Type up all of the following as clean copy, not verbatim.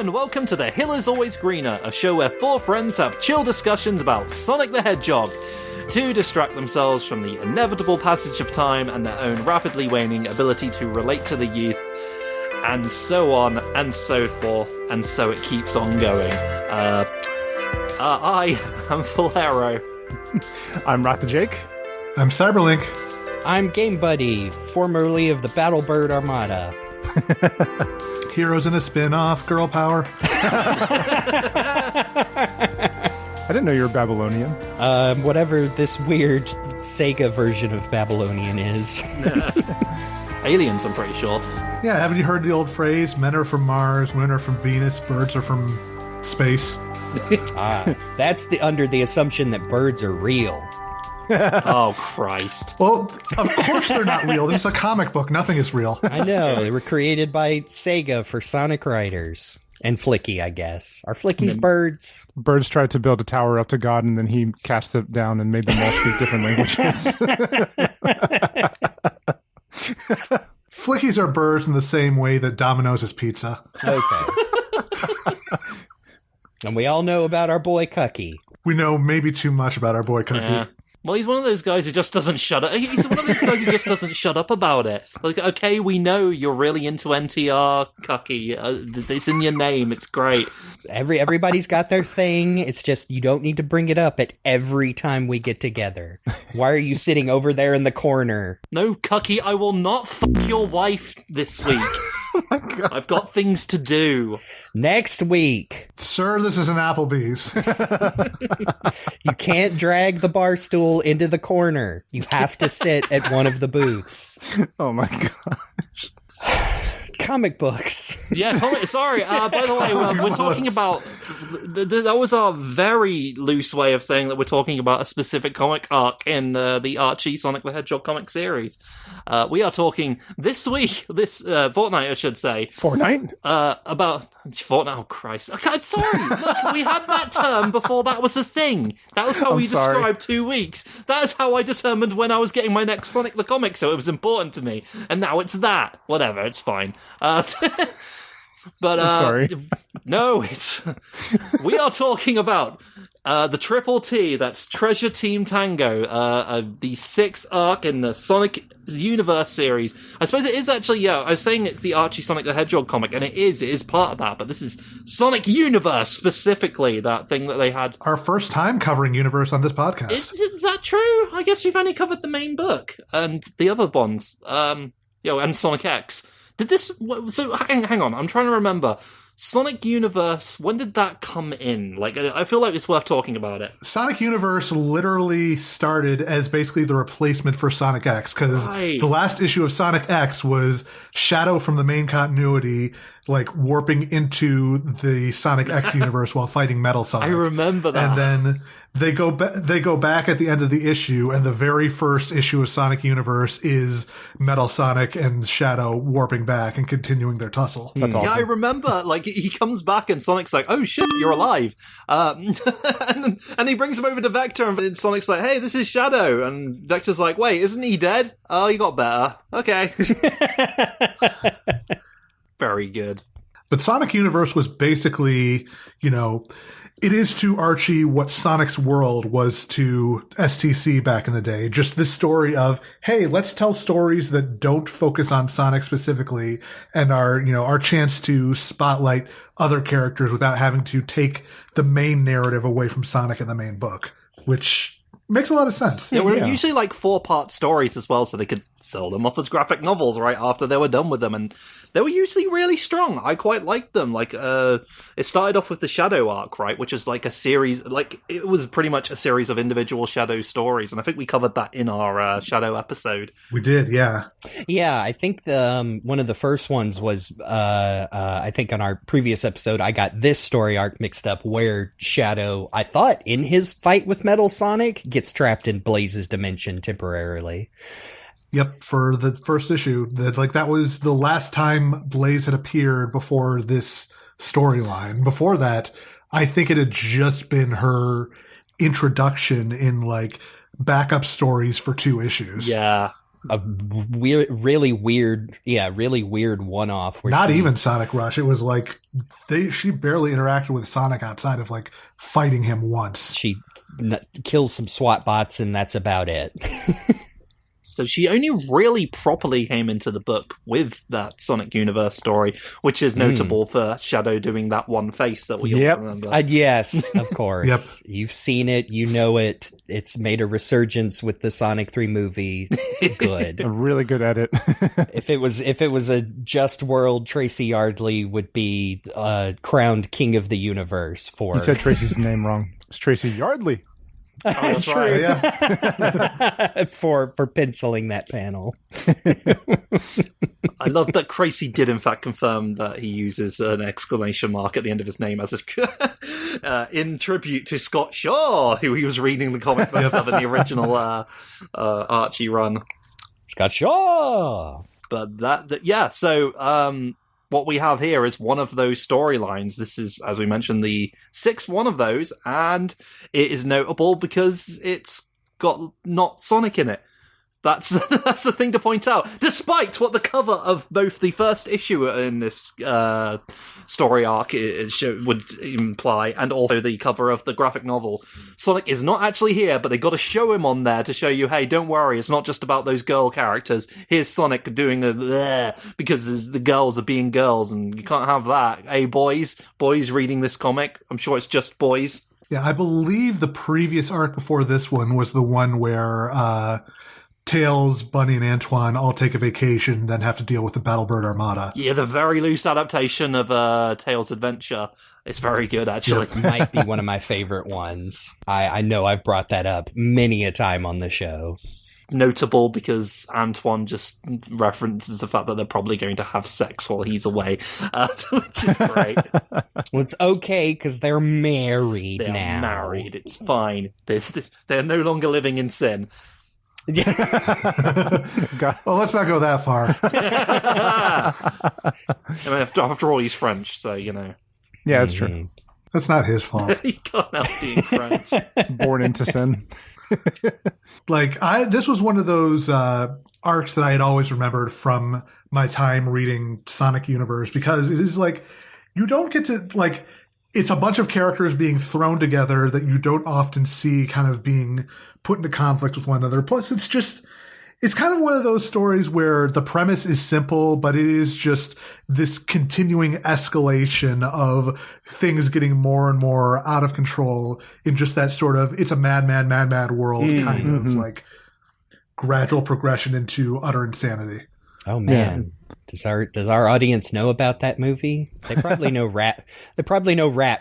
and welcome to The Hill is Always Greener, a show where four friends have chill discussions about Sonic the Hedgehog to distract themselves from the inevitable passage of time and their own rapidly waning ability to relate to the youth, and so on and so forth, and so it keeps on going. I am Faulerro. I'm RockTheJake. I'm CyberLink. I'm GameBuddy, formerly of the Battlebird Armada. Heroes in a spin-off, girl power. I didn't know you were Babylonian. Whatever this weird Sega version of Babylonian is. Aliens, I'm pretty sure. Yeah, haven't you heard the old phrase, men are from Mars, women are from Venus, birds are from space? That's under the assumption that birds are real. Oh, Christ. Well, of course they're not real. This is a comic book. Nothing is real. I know. They were created by Sega for Sonic Riders. And Flicky, I guess. Are Flicky's birds? Birds tried to build a tower up to God, and then he cast it down and made them all speak different languages. Flickies are birds in the same way that Domino's is pizza. Okay. And we all know about our boy Cucky. We know maybe too much about our boy Cookie. Yeah. Well, he's one of those guys who just doesn't shut up. He's one of those guys who just doesn't shut up about it. Like, okay, we know you're really into NTR, Cucky. It's in your name. It's great. Everybody's got their thing. It's just you don't need to bring it up at every time we get together. Why are you sitting over there in the corner? No, Cucky, I will not fuck your wife this week. Oh my God. I've got things to do. Next week. Sir, this is an Applebee's. You can't drag the bar stool into the corner. You have to sit at one of the booths. Oh my gosh. Comic books. Yeah, sorry. By the way, we're talking about... that was our very loose way of saying that we're talking about a specific comic arc in the Archie Sonic the Hedgehog comic series. We are talking this week, this fortnight, I should say. Fortnite? About... Fortnite, oh Christ. Okay, sorry, look, we had that term before that was a thing. That was how we described 2 weeks. That is how I determined when I was getting my next Sonic the Comic, so it was important to me. And now it's that. Whatever, it's fine. But, sorry. No, we are talking about the Triple T, that's Treasure Team Tango, the sixth arc in the Sonic Universe series. I suppose it is actually, I was saying it's the Archie Sonic the Hedgehog comic, and it is part of that, but this is Sonic Universe specifically, that thing that they had. Our first time covering Universe on this podcast. Is that true? I guess we've only covered the main book, and the other ones, and Sonic X. Did this, so hang on, I'm trying to remember. Sonic Universe, when did that come in? Like, I feel like it's worth talking about it. Sonic Universe literally started as basically the replacement for Sonic X, because the last issue of Sonic X was Shadow from the main continuity, like, warping into the Sonic X universe while fighting Metal Sonic. I remember that. And then they go back at the end of the issue, and the very first issue of Sonic Universe is Metal Sonic and Shadow warping back and continuing their tussle. That's awesome. Yeah, I remember, like, he comes back and Sonic's like, oh shit, you're alive. And he brings him over to Vector, and Sonic's like, hey, this is Shadow. And Vector's like, wait, isn't he dead? Oh, he got better. Okay. Very good. But Sonic Universe was basically, it is to Archie what Sonic's World was to STC back in the day. Just this story of, hey, let's tell stories that don't focus on Sonic specifically, and our chance to spotlight other characters without having to take the main narrative away from Sonic in the main book, which makes a lot of sense. Yeah, we're usually like 4-part stories as well, so they could sell them off as graphic novels right after they were done with them, and they were usually really strong. I quite liked them. Like, it started off with the Shadow arc, right, which is like a series, like, it was pretty much a series of individual Shadow stories, and I think we covered that in our Shadow episode. We did, yeah. Yeah, I think one of the first ones was, I think on our previous episode, I got this story arc mixed up where Shadow, I thought, in his fight with Metal Sonic, gets trapped in Blaze's dimension temporarily. Yep, for the first issue. That was the last time Blaze had appeared before this storyline. Before that, I think it had just been her introduction in, like, backup stories for 2 issues. Yeah. really weird one-off. Where Not even Sonic Rush. It was like she barely interacted with Sonic outside of like fighting him once. She kills some SWAT bots, and that's about it. So she only really properly came into the book with that Sonic Universe story, which is notable for Shadow doing that one face that we all remember. Yes, of course. Yep. You've seen it. You know it. It's made a resurgence with the Sonic 3 movie. Good. A really good edit. If it was a Just World, Tracy Yardley would be crowned King of the Universe for... You said Tracy's name wrong. It's Tracy Yardley. Oh, that's right. Yeah. for penciling that panel. I love that Tracy did in fact confirm that he uses an exclamation mark at the end of his name as a in tribute to Scott Shaw, who he was reading the comic books of in the original Archie run. Scott Shaw. But so what we have here is one of those storylines. This is, as we mentioned, the sixth one of those, and it is notable because it's got not Sonic in it. That's the thing to point out, despite what the cover of both the first issue in this story arc would imply, and also the cover of the graphic novel. Sonic is not actually here, but they got to show him on there to show you, hey, don't worry, it's not just about those girl characters. Here's Sonic doing a bleh, because the girls are being girls, and you can't have that. Hey, boys reading this comic, I'm sure it's just boys. Yeah, I believe the previous arc before this one was the one where Tails, Bunny, and Antoine all take a vacation, then have to deal with the Battlebird Armada. Yeah, the very loose adaptation of Tails' Adventure. It's very good, actually. It might be one of my favorite ones. I know I've brought that up many a time on the show. Notable because Antoine just references the fact that they're probably going to have sex while he's away, which is great. Well, it's okay because they're married now. They're married. It's fine. They're no longer living in sin. Well, let's not go that far. I mean, after all, he's French, so, you know. Yeah, that's true. That's not his fault. He can't help being French. Born into sin. This was one of those arcs that I had always remembered from my time reading Sonic Universe, because it is like, you don't get to, like, it's a bunch of characters being thrown together that you don't often see kind of being put into conflict with one another. Plus, it's kind of one of those stories where the premise is simple, but it is just this continuing escalation of things getting more and more out of control in just that sort of, it's a mad world kind of like gradual progression into utter insanity. Oh man. Yeah. Does our audience know about that movie? They probably know Rat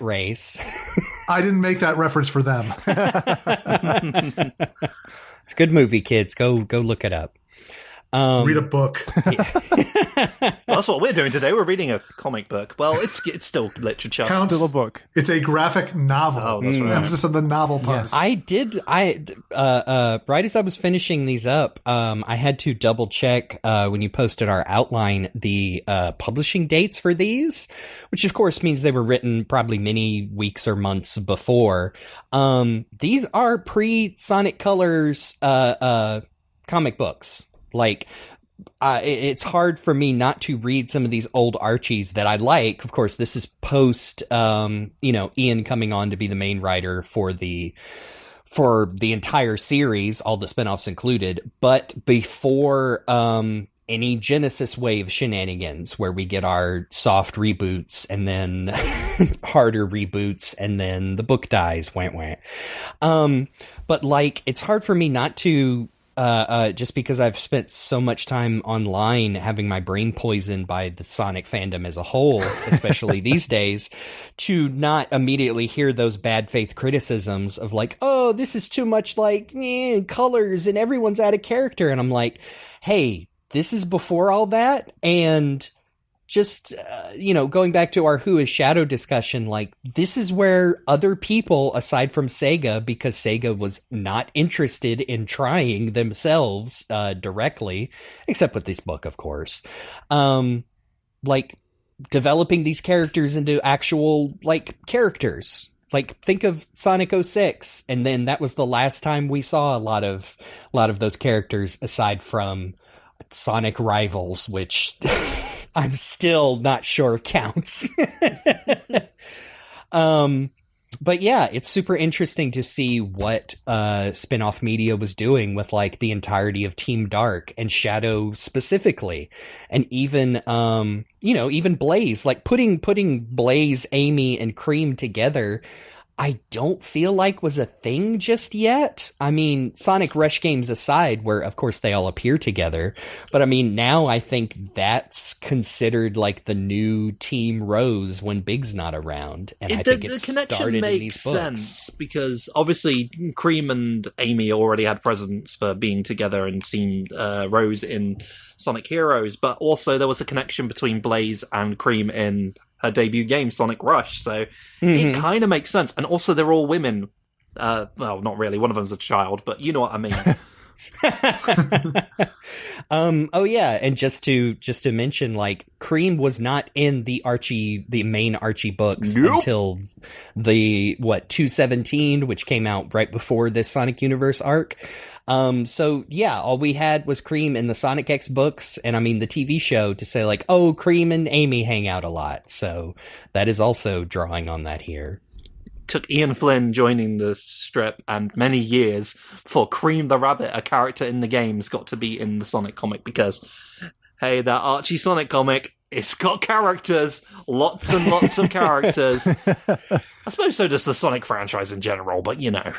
Race. I didn't make that reference for them. It's a good movie, kids. Go look it up. Read a book. Well, that's what we're doing today. We're reading a comic book. Well, it's still literature. Still a book. It's a graphic novel. Oh, that's right. Emphasis on the novel part. Yes. Right as I was finishing these up, I had to double check when you posted our outline the publishing dates for these, which of course means they were written probably many weeks or months before. These are pre-Sonic Colors comic books. Like, it's hard for me not to read some of these old Archies that I like. Of course, this is post, Ian coming on to be the main writer for the entire series, all the spinoffs included, but before any Genesis wave shenanigans where we get our soft reboots and then harder reboots and then the book dies, wah. But like, it's hard for me not to. Just because I've spent so much time online having my brain poisoned by the Sonic fandom as a whole, especially these days, to not immediately hear those bad faith criticisms of like, oh, this is too much like colors and everyone's out of character. And I'm like, hey, this is before all that. And just, going back to our Who is Shadow discussion, like, this is where other people, aside from Sega, because Sega was not interested in trying themselves directly, except with this book, of course, like, developing these characters into actual, like, characters. Like, think of Sonic 06, and then that was the last time we saw a lot of those characters, aside from Sonic Rivals, which I'm still not sure counts. But yeah, it's super interesting to see what spin-off media was doing with like the entirety of Team Dark and Shadow specifically. And even even Blaze, like putting Blaze, Amy, and Cream together, I don't feel like was a thing just yet. I mean, Sonic Rush games aside, where of course they all appear together, but I mean, now I think that's considered like the new Team Rose when Big's not around. And I think the connection makes sense because obviously Cream and Amy already had presence for being together and Team Rose in Sonic Heroes, but also there was a connection between Blaze and Cream in her debut game, Sonic Rush, so it kind of makes sense. And also, they're all women. Well, not really. One of them's a child, but you know what I mean. Oh yeah, and just to mention, like, Cream was not in the main Archie books until the 217, which came out right before this Sonic Universe arc. So yeah, all we had was Cream in the Sonic X books, and I mean the TV show to say like, oh, Cream and Amy hang out a lot. So that is also drawing on that here. Took Ian Flynn joining the strip and many years for Cream the Rabbit, a character in the games, got to be in the Sonic comic because, hey, that Archie Sonic comic, it's got characters, lots and lots of characters. I suppose so does the Sonic franchise in general, but you know.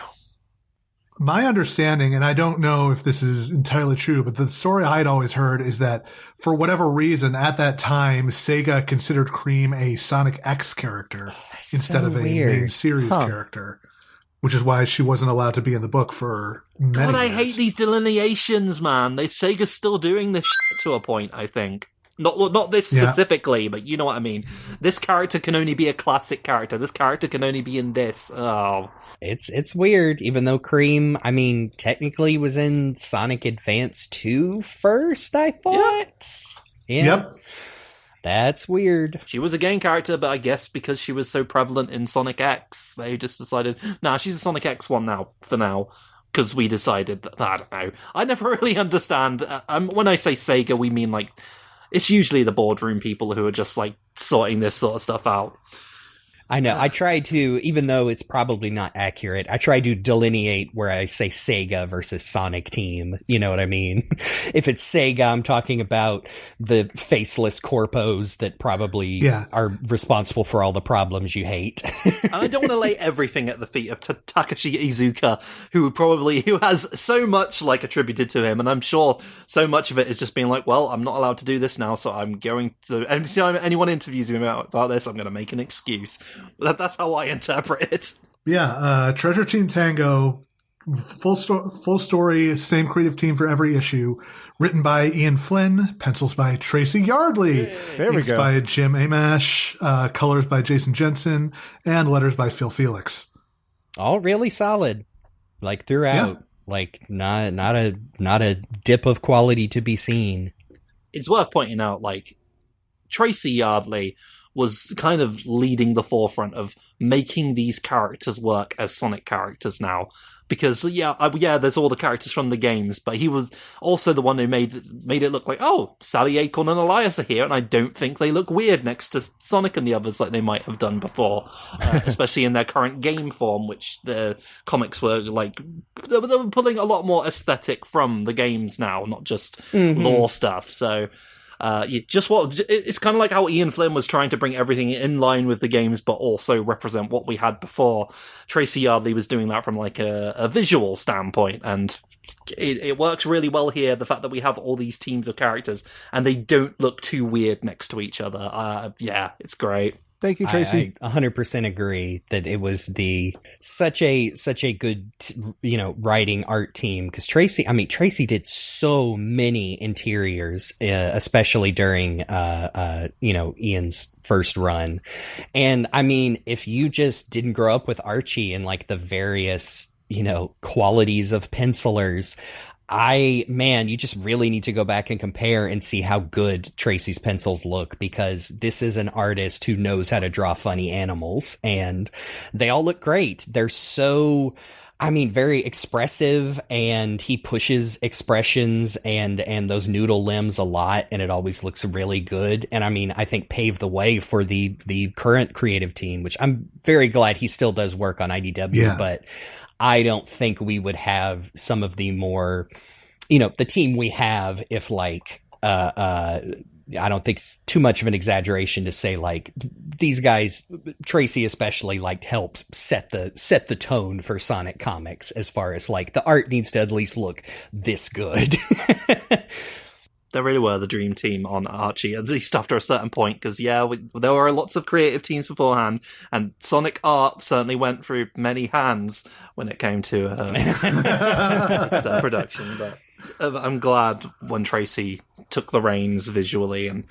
My understanding, and I don't know if this is entirely true, but the story I'd always heard is that for whatever reason, at that time, Sega considered Cream a Sonic X character instead of a main series character, which is why she wasn't allowed to be in the book for many years. I hate these delineations, man. Sega's still doing this shit to a point, I think. Not this specifically, but you know what I mean. This character can only be a classic character. This character can only be in this. Oh. It's weird, even though Cream, I mean, technically was in Sonic Advance 2 first, I thought. Yeah. Yep. That's weird. She was a game character, but I guess because she was so prevalent in Sonic X, they just decided, nah, she's a Sonic X one now, for now. Because we decided that, I don't know. I never really understand. When I say Sega, we mean like, it's usually the boardroom people who are just like sorting this sort of stuff out. I know. I try to, even though it's probably not accurate, I try to delineate where I say Sega versus Sonic Team. You know what I mean? If it's Sega, I'm talking about the faceless corpos that probably are responsible for all the problems you hate. I don't want to lay everything at the feet of Takashi Iizuka, who has so much like attributed to him, and I'm sure so much of it is just being like, well, I'm not allowed to do this now, so I'm going to, anytime anyone interviews me about this, I'm going to make an excuse. That's how I interpret it. Yeah, Treasure Team Tango, full story, same creative team for every issue. Written by Ian Flynn, pencils by Tracy Yardley, inks by Jim Amash, colors by Jason Jensen, and letters by Phil Felix. All really solid, like throughout. Like not a dip of quality to be seen. It's worth pointing out, like, Tracy Yardley was kind of leading the forefront of making these characters work as Sonic characters now. Because, there's all the characters from the games, but he was also the one who made it look like, oh, Sally, Acorn, and Elias are here, and I don't think they look weird next to Sonic and the others like they might have done before, especially in their current game form, which the comics were, like, they were pulling a lot more aesthetic from the games now, not just lore stuff, so... it's kind of like how Ian Flynn was trying to bring everything in line with the games, but also represent what we had before. Tracy Yardley was doing that from like a visual standpoint, and it works really well here. The fact that we have all these teams of characters and they don't look too weird next to each other. It's great. Thank you, Tracy. I 100% agree that it was such a good, writing art team, because Tracy did so many interiors, especially during, Ian's first run. And I mean, if you just didn't grow up with Archie and like the various, qualities of pencilers, you just really need to go back and compare and see how good Tracy's pencils look, because this is an artist who knows how to draw funny animals, and they all look great. They're so, very expressive, and he pushes expressions and those noodle limbs a lot, and it always looks really good. And I think paved the way for the current creative team, which I'm very glad he still does work on IDW, but I don't think we would have some of the more, the team we have if I don't think it's too much of an exaggeration to say these guys, Tracy especially, helped set the tone for Sonic comics as far as the art needs to at least look this good. They really were the dream team on Archie, at least after a certain point, because there were lots of creative teams beforehand, and Sonic art certainly went through many hands when it came to its production, but I'm glad when Tracy took the reins visually, and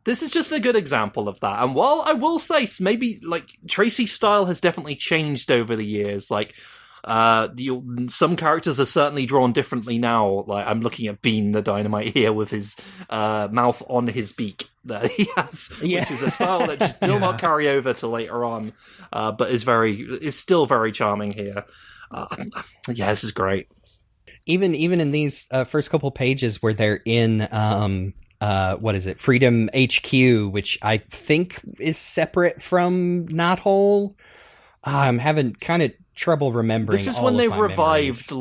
this is just a good example of that. And while I will say maybe Tracy's style has definitely changed over the years, some characters are certainly drawn differently now. I'm looking at Bean the Dynamite here with his mouth on his beak that he has, which is a style that just will not carry over to later on, but is still very charming here. This is great. Even in these first couple pages where they're in Freedom HQ, which I think is separate from Knothole. I'm having kind of trouble remembering. This is when they've revived,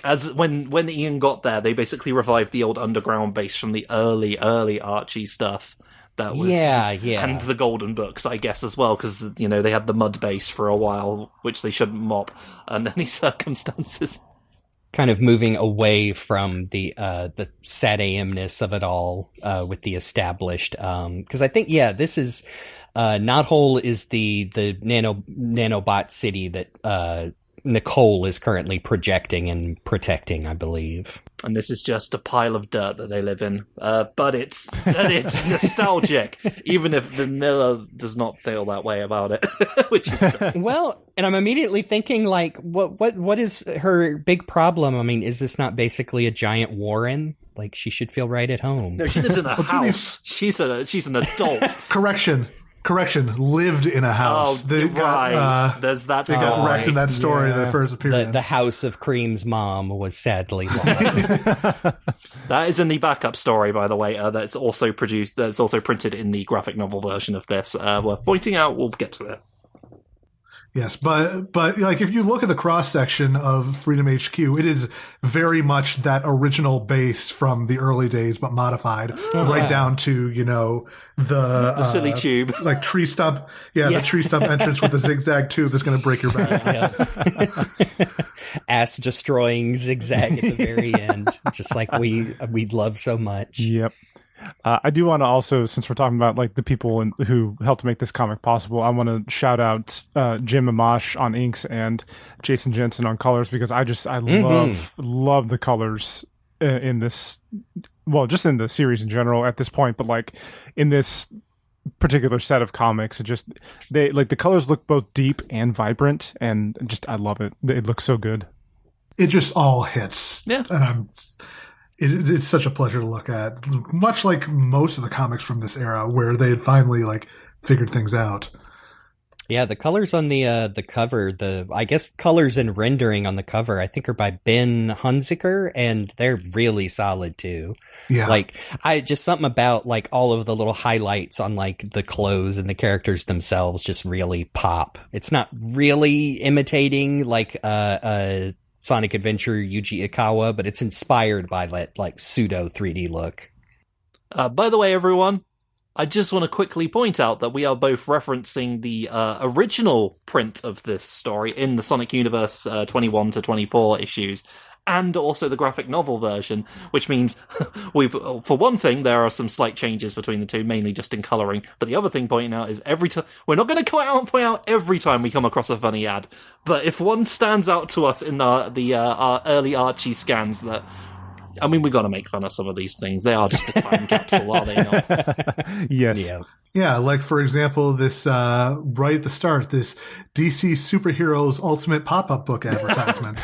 as when Ian got there, they basically revived the old underground base from the early Archie stuff. That was and the Golden Books, I guess, as well, because they had the mud base for a while, which they shouldn't mop under any circumstances. Kind of moving away from the sad AM-ness of it all with the established, because I think this is Knothole is the nanobot city that Nicole is currently projecting and protecting, I believe. And this is just a pile of dirt that they live in, but it's nostalgic, even if Vanilla does not feel that way about it. Which is good. Well, and I'm immediately thinking, what is her big problem? Is this not basically a giant warren? She should feel right at home. No, she lives in a house. She's an adult. Correction, lived in a house. There's that. They got wrecked in that story that first appeared. The house of Cream's mom was sadly lost. That is in the backup story, by the way. That's also printed in the graphic novel version of this. Worth pointing out. We'll get to it. Yes, but if you look at the cross section of Freedom HQ, it is very much that original base from the early days, but modified right down to the silly tube, tree stump. The tree stump entrance with the zigzag tube that's going to break your back. Ass destroying zigzag at the very end, just like we'd love so much. Yep. I do want to also, since we're talking about the people who helped make this comic possible, I want to shout out Jim Amash on inks and Jason Jensen on colors, because I love the colors in this. Well, just in the series in general at this point, but in this particular set of comics, the colors look both deep and vibrant, and I love it. It looks so good. It just all hits. Yeah. And it's such a pleasure to look at, much like most of the comics from this era where they had finally figured things out. Yeah, the colors on the cover, I guess colors and rendering on the cover, I think are by Ben Hunziker, and they're really solid too. Yeah. Just something about all of the little highlights on the clothes and the characters themselves just really pop. It's not really imitating Sonic Adventure Yuji Ikawa, but it's inspired by that pseudo 3D look. By the way, everyone, I just want to quickly point out that we are both referencing the original print of this story in the Sonic Universe 21 to 24 issues, and also the graphic novel version, which means for one thing, there are some slight changes between the two, mainly just in colouring. But the other thing pointing out is every time, we're not going to point out every time we come across a funny ad, but if one stands out to us in our early Archie scans that, we got to make fun of some of these things. They are just a time capsule, are they not? Yes. Yeah, for example, this right at the start, this DC Superheroes Ultimate Pop-Up Book advertisement.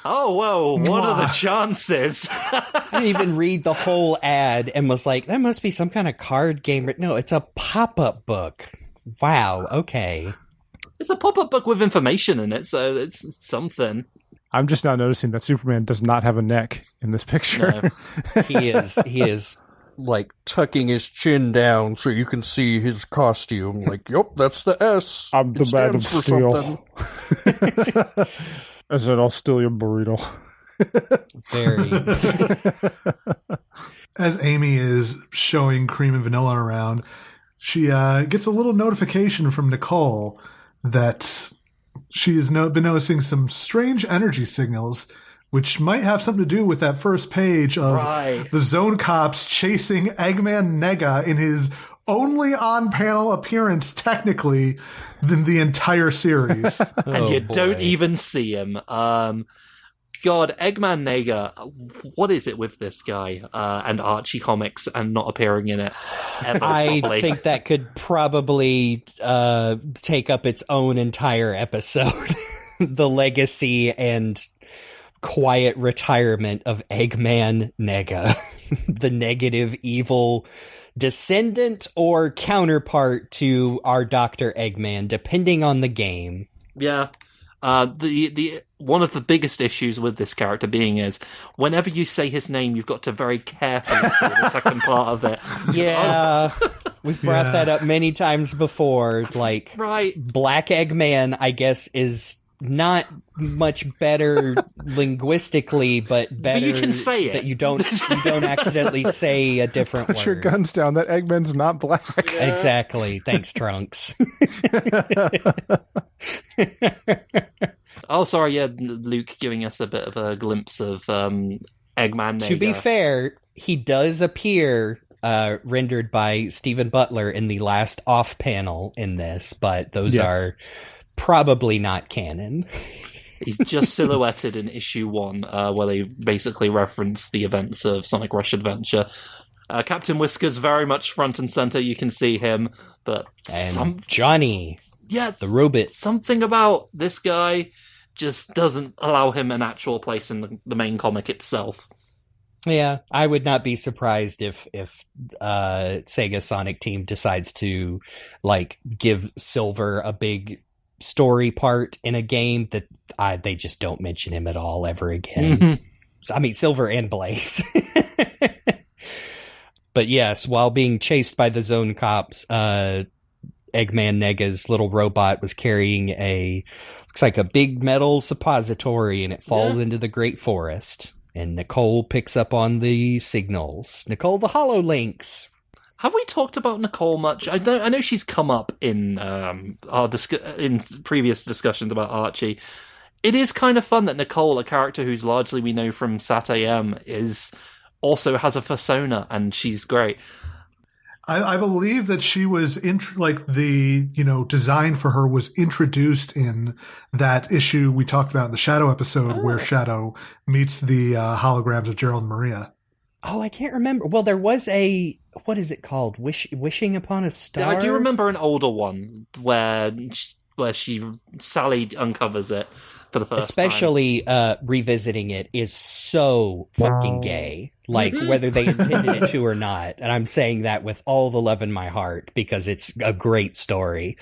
Oh, whoa, what are the chances? I didn't even read the whole ad and was like, that must be some kind of card game. No, it's a pop-up book. Wow, okay. It's a pop-up book with information in it, so it's something. I'm just now noticing that Superman does not have a neck in this picture. No. He is like tucking his chin down so you can see his costume. Like, yep, that's the S. I'm the man of steel. I said, I'll steal your burrito. Very. As Amy is showing cream and vanilla around, she gets a little notification from Nicole that she has been noticing some strange energy signals, which might have something to do with that first page of the Zone Cops chasing Eggman Nega in his only on-panel appearance, technically, than the entire series. And you don't even see him. God, Eggman Nega, what is it with this guy and Archie comics and not appearing in it ever? I think that could probably take up its own entire episode. The legacy and quiet retirement of Eggman Nega. The negative, evil descendant or counterpart to our Dr. Eggman, depending on the game. Yeah. The one of the biggest issues with this character being is whenever you say his name, you've got to very carefully say the second part of it. Yeah, we've brought that up many times before. Like, right. Black Eggman, I guess, is not much better linguistically, but better. But you can say it. That you don't accidentally say a different word. Put your guns down. That Eggman's not black. Yeah. Exactly. Thanks, Trunks. Oh, sorry. Yeah, Luke giving us a bit of a glimpse of Eggman Nega. To be fair, he does appear rendered by Stephen Butler in the last off panel in this, but those are probably not canon. He's just silhouetted in issue 1, where they basically reference the events of Sonic Rush Adventure. Captain Whiskers very much front and center. You can see him, but Johnny, the robot. Something about this guy just doesn't allow him an actual place in the main comic itself. Yeah, I would not be surprised if Sega Sonic Team decides to like give Silver a big story part in a game that they just don't mention him at all ever again. Mm-hmm. I mean, Silver and Blaze. But yes, while being chased by the Zone Cops, Eggman Nega's little robot was carrying looks like a big metal suppository, and it falls into the Great Forest. And Nicole picks up on the signals. Nicole, the HoloLinks. Have we talked about Nicole much? I know she's come up in in previous discussions about Archie. It is kind of fun that Nicole, a character who's largely we know from Sat AM, also has a persona, and she's great. I believe that she was design for her was introduced in that issue we talked about in the Shadow episode, where Shadow meets the holograms of Gerald and Maria. Oh, I can't remember. Well, there was what is it called? Wishing Upon a Star? Yeah, I do remember an older one where Sally uncovers it for the first time. Especially revisiting it is so fucking gay. Like, whether they intended it to or not. And I'm saying that with all the love in my heart, because it's a great story.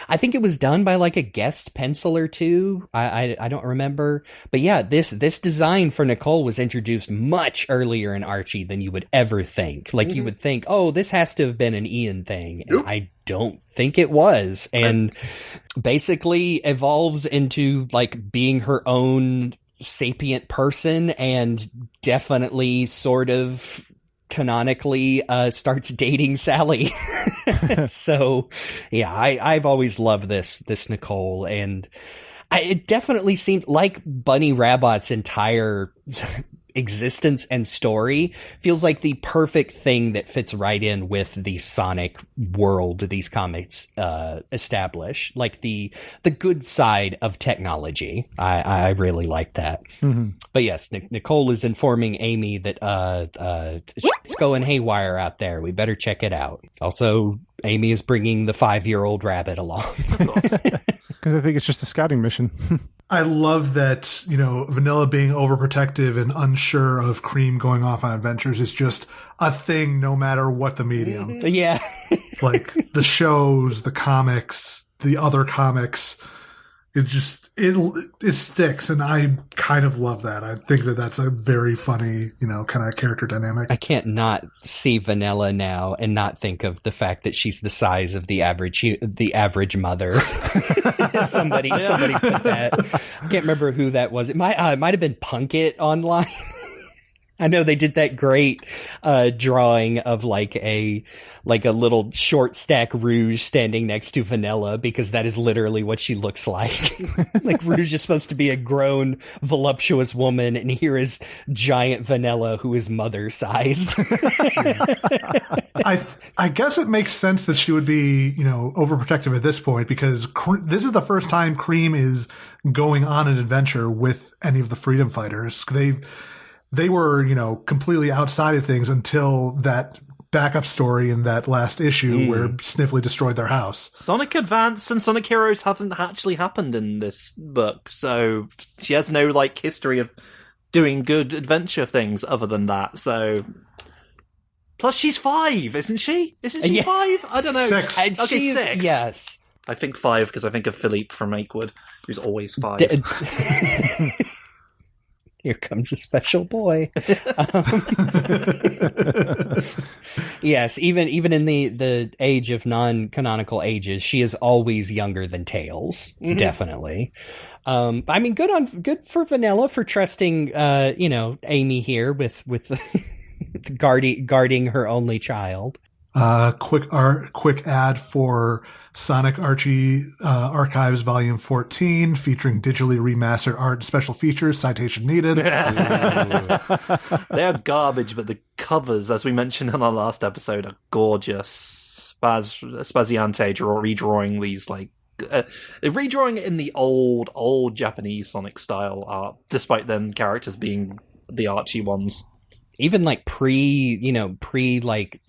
I think it was done by like a guest penciler too. I don't remember. But yeah, this design for Nicole was introduced much earlier in Archie than you would ever think. Like, you would think, oh, this has to have been an Ian thing. And I don't think it was. And basically evolves into like being her own sapient person, and definitely sort of canonically starts dating Sally. So yeah, I've always loved this Nicole, and it definitely seemed like Bunny Rabbot's entire existence and story feels like the perfect thing that fits right in with the Sonic world these comics establish, like the good side of technology. I really like that. Mm-hmm. But yes, Nicole is informing Amy that it's going haywire out there. We better check it out. Also, Amy is bringing the 5-year-old rabbit along. Because I think it's just a scouting mission. I love that, Vanilla being overprotective and unsure of Cream going off on adventures is just a thing no matter what the medium. Yeah. Like the shows, the comics, the other comics, it sticks. And I kind of love that. I think that that's a very funny, kind of character dynamic. I can't not see Vanilla now and not think of the fact that she's the size of the average mother. Somebody put that. I can't remember who that was. It might have been Punkit online. I know they did that great drawing of like a little short stack Rouge standing next to Vanilla, because that is literally what she looks like. Like Rouge is supposed to be a grown, voluptuous woman, and here is giant Vanilla who is mother sized. I guess it makes sense that she would be, overprotective at this point, because this is the first time Cream is going on an adventure with any of the freedom fighters. They were, completely outside of things until that backup story in that last issue where Sniffly destroyed their house. Sonic Advance and Sonic Heroes haven't actually happened in this book, so she has no, history of doing good adventure things other than that, so... Plus, she's 5, isn't she? Isn't she 5? I don't know. 6. Okay, 6. Yes. I think 5 because I think of Philippe from Akewood, who's always 5. Here comes a special boy. Yes, even in the age of non-canonical ages, she is always younger than Tails. Mm-hmm. Definitely. I mean, good for Vanilla for trusting, Amy here with guarding her only child. Quick ad for Sonic Archie Archives Volume 14, featuring digitally remastered art and special features. Citation needed. They are garbage, but the covers, as we mentioned in our last episode, are gorgeous. Spaziante redrawing these, redrawing it in the old Japanese Sonic style art, despite them characters being the Archie ones. Even pre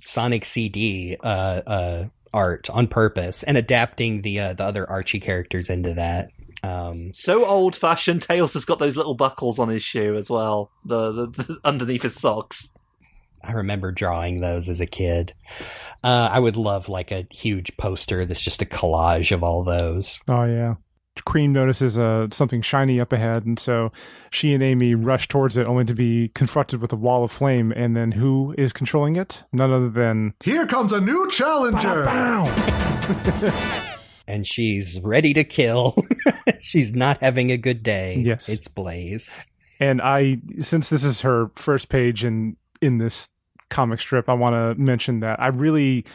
Sonic CD art on purpose, and adapting the other Archie characters into that. So old fashioned. Tails has got those little buckles on his shoe as well, the underneath his socks. I remember drawing those as a kid. I would love a huge poster that's just a collage of all those. Oh yeah. Cream notices something shiny up ahead, and so she and Amy rush towards it, only to be confronted with a wall of flame. And then who is controlling it? None other than... Here comes a new challenger! And she's ready to kill. She's not having a good day. Yes. It's Blaze. And since this is her first page in this comic strip, I want to mention that I really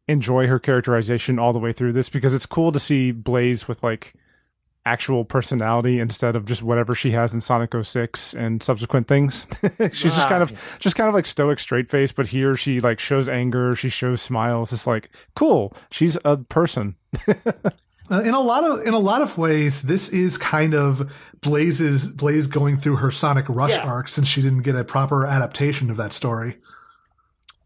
enjoy her characterization all the way through this, because it's cool to see Blaze with actual personality instead of just whatever she has in Sonic 06 and subsequent things. She's just kind of stoic, straight face, but here she shows anger, she shows smiles. It's cool. She's a person. In a lot of ways, this is kind of Blaze going through her Sonic Rush arc, since she didn't get a proper adaptation of that story.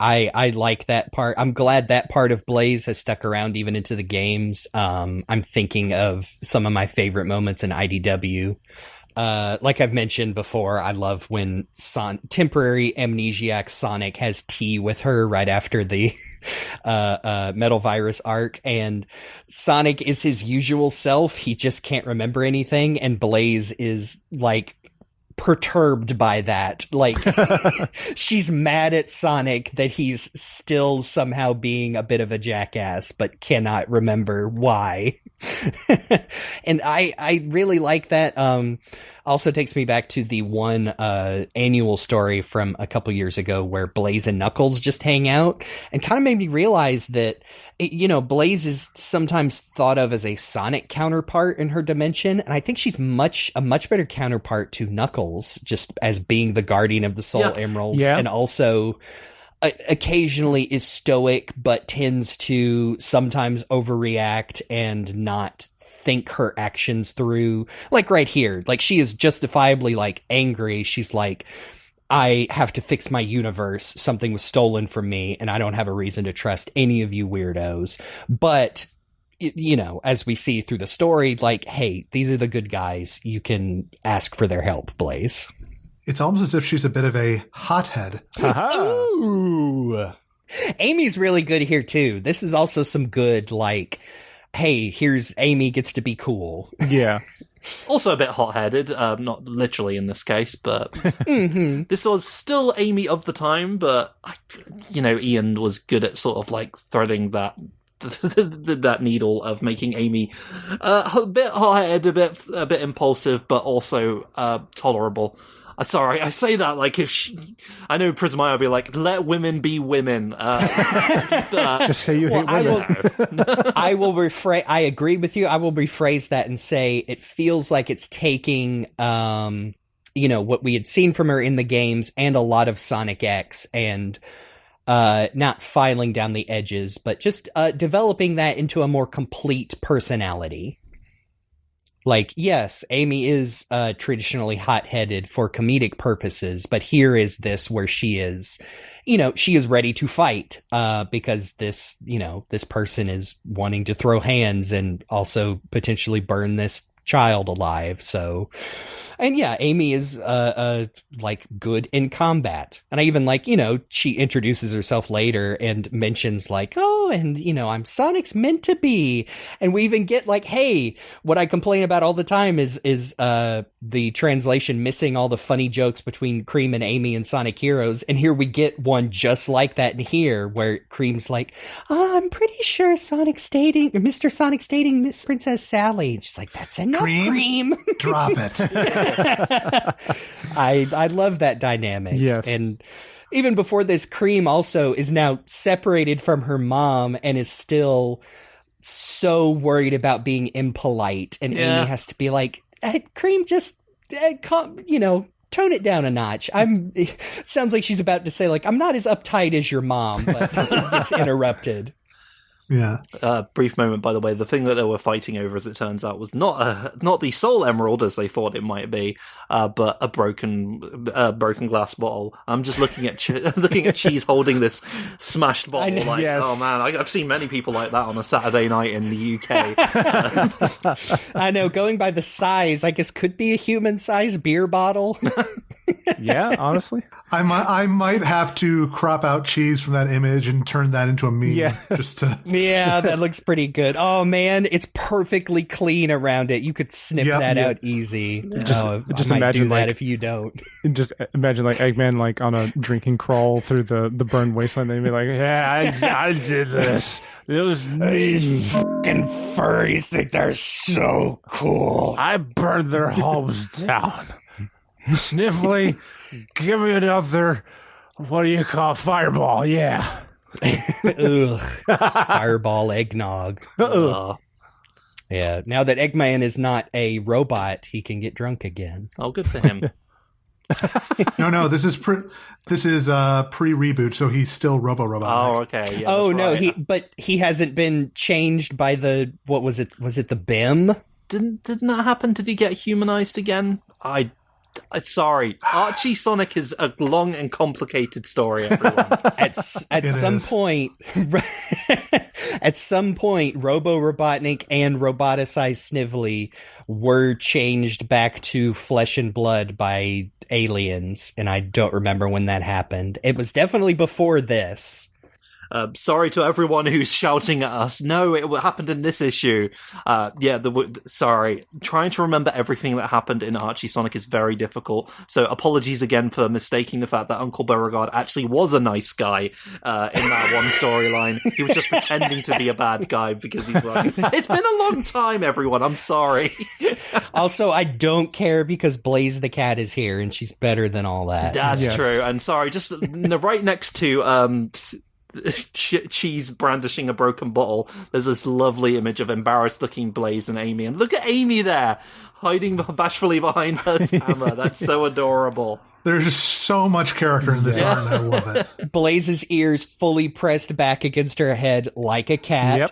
I like that part. I'm glad that part of Blaze has stuck around even into the games. I'm thinking of some of my favorite moments in IDW. Like I've mentioned before, I love when temporary amnesiac Sonic has tea with her right after the Metal Virus arc, and Sonic is his usual self. He just can't remember anything, and Blaze is perturbed by that. She's mad at Sonic that he's still somehow being a bit of a jackass, but cannot remember why. And I really like that. Also takes me back to the one annual story from a couple years ago where Blaze and Knuckles just hang out, and kind of made me realize that Blaze is sometimes thought of as a Sonic counterpart in her dimension, and I think she's a much better counterpart to Knuckles, just as being the guardian of the Soul Emeralds, and also occasionally is stoic, but tends to sometimes overreact and not think her actions through. Right here, she is justifiably angry. She's I have to fix my universe. Something was stolen from me, and I don't have a reason to trust any of you weirdos. But you know, as we see through the story, like, hey, these are the good guys. You can ask for their help, Blaze. It's almost as if she's a bit of a hothead. Ooh. Amy's really good here, too. This is also some good, like, hey, here's Amy gets to be cool. Yeah. Also a bit hot-headed, not literally in this case, but this was still Amy of the time, but, Ian was good at sort of, like, threading that needle of making Amy a bit hot-headed, a bit impulsive, but also tolerable. Sorry, I say that like I know Prismaya will be like, let women be women. Just say you hate women. I agree with you. I will rephrase that and say it feels like it's taking, what we had seen from her in the games and a lot of Sonic X and not filing down the edges, but just developing that into a more complete personality. Like, yes, Amy is traditionally hot-headed for comedic purposes, but here is this where she is, she is ready to fight because this person is wanting to throw hands and also potentially burn this child alive. So, and yeah, Amy is like good in combat. And I even like, she introduces herself later and mentions like, oh, and I'm Sonic's meant to be. And we even get like, hey, what I complain about all the time is the translation missing all the funny jokes between Cream and Amy and Sonic Heroes. And here we get one just like that in here where Cream's like, oh, I'm pretty sure Mr. Sonic's dating Miss Princess Sally. And she's like, that's enough, Cream. Drop it. I love that dynamic. Yes. And even before this, Cream also is now separated from her mom and is still so worried about being impolite. And Amy has to be like, hey, Cream, just, tone it down a notch. It sounds like she's about to say, like, I'm not as uptight as your mom, but it's interrupted. Yeah. Brief moment, by the way. The thing that they were fighting over, as it turns out, was not the Soul Emerald as they thought it might be, but a broken glass bottle. I'm just looking at Cheese holding this smashed bottle. Oh man, I've seen many people like that on a Saturday night in the UK. I know. Going by the size, I guess could be a human-sized beer bottle. Yeah, honestly, I might have to crop out Cheese from that image and turn that into a meme. Yeah. Just to. Yeah, that looks pretty good. Oh man, it's perfectly clean around it. You could snip that out easy. Just I might imagine do that like, if you don't. Just imagine like Eggman like on a drinking crawl through the burned wasteland. And be like, yeah, I did this. It was me. These fucking furries think they're so cool. I burned their homes down. Sniffly, give me another. What do you call fireball? Yeah. Ugh. Fireball eggnog. Yeah. Now that Eggman is not a robot, he can get drunk again. Oh, good for him. No. This is pre-reboot, so he's still Robo-Robot. Oh, okay. Yeah, oh no, right. he hasn't been changed by the what was it? Was it the BIM? Didn't that happen? Did he get humanized again? Sorry, Archie Sonic is a long and complicated story. Everyone, at some point, Robo Robotnik and Roboticized Snively were changed back to flesh and blood by aliens, and I don't remember when that happened. It was definitely before this. Sorry to everyone who's shouting at us. No, it happened in this issue. Sorry. Trying to remember everything that happened in Archie Sonic is very difficult. So apologies again for mistaking the fact that Uncle Beauregard actually was a nice guy in that one storyline. He was just pretending to be a bad guy because he's like, it's been a long time, everyone. I'm sorry. Also, I don't care because Blaze the cat is here and she's better than all that. That's true. And sorry, just right next to Cheese brandishing a broken bottle, there's this lovely image of embarrassed looking Blaze and Amy, and look at Amy there hiding bashfully behind her hammer. That's so adorable. There's just so much character in this art, and I love it. Blaze's ears fully pressed back against her head like a cat.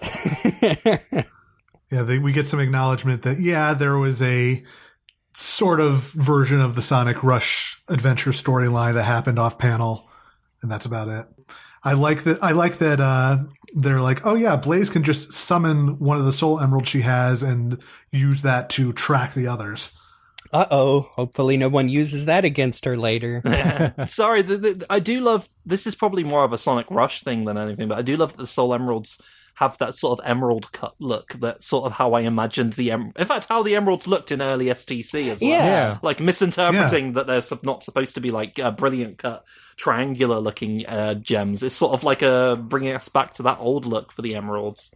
Yep. Yeah, we get some acknowledgement that there was a sort of version of the Sonic Rush adventure storyline that happened off panel, and that's about it. I like that. They're like, oh yeah, Blaze can just summon one of the soul emeralds she has and use that to track the others. Hopefully no one uses that against her later. Sorry, I do love, this is probably more of a Sonic Rush thing than anything, but I do love that the Soul Emeralds have that sort of emerald cut look. That's sort of how I imagined in fact, how the emeralds looked in early STC as well. Yeah. Like misinterpreting that they're not supposed to be like brilliant cut, triangular looking gems. It's sort of like bringing us back to that old look for the emeralds.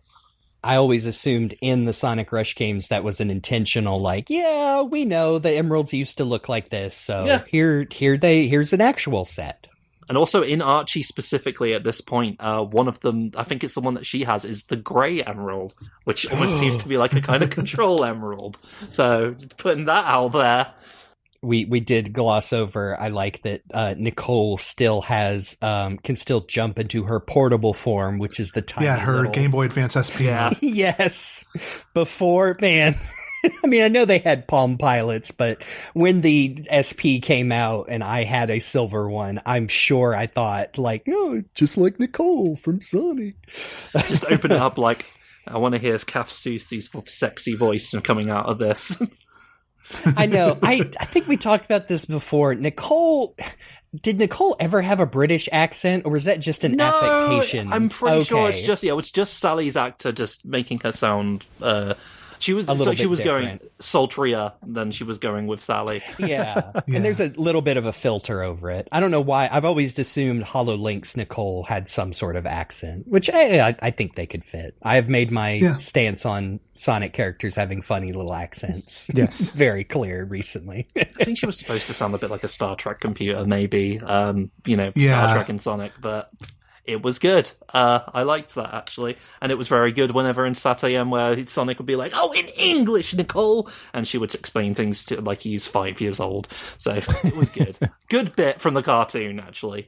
I always assumed in the Sonic Rush games that was an intentional, like, yeah, we know the emeralds used to look like this, so here's an actual set. And also in Archie specifically at this point, one of them, I think it's the one that she has, is the grey emerald, which almost seems to be like a kind of control emerald. So putting that out there. We did gloss over, I like that Nicole still has, can still jump into her portable form, which is the tiny her Game Boy Advance SP. Yeah. Yes. Before, man. I mean, I know they had Palm Pilots, but when the SP came out and I had a silver one, I'm sure I thought, like, oh, just like Nicole from Sonic. Just open it up like, I want to hear Kath Soucy's sexy voice coming out of this. I know. I think we talked about this before. Did Nicole ever have a British accent, or was that just an affectation? I'm pretty sure it's just Sally's actor just making her sound... She was going sultrier than she was going with Sally. Yeah. And there's a little bit of a filter over it. I don't know why. I've always assumed HoloLink's Nicole had some sort of accent, which I think they could fit. I have made my stance on Sonic characters having funny little accents very clear recently. I think she was supposed to sound a bit like a Star Trek computer, maybe. Star Trek and Sonic, but... It was good. I liked that, actually. And it was very good whenever in SatAM where Sonic would be like, oh, in English, Nicole! And she would explain things to like he's 5 years old. So it was good. Good bit from the cartoon, actually.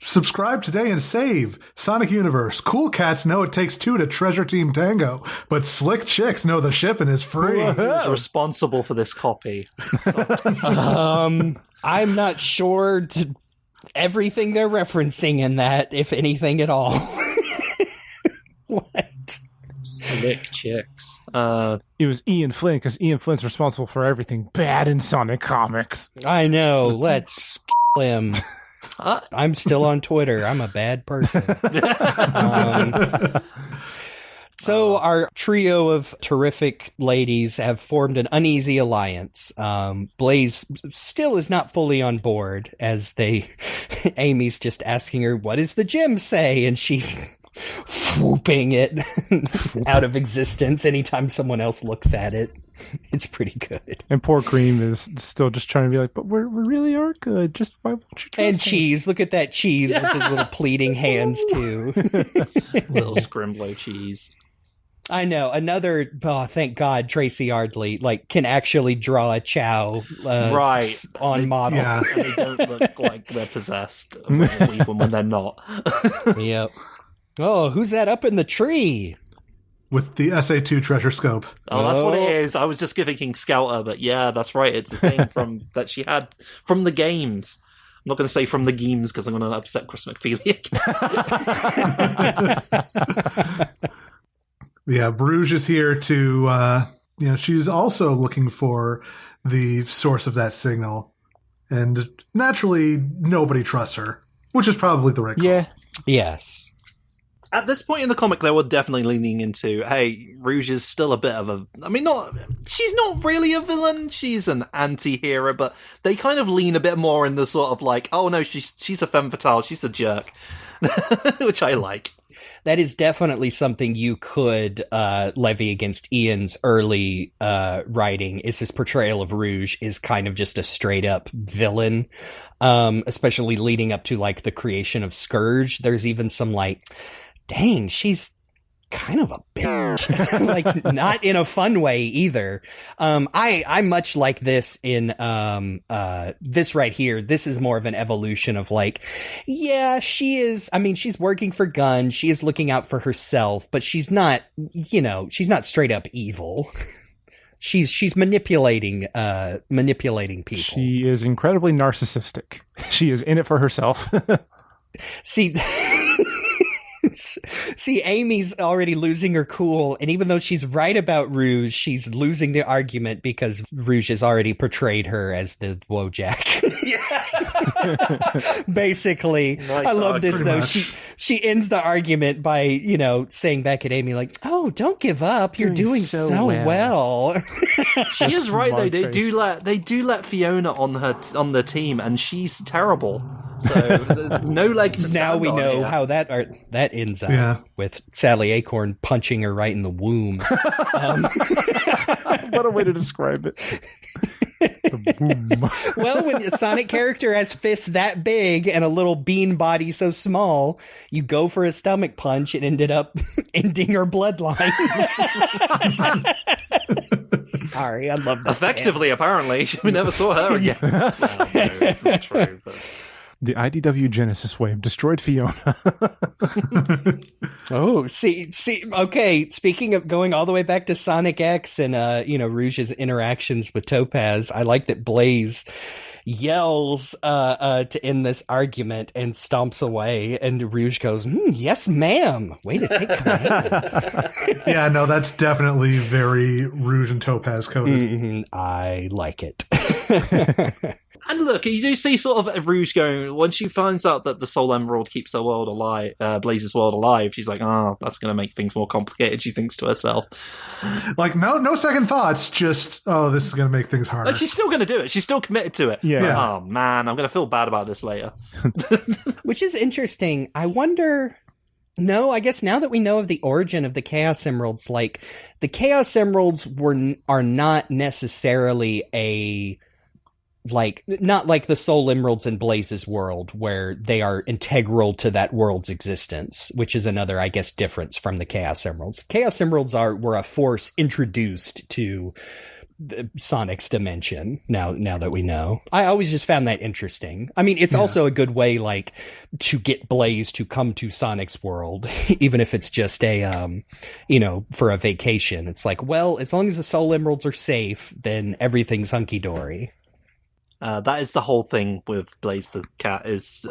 Subscribe today and save. Sonic Universe. Cool cats know it takes two to Treasure Team Tango, but slick chicks know the shipping is free. Who's responsible for this copy? I'm not sure everything they're referencing in that, if anything at all. What? Slick chicks. It was Ian Flynn, because Ian Flynn's responsible for everything bad in Sonic comics. I know. Let's him. I'm still on Twitter. I'm a bad person. So our trio of terrific ladies have formed an uneasy alliance. Blaze still is not fully on board, as Amy's just asking her, what does the gem say? And she's whooping it out of existence anytime someone else looks at it. It's pretty good. And poor Cream is still just trying to be like, but we really are good. Just why won't you trust And us? Cheese, look at that Cheese with his little pleading hands too. Little Scrimblow Cheese. I know. Thank God, Tracy Yardley, can actually draw a Chow right on model. Yeah. And they don't look like they're possessed, even when they're not. Yep. Oh, who's that up in the tree? With the SA2 treasure scope. Oh, that's what it is. I was just giving King Scouter, but yeah, that's right. It's a thing that she had from the games. I'm not going to say from the games because I'm going to upset Chris McFeely again. Yeah, Bruges is here to, she's also looking for the source of that signal. And naturally, nobody trusts her, which is probably the right call. Yeah. Yes. At this point in the comic, they were definitely leaning into, hey, Rouge is still a bit of she's not really a villain, she's an anti-hero, but they kind of lean a bit more in the sort of like, oh no, she's a femme fatale, she's a jerk, which I like. That is definitely something you could levy against Ian's early writing, is his portrayal of Rouge is kind of just a straight-up villain, especially leading up to, the creation of Scourge. There's even some, dang, she's kind of a bitch. Not in a fun way either. I much like this in this right here. This is more of an evolution of yeah, she's working for Gunn. She is looking out for herself, but she's not, she's not straight up evil. She's manipulating people. She is incredibly narcissistic. She is in it for herself. See, See, Amy's already losing her cool, and even though she's right about Rouge, she's losing the argument because Rouge has already portrayed her as the Wojak. Basically, Nice I love this though. much. She ends the argument by saying back at Amy like, "Oh, don't give up. You're doing so well." She is right though. Smug They do let Fiona on the team, and she's terrible. So no leg to stand Now we on know here. how that ends up Yeah. with Sally Acorn punching her right in the womb. What a way to describe it. The boom. Well, when a Sonic character has fists that big and a little bean body so small, you go for a stomach punch and ended up ending her bloodline. Sorry, I love that. Effectively, apparently, we never saw her again. No, it's not true. But... The IDW Genesis wave destroyed Fiona. Oh, see, okay, speaking of going all the way back to Sonic X and, Rouge's interactions with Topaz, I like that Blaze yells to end this argument and stomps away, and Rouge goes, yes, ma'am. Way to take command. Yeah, no, that's definitely very Rouge and Topaz coded. I like it. And look, you do see sort of Rouge going, when she finds out that the Soul Emerald keeps her world alive, Blaze's world alive, she's like, that's going to make things more complicated, she thinks to herself. Like, no second thoughts, just, this is going to make things harder. But she's still going to do it. She's still committed to it. Yeah. Oh, man, I'm going to feel bad about this later. Which is interesting. I wonder... No, I guess now that we know of the origin of the Chaos Emeralds, like, the Chaos Emeralds are not necessarily not like the Soul Emeralds in Blaze's world, where they are integral to that world's existence, which is another, I guess, difference from the Chaos Emeralds. Chaos Emeralds were a force introduced to Sonic's dimension, now that we know. I always just found that interesting. I mean, it's also a good way, like, to get Blaze to come to Sonic's world, even if it's just a, for a vacation. It's like, well, as long as the Soul Emeralds are safe, then everything's hunky-dory. That is the whole thing with Blaze the cat, is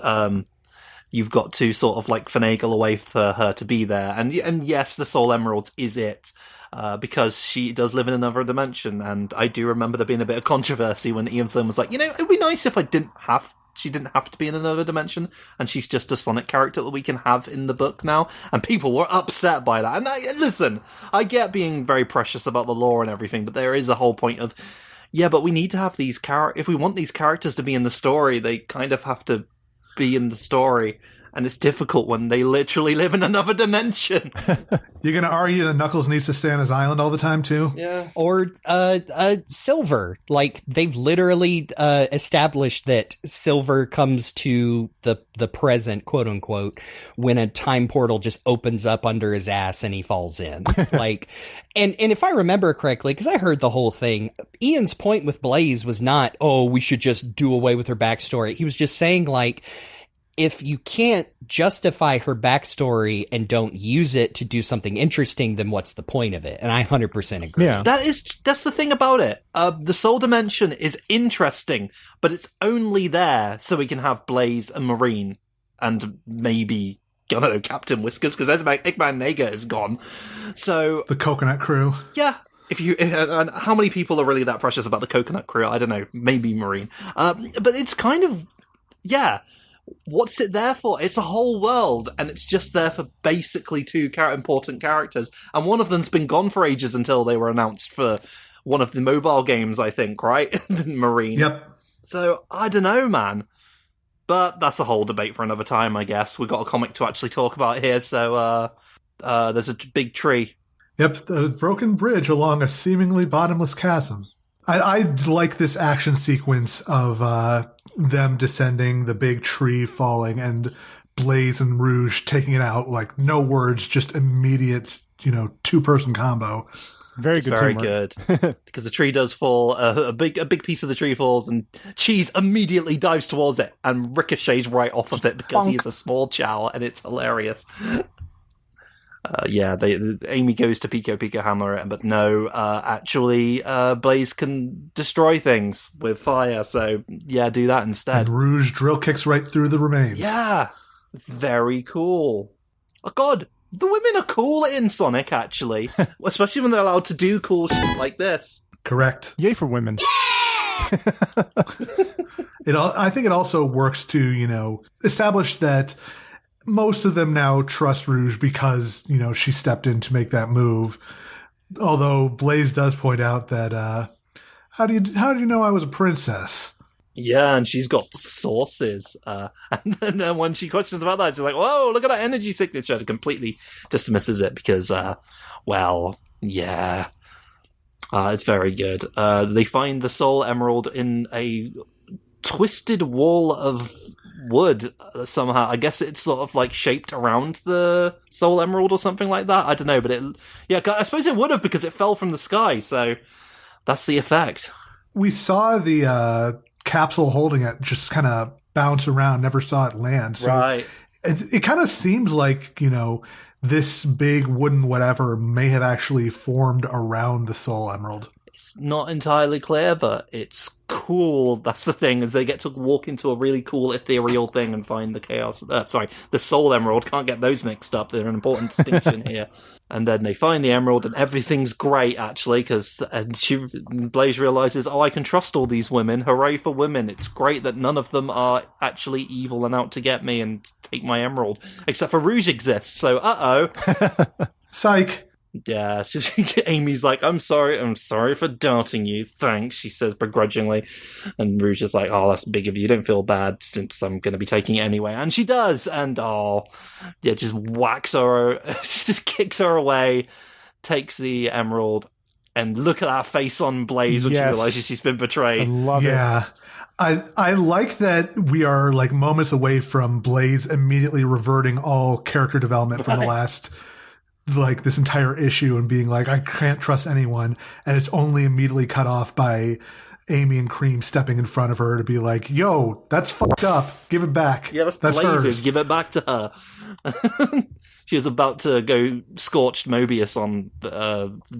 you've got to sort of like finagle a way for her to be there. And yes, the Soul Emeralds is it, because she does live in another dimension. And I do remember there being a bit of controversy when Ian Flynn was like, it'd be nice if she didn't have to be in another dimension, and she's just a Sonic character that we can have in the book now. And people were upset by that. And listen, I get being very precious about the lore and everything, but there is a whole point of, yeah, but we need to have these if we want these characters to be in the story, they kind of have to be in the story. And it's difficult when they literally live in another dimension. You're going to argue that Knuckles needs to stay on his island all the time, too? Yeah. Or Silver. Like, they've literally established that Silver comes to the present, quote unquote, when a time portal just opens up under his ass and he falls in. Like, and if I remember correctly, because I heard the whole thing, Ian's point with Blaze was not, we should just do away with her backstory. He was just saying, like, if you can't justify her backstory and don't use it to do something interesting, then what's the point of it? And I 100% agree. Yeah. That's the thing about it. The Soul Dimension is interesting, but it's only there so we can have Blaze and Marine and maybe, I don't know, Captain Whiskers, because Eggman Naga is gone. So The Coconut Crew. yeah. And how many people are really that precious about the Coconut Crew? I don't know. Maybe Marine. But it's kind of, yeah. What's it there for? It's a whole world, and it's just there for basically two important characters. And one of them's been gone for ages until they were announced for one of the mobile games, I think, right? Marine. Yep. So, I don't know, man. But that's a whole debate for another time, I guess. We've got a comic to actually talk about here, so there's a big tree. Yep, the broken bridge along a seemingly bottomless chasm. I like this action sequence of them descending, the big tree falling, and Blaze and Rouge taking it out. Like, no words, just immediate, two-person combo. Very It's good very teamwork. good. Because the tree does fall, a big piece of the tree falls, and Cheese immediately dives towards it and ricochets right off of it because he is a small chow, and it's hilarious. Amy goes to Pico hammer it, but no, actually, Blaze can destroy things with fire, so yeah, do that instead. And Rouge drill kicks right through the remains. Yeah, very cool. Oh God, the women are cool in Sonic, actually. Especially when they're allowed to do cool shit like this. Correct. Yay for women. I think it also works to, establish that most of them now trust Rouge because, she stepped in to make that move. Although Blaze does point out that, how do you know I was a princess? Yeah, and she's got sources. And then when she questions about that, she's like, whoa, look at that energy signature. Completely dismisses it because, yeah. It's very good. They find the Soul Emerald in a twisted wall of wood somehow. I guess it's sort of like shaped around the Soul Emerald or something like that. I don't know, but I suppose it would have because it fell from the sky. So that's the effect. We saw the capsule holding it just kind of bounce around, never saw it land. So right. It kind of seems like, this big wooden whatever may have actually formed around the Soul Emerald. It's not entirely clear, but it's cool. That's the thing, is they get to walk into a really cool ethereal thing and find the the Soul Emerald. Can't get those mixed up. They're an important distinction here. And then they find the emerald and everything's great, actually, because Blaze realizes, I can trust all these women. Hooray for women. It's great that none of them are actually evil and out to get me and take my emerald. Except for Rouge exists, so Psych. Yeah, Amy's like, I'm sorry for doubting you. Thanks, she says begrudgingly. And Rouge is like, that's big of you. Don't feel bad since I'm going to be taking it anyway. And she does. And just whacks her. She just kicks her away, takes the emerald. And look at that face on Blaze when she realizes she's been betrayed. I love it. Yeah. I like that we are like moments away from Blaze immediately reverting all character development from the last this entire issue and being like, I can't trust anyone. And it's only immediately cut off by Amy and Cream stepping in front of her to be like, yo, that's fucked up. Give it back. Yeah, that's Blaze's. Hers. Give it back to her. She was about to go scorched Mobius on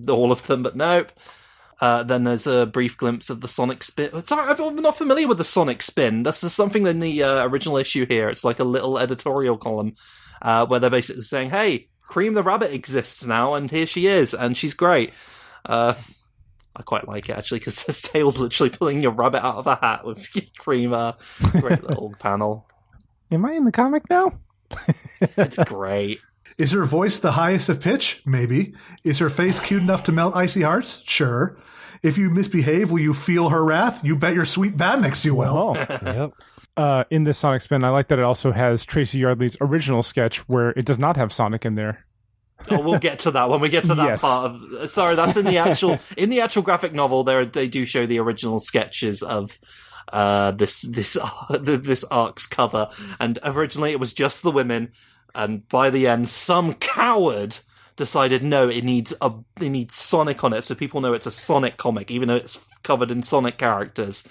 all of them, but nope. Then there's a brief glimpse of the Sonic Spin. Sorry, I'm not familiar with the Sonic Spin. That's just something in the original issue here. It's like a little editorial column where they're basically saying, hey, Cream the Rabbit exists now, and here she is, and she's great. I quite like it, actually, because there's Tails literally pulling your rabbit out of a hat with Cream. Great little panel. Am I in the comic now? It's great. Is her voice the highest of pitch? Maybe. Is her face cute enough to melt icy hearts? Sure. If you misbehave, will you feel her wrath? You bet your sweet badniks you will. Yep. In this Sonic Spin, I like that it also has Tracy Yardley's original sketch where it does not have Sonic in there. We'll get to that when we get to that part of. Sorry, that's in the actual graphic novel. They do show the original sketches of this arc's cover, and originally it was just the women, and by the end, some coward decided no, it needs Sonic on it, so people know it's a Sonic comic, even though it's covered in Sonic characters.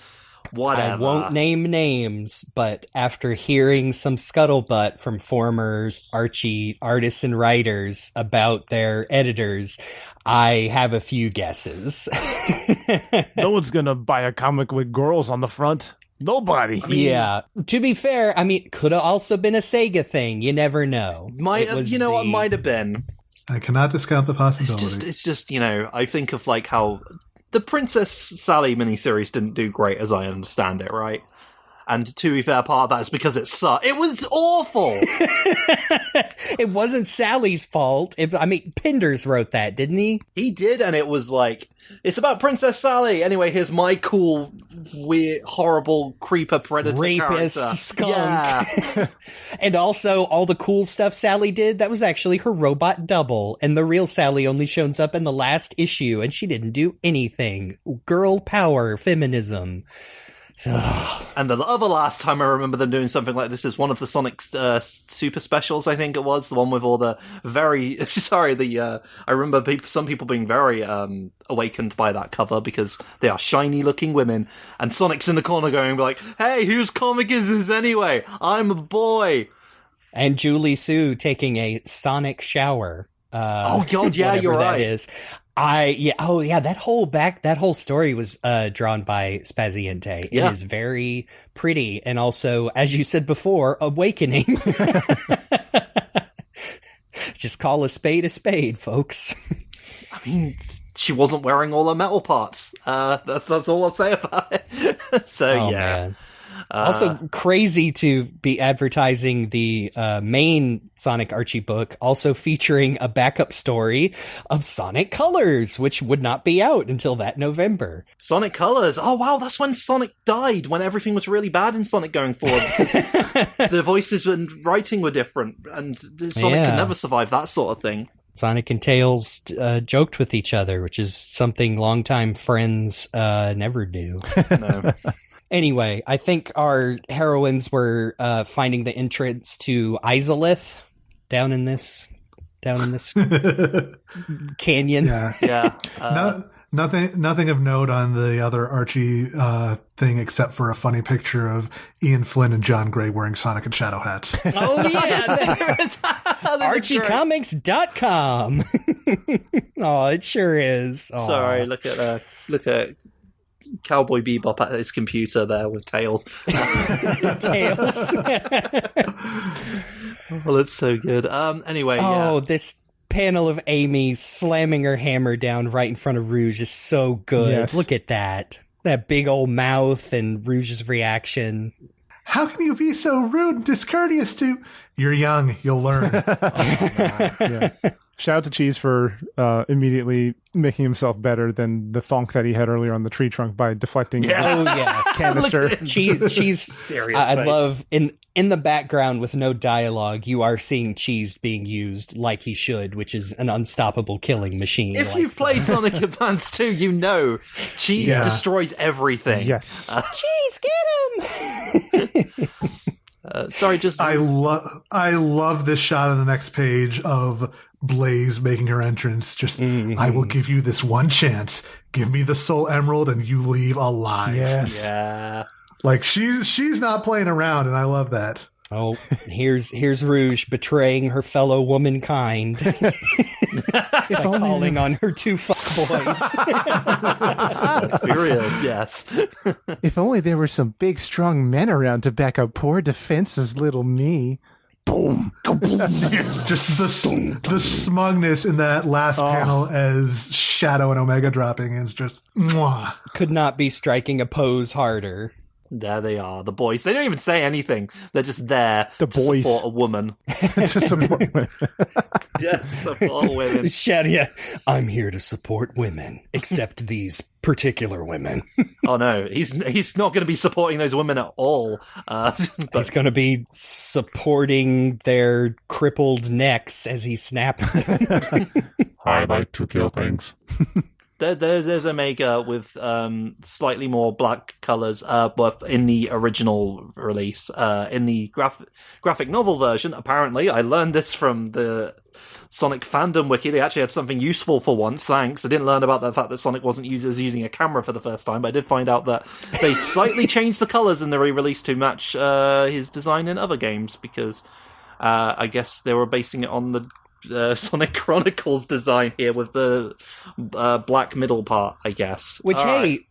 Whatever. I won't name names, but after hearing some scuttlebutt from former Archie artists and writers about their editors, I have a few guesses. No one's gonna buy a comic with girls on the front. Nobody. Yeah. To be fair, could have also been a Sega thing. You never know. Might have been. I cannot discount the possibility. It's just I think of like how the Princess Sally miniseries didn't do great, as I understand it, right? And to be fair, part of that is because it sucked. It was awful. It wasn't Sally's fault. Pinders wrote that, didn't he? He did, and it was like, it's about Princess Sally. Anyway, here's my cool, weird, horrible creeper predator rapist character. Skunk. Yeah. And also, all the cool stuff Sally did, that was actually her robot double. And the real Sally only shows up in the last issue, and she didn't do anything. Girl power, feminism. And the other last time I remember them doing something like this is one of the Sonic super specials, I think it was, the one with all the very I remember some people being very awakened by that cover because they are shiny looking women, and Sonic's in the corner going like, hey, whose comic is this anyway? I'm a boy. And Julie Sue taking a Sonic shower. Oh god, yeah, you're right. That is. That whole story was drawn by Spaziente. Yeah. It is very pretty, and also, as you said before, awakening. Just call a spade, folks. I mean, she wasn't wearing all her metal parts. That's all I'll say about it. So, yeah. Man. Also crazy to be advertising the main Sonic Archie book, also featuring a backup story of Sonic Colors, which would not be out until that November. Sonic Colors. Oh, wow, that's when Sonic died, when everything was really bad in Sonic going forward. The voices and writing were different, and Sonic could never survive that sort of thing. Sonic and Tails joked with each other, which is something longtime friends never do. No. Anyway, I think our heroines were finding the entrance to Izalith down in this canyon. Yeah. Nothing of note on the other Archie thing except for a funny picture of Ian Flynn and John Gray wearing Sonic and Shadow hats. Oh, yeah. ArchieComics.com. Oh, it sure is. Oh. Sorry, look at Cowboy Bebop at his computer there with Tails. Tails. Well, it's so good. Anyway, this panel of Amy slamming her hammer down right in front of Rouge is so good. Yes. Look at that. That big old mouth and Rouge's reaction. How can you be so rude and discourteous to... You're young, you'll learn. Yeah. Shout out to Cheese for immediately making himself better than the thonk that he had earlier on the tree trunk by deflecting the canister. Cheese. Serious I face. love in the background with no dialogue, you are seeing Cheese being used like he should, which is an unstoppable killing machine. If you've played Sonic Advance 2, you know Cheese destroys everything. Yes. Cheese, get him! Sorry, just... I love this shot on the next page of Blaze making her entrance. Just, I will give you this one chance. Give me the Soul Emerald and you leave alive. Yes. Yeah. Like, she's not playing around, and I love that. Oh, here's Rouge betraying her fellow womankind by calling on her two fuckboys. Let's be real, yes. If only there were some big, strong men around to back up poor defenseless little me. Boom. Just the smugness in that last panel as Shadow and Omega dropping is just... Mwah. Could not be striking a pose harder. There they are, the boys. They don't even say anything. They're just there to boys. support a woman. To support women. Yeah, support women. Shadow, I'm here to support women, except these particular women. Oh no, he's not going to be supporting those women at all. He's going to be supporting their crippled necks as he snaps them. I like to kill things. There's Omega with slightly more black colors, but in the original release, in the graphic novel version, apparently, I learned this from the Sonic fandom wiki. They actually had something useful for once. Thanks. I didn't learn about the fact that Sonic wasn't using a camera for the first time, but I did find out that they slightly changed the colors in the re-release to match his design in other games because I guess they were basing it on the Sonic Chronicles design here with the black middle part, I guess. Which,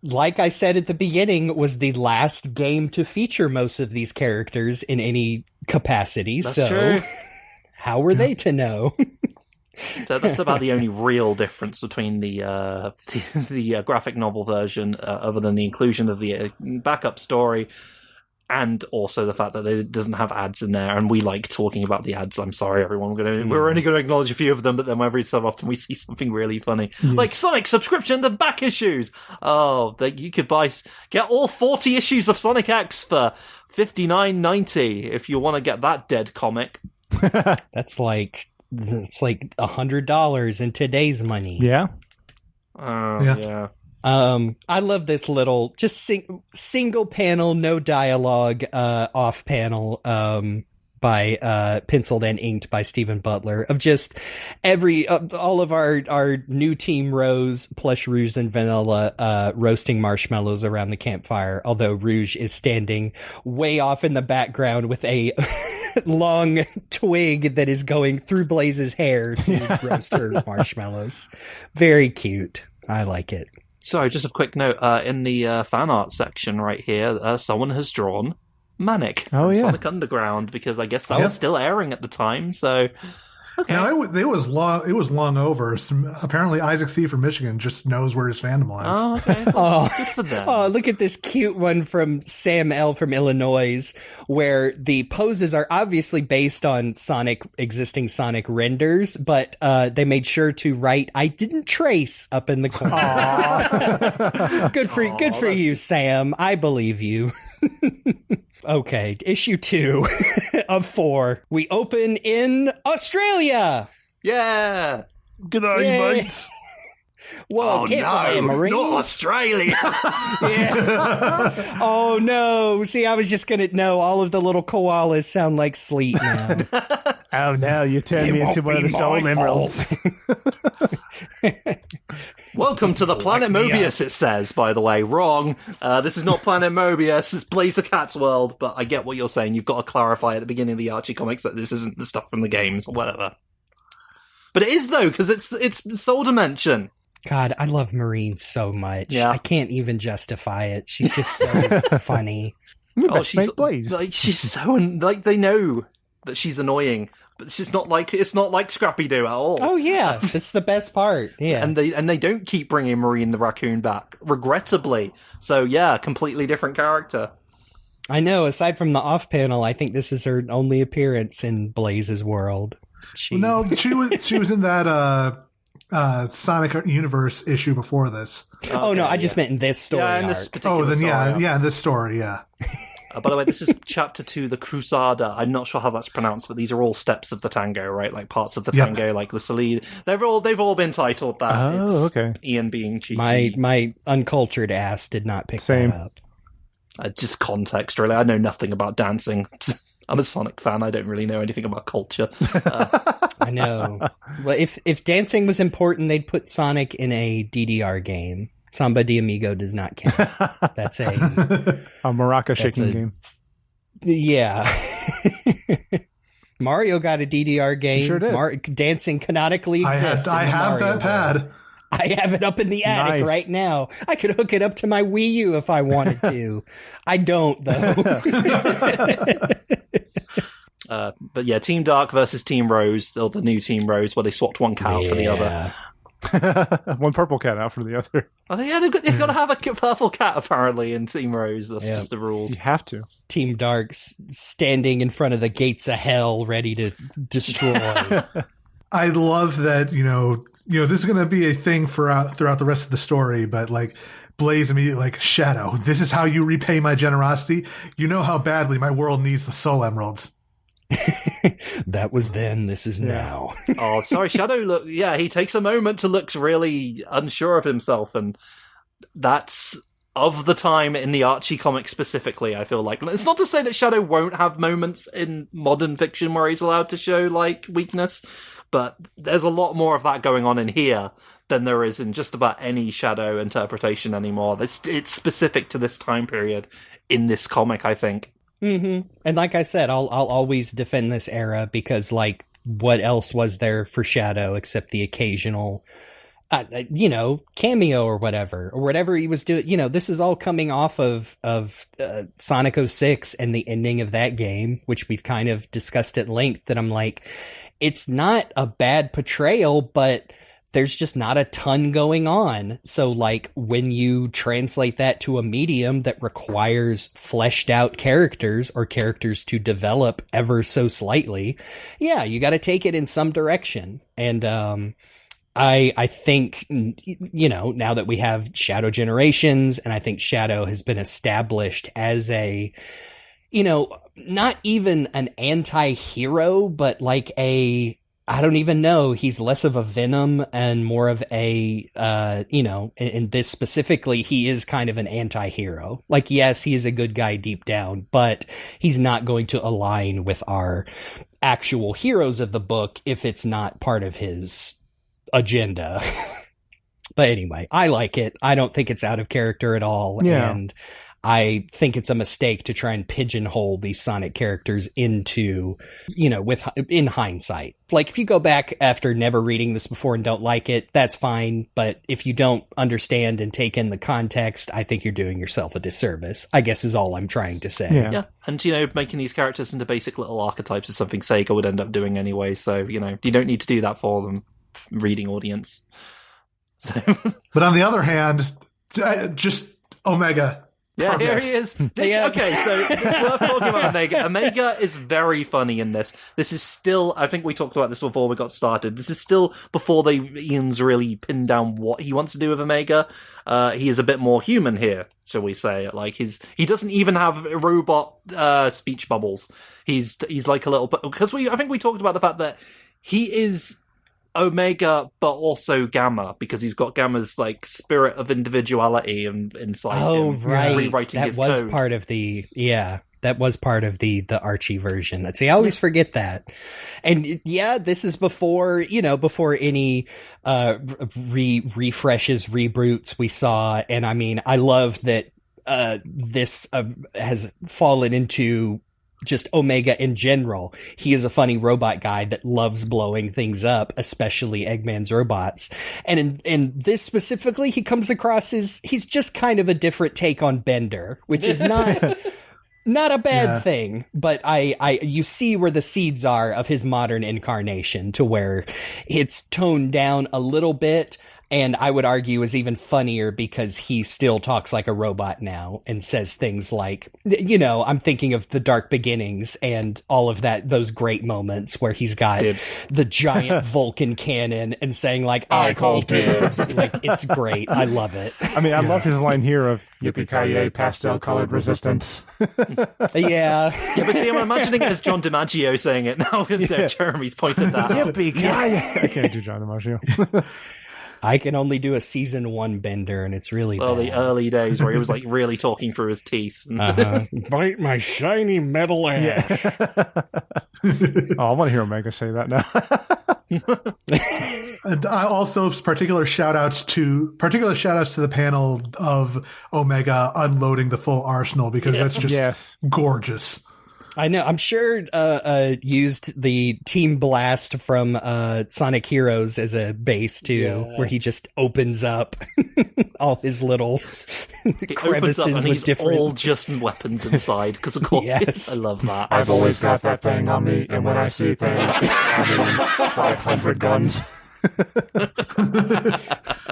like I said at the beginning, was the last game to feature most of these characters in any capacity. That's so, true. How were they to know? So that's about the only real difference between the graphic novel version, other than the inclusion of the backup story. And also the fact that it doesn't have ads in there, and we like talking about the ads. I'm sorry, everyone. We're only going to acknowledge a few of them, but then every so often we see something really funny, like Sonic subscription to back issues. Oh, that you could get all 40 issues of Sonic X for $59.90 if you want to get that dead comic. It's like $100 in today's money. Yeah. Yeah. I love this little just single panel, no dialogue, off panel, by penciled and inked by Stephen Butler of just all of our new team Rose, Plush, Rouge, and Vanilla roasting marshmallows around the campfire. Although Rouge is standing way off in the background with a long twig that is going through Blaze's hair to roast her marshmallows. Very cute. I like it. Sorry, just a quick note. In the fan art section right here, someone has drawn Manic from Sonic Underground, because I guess that was still airing at the time, so... Okay. Now it was long over. Apparently, Isaac C. from Michigan just knows where his fandom lies. Oh, okay. Oh, Good for them. oh, look at this cute one from Sam L. from Illinois, where the poses are obviously based on existing Sonic renders, but they made sure to write "I didn't trace" up in the corner. Good for you, Sam. I believe you. Okay, issue 2 of 4. We open in Australia. Yeah. Good on you, Yay. mates. Whoa, can't fly, Marine. not Australia. Yeah. Oh no. See, I was just gonna know all of the little koalas sound like sleet now. Oh no, you turned me into one of the soul emeralds. Welcome to the planet Mobius, it says, by the way. Wrong. This is not Planet Mobius, it's Blaze the Cat's world, but I get what you're saying. You've got to clarify at the beginning of the Archie comics that this isn't the stuff from the games or whatever. But it is, though, because it's Soul Dimension. God, I love Marine so much. Yeah. I can't even justify it. She's just so funny. She's Blaze. like she's so like they know that she's annoying, but it's not like Scrappy Doo at all. Oh yeah, that's the best part. Yeah, And they don't keep bringing Marine the raccoon back, regrettably. So yeah, completely different character. I know. Aside from the off panel, I think this is her only appearance in Blaze's world. No, she was in that Sonic Universe issue before this. Oh no, I just meant in this story. Yeah, in this arc. particular Oh, then story. yeah, in this story, yeah. By the way, this is chapter 2, the Cruzada. I'm not sure how that's pronounced, but these are all steps of the tango, right? Like parts of the Yep. tango, like the Salida. They've all been titled that. Oh, It's okay. Ian being cheeky. My uncultured ass did not pick Same. that up. Just context, really. I know nothing about dancing. I'm a Sonic fan. I don't really know anything about culture. I know. Well, if dancing was important, they'd put Sonic in a DDR game. Samba de Amigo does not count. That's a A maraca shaking game. yeah. Mario got a DDR game. Sure did. Dancing canonically exists. I in the have Mario that pad. world. I have it up in the attic Nice. right now. I could hook it up to my Wii U if I wanted to. I don't, though. But yeah, Team Dark versus Team Rose, or the new Team Rose, where they swapped one cow for the other. One purple cat out for the other. Oh, yeah, they've got to have a purple cat, apparently, in Team Rose. That's Yeah. just the rules. You have to. Team Dark's standing in front of the gates of hell, ready to destroy. I love that, this is going to be a thing throughout the rest of the story, but like Blaze immediately like, Shadow, this is how you repay my generosity. You know how badly my world needs the soul emeralds. That was then, this is now. Oh, sorry, Shadow. He takes a moment to look really unsure of himself, and that's of the time in the Archie comic specifically. I feel like it's not to say that Shadow won't have moments in modern fiction where he's allowed to show like weakness, but there's a lot more of that going on in here than there is in just about any Shadow interpretation anymore. It's specific to this time period in this comic, I think. Mm-hmm. And like I said, I'll always defend this era because, like, what else was there for Shadow except the occasional, cameo or whatever he was doing. This is all coming off of Sonic 06 and the ending of that game, which we've kind of discussed at length. That I'm like, it's not a bad portrayal, but there's just not a ton going on. So, like, when you translate that to a medium that requires fleshed out characters or characters to develop ever so slightly, yeah, you got to take it in some direction. And I think, now that we have Shadow Generations, and I think Shadow has been established as a, not even an anti-hero, but like I don't even know. He's less of a Venom and more of a, in this specifically, he is kind of an anti-hero. Like, yes, he is a good guy deep down, but he's not going to align with our actual heroes of the book if it's not part of his agenda. But anyway, I like it. I don't think it's out of character at all. Yeah. And I think it's a mistake to try and pigeonhole these Sonic characters into, in hindsight. Like, if you go back after never reading this before and don't like it, that's fine. But if you don't understand and take in the context, I think you're doing yourself a disservice, I guess is all I'm trying to say. Yeah. And, making these characters into basic little archetypes is something Sega would end up doing anyway. So, you don't need to do that for them, reading audience. So. But on the other hand, just Omega. Yeah, here he is. Okay, so it's worth talking about Omega. Omega is very funny in this. This is still, I think we talked about this before we got started. This is still before Ian's really pinned down what he wants to do with Omega. He is a bit more human here, shall we say. Like, he doesn't even have robot speech bubbles. He's like a little, because I think we talked about the fact that he is Omega, but also Gamma, because he's got Gamma's like spirit of individuality and inside him, rewriting his code. That was part of the Archie version. See, I always forget that. And yeah, this is before any refreshes, reboots we saw. And I mean, I love that this has fallen into just Omega in general. He is a funny robot guy that loves blowing things up, especially Eggman's robots. And in this specifically, he comes across as he's just kind of a different take on Bender, which is not a bad thing. But you see where the seeds are of his modern incarnation, to where it's toned down a little bit. And I would argue is even funnier because he still talks like a robot now and says things like, I'm thinking of The Dark Beginnings and all of that, those great moments where he's got the giant Vulcan cannon and saying like, I call dibs. Like, it's great. I love it. I mean, I love his line here of Yippee-ki-yay, pastel-colored resistance. Yeah, but see, I'm imagining it as John DiMaggio saying it now. Jeremy's pointed that out. Yippee-ki-yay. I can't do John DiMaggio. I can only do a season 1 Bender, and it's really bad. The early days where he was like really talking through his teeth. Bite my shiny metal ass. I want to hear Omega say that now. And I also particular shout outs to the panel of Omega unloading the full arsenal, because that's just gorgeous. I know. I'm sure used the Team Blast from Sonic Heroes as a base too, where he just opens up all his little crevices with different, all just weapons inside. Because of course, I love that. I've always got that thing on me, and when I see things, I mean, 500 guns.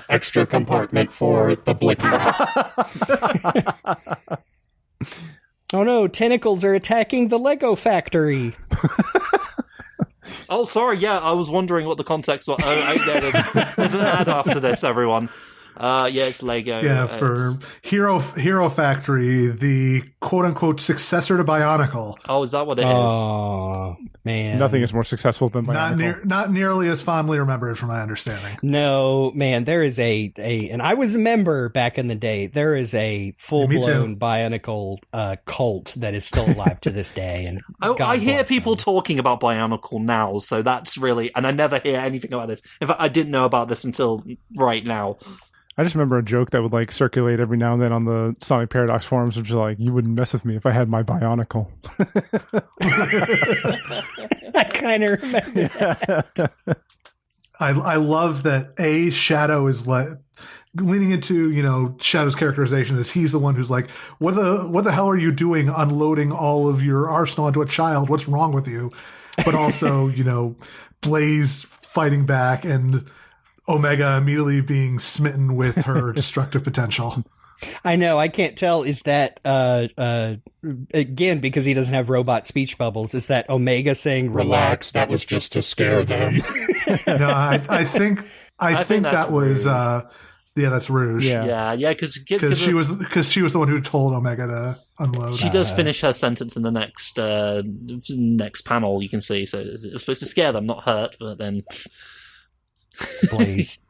Extra compartment for the blicky. Oh no, tentacles are attacking the Lego factory. Oh, sorry, I was wondering what the context was. There's an ad after this, everyone. It's Lego. Yeah, for Hero Factory, the quote-unquote successor to Bionicle. Oh, is that what it is? Oh, man. Nothing is more successful than Bionicle. Not nearly as fondly remembered from my understanding. No, man, there is and I was a member back in the day, there is a full-blown Bionicle cult that is still alive to this day. And I hear people talking about Bionicle now, so that's really, and I never hear anything about this. In fact, I didn't know about this until right now. I just remember a joke that would like circulate every now and then on the Sonic Paradox forums, which is like, you wouldn't mess with me if I had my Bionicle. I kind of remember that. I love that Shadow is leaning into, Shadow's characterization is he's the one who's like, what the hell are you doing unloading all of your arsenal onto a child? What's wrong with you? But also, Blaze fighting back and Omega immediately being smitten with her destructive potential. I know. I can't tell. Is that, again, because he doesn't have robot speech bubbles, is that Omega saying, relax, that was just to scare them? No, I think that was, that's Rouge. Yeah, because she was the one who told Omega to unload. She does finish her sentence in the next panel, you can see. So it was supposed to scare them, not hurt, but then...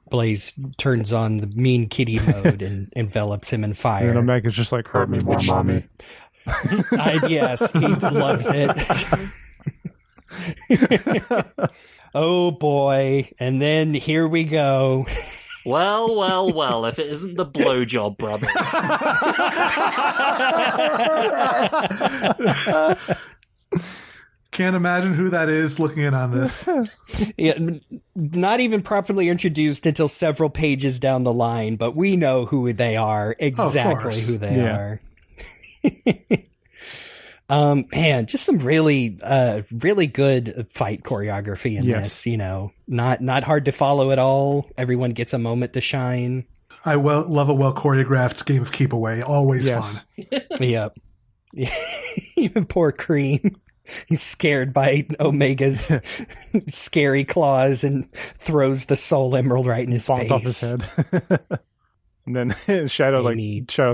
Blaze turns on the mean kitty mode and envelops him in fire. And Omega's just like, hurt me more, mommy. Yes, he loves it. Oh boy. And then here we go. Well, if it isn't the Blowjob Brothers. Can't imagine who that is looking in on this. Yeah, not even properly introduced until several pages down the line, but we know who they are, exactly who they are. Man, just some really good fight choreography in this. You know, not hard to follow at all. Everyone gets a moment to shine. I love a well choreographed game of keep away. Always fun. Yep. Even poor Cream. He's scared by Omega's scary claws and throws the soul emerald right in his face. Off his head. And then Shadow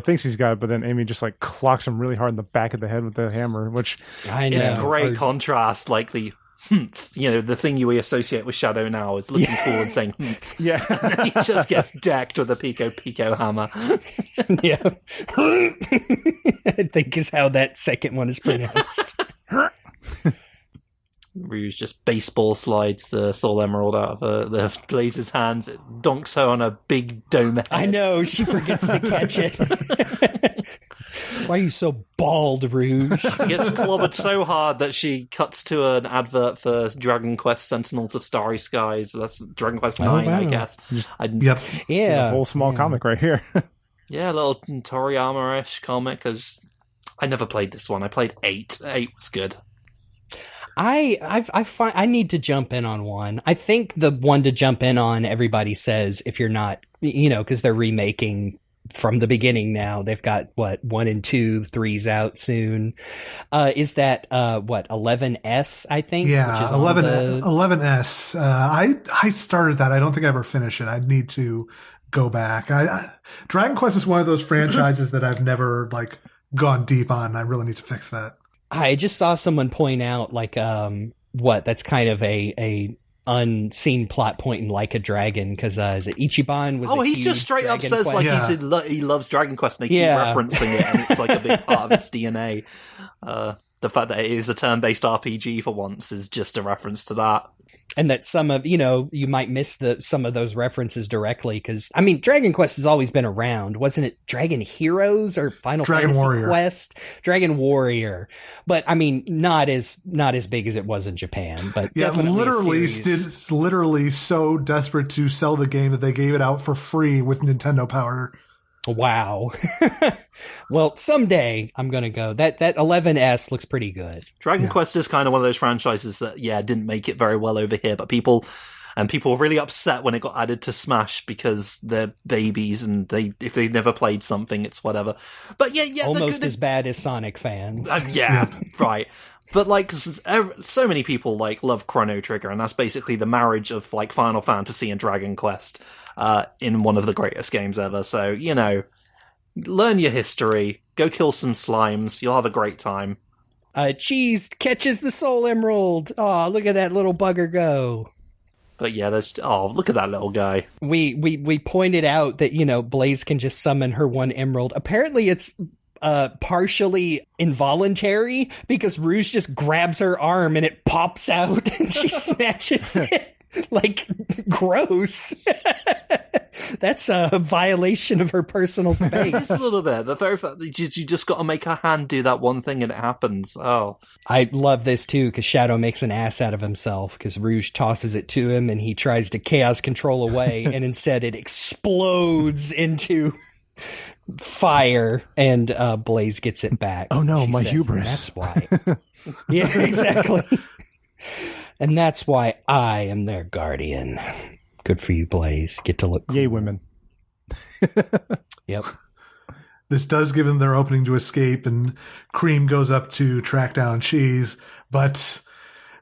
thinks he's got it, but then Amy just like clocks him really hard in the back of the head with the hammer, which it's great contrast. Like the the thing you associate with Shadow now is looking cool and saying yeah. And then he just gets decked with a pico hammer. Yeah. I think is how that second one is pronounced. Rouge just baseball slides the soul emerald out of the Blaze's hands. It donks her on a big dome head. I know, she forgets to catch it. Why are you so bald, Rouge? She gets clobbered so hard that she cuts to an advert for Dragon Quest Sentinels of Starry Skies. That's Dragon Quest 9, I guess. Yeah. A whole small comic right here. Yeah, a little Toriyama-ish comic. I never played this one. I played 8. 8 was good. I need to jump in on one. I think the one to jump in on, everybody says, if you're not, because they're remaking from the beginning now. They've got 1 and 2, 3's out soon. Is that 11S? I think. Yeah, which is 11S. I started that. I don't think I ever finished it. I'd need to go back. Dragon Quest is one of those franchises that I've never gone deep on. I really need to fix that. I just saw someone point out that's kind of a unseen plot point in Like a Dragon, because is it Ichiban was he just straight up says Quest. he loves Dragon Quest and they keep referencing it, and it's like a big part of its DNA. The fact that it is a turn-based RPG for once is just a reference to that. And that some of, you might miss some of those references directly, because, Dragon Quest has always been around. Wasn't it Dragon Heroes or Final Fantasy Quest? Dragon Warrior. But, not as big as it was in Japan, but definitely literally so desperate to sell the game that they gave it out for free with Nintendo Power. Wow. Well, someday I'm going to go. That 11S looks pretty good. Dragon Quest is kind of one of those franchises that, didn't make it very well over here, but people were really upset when it got added to Smash because they're babies and if they never played something, it's whatever. But almost as bad as Sonic fans. Right. But so many people love Chrono Trigger, and that's basically the marriage of Final Fantasy and Dragon Quest in one of the greatest games ever. So, learn your history, go kill some slimes, you'll have a great time. Cheese catches the soul emerald. Oh, look at that little bugger go. But look at that little guy. We pointed out that, Blaze can just summon her one emerald. Apparently it's partially involuntary, because Rouge just grabs her arm and it pops out and she snatches it. Gross. That's a violation of her personal space. Just a little bit. The very fact that you just got to make her hand do that one thing and it happens. Oh. I love this too, because Shadow makes an ass out of himself, because Rouge tosses it to him and he tries to chaos control away, and instead it explodes into fire, and Blaze gets it back. Oh no, my hubris. That's why. Yeah, exactly. And that's why I am their guardian. Good for you, Blaze. Get to look cool. Yay, women. Yep. This does give them their opening to escape, and Cream goes up to track down Cheese, but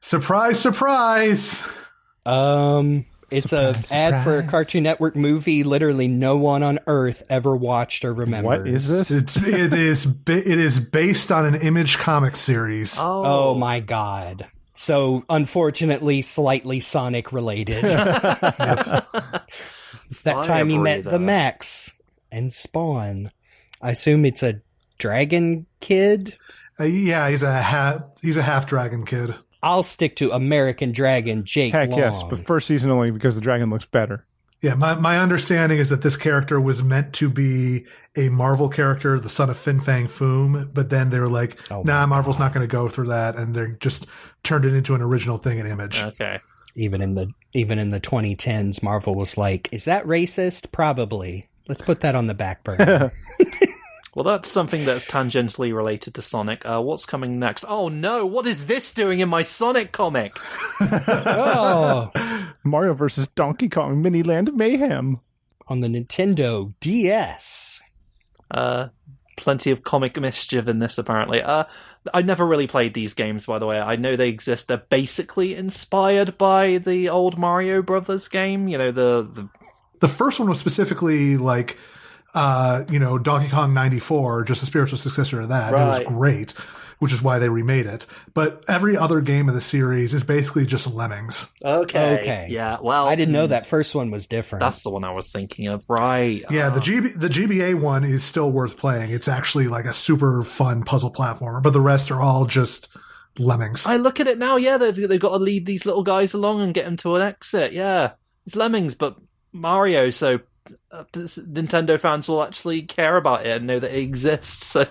surprise, surprise! It's an ad for a Cartoon Network movie literally no one on Earth ever watched or remembers. What is this? It is based on an Image comic series. Oh my god. So, unfortunately, slightly Sonic related. That time he met the Max and Spawn. I assume it's a dragon kid? Yeah, he's a half dragon kid. I'll stick to American Dragon Jake Heck Long. yes, but first season only because the dragon looks better. Yeah, my understanding is that this character was meant to be a Marvel character, the son of Fin Fang Foom, but then they were like, nah, Marvel's not going to go through that, and they just turned it into an original thing in Image. Okay. Even in the 2010s, Marvel was like, is that racist? Probably. Let's put that on the back burner. Well, that's something that's tangentially related to Sonic. What's coming next? Oh no, what is this doing in my Sonic comic? Oh, Mario vs. Donkey Kong Mini Land Mayhem. on the Nintendo DS. Plenty of comic mischief in this, apparently. I never really played these games, by the way. I know they exist. They're basically inspired by the old Mario Brothers game. You know, The first one was specifically like, Donkey Kong 94, just a spiritual successor to that. Right. It was great, which is why they remade it. But every other game in the series is basically just Lemmings. Okay. Yeah, well... I didn't know that first one was different. That's the one I was thinking of, right. Yeah, the GBA one is still worth playing. It's actually like a super fun puzzle platformer, but the rest are all just Lemmings. I look at it now, yeah, they've got to lead these little guys along and get them to an exit, yeah. It's Lemmings, but Mario, so Nintendo fans will actually care about it and know that it exists, so...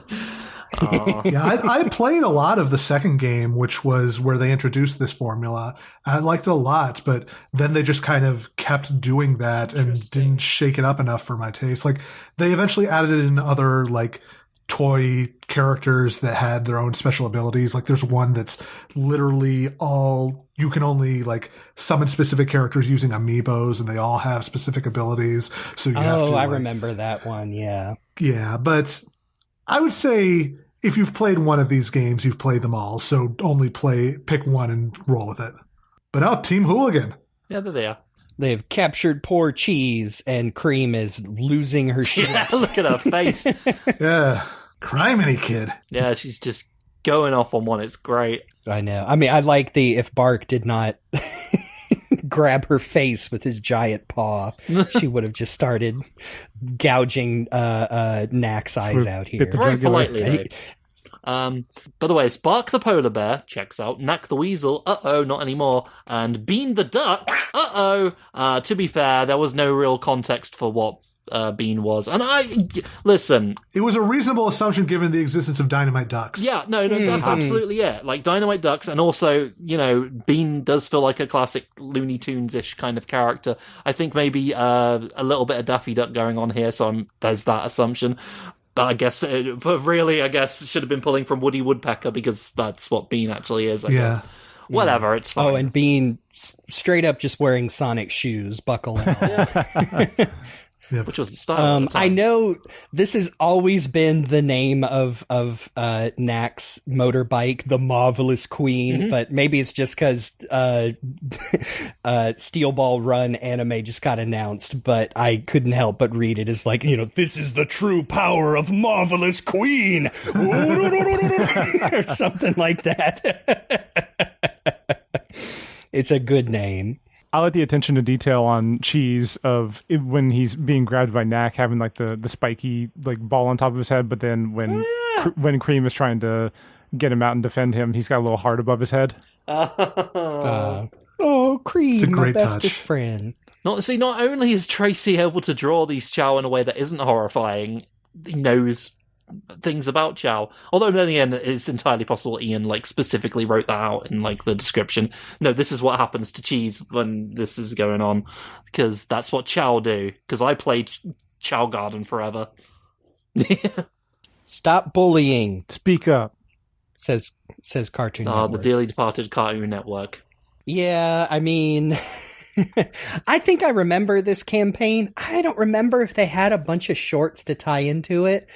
Yeah, I played a lot of the second game, which was where they introduced this formula. I liked it a lot, but then they just kind of kept doing that and didn't shake it up enough for my taste. Like, they eventually added in other, like, toy characters that had their own special abilities. Like, there's one that's literally you can only, like, summon specific characters using amiibos, and they all have specific abilities. So you have to, I remember that one, yeah. Yeah, but I would say if you've played one of these games, you've played them all. So only pick one and roll with it. But Team Hooligan. Yeah, there they are. They've captured poor Cheese, and Cream is losing her shit. Yeah, look at her face. Yeah. Criminy kid. Yeah, she's just going off on one. It's great. I know. I mean, I like if Bark did not grab her face with his giant paw, she would have just started gouging Knack's eyes out here. Very politely, though. By the way, Spark the polar bear checks out, Knack the weasel, not anymore, and Bean the duck, to be fair, there was no real context for what Bean was. And listen. It was a reasonable assumption given the existence of Dynamite Ducks. Yeah, no, that's absolutely it. Like Dynamite Ducks, and also, Bean does feel like a classic Looney Tunes-ish kind of character. I think maybe a little bit of Daffy Duck going on here, so there's that assumption. But I guess it should have been pulling from Woody Woodpecker, because that's what Bean actually is, I guess. Whatever, it's fine. Oh, and Bean straight up just wearing Sonic shoes, buckle in. Which was the style. At the time. I know this has always been the name of Knack's motorbike, the Marvelous Queen, but maybe it's just because Steel Ball Run anime just got announced, but I couldn't help but read it as like, this is the true power of Marvelous Queen, or something like that. It's a good name. I like the attention to detail on Cheese of when he's being grabbed by Knack, having like the spiky like ball on top of his head, but then when Cream is trying to get him out and defend him, he's got a little heart above his head. Cream, my bestest touch. friend. Not only is Tracy able to draw these Chow in a way that isn't horrifying, he knows things about Chow. Although then again, it's entirely possible Ian specifically wrote that out in the description. No, this is what happens to Cheese when this is going on, because that's what Chow do. Because I played Chow Garden forever. Stop bullying. Speak up, says Cartoon Network. The dearly departed Cartoon Network. Yeah, I mean, I think I remember this campaign. I don't remember if they had a bunch of shorts to tie into it.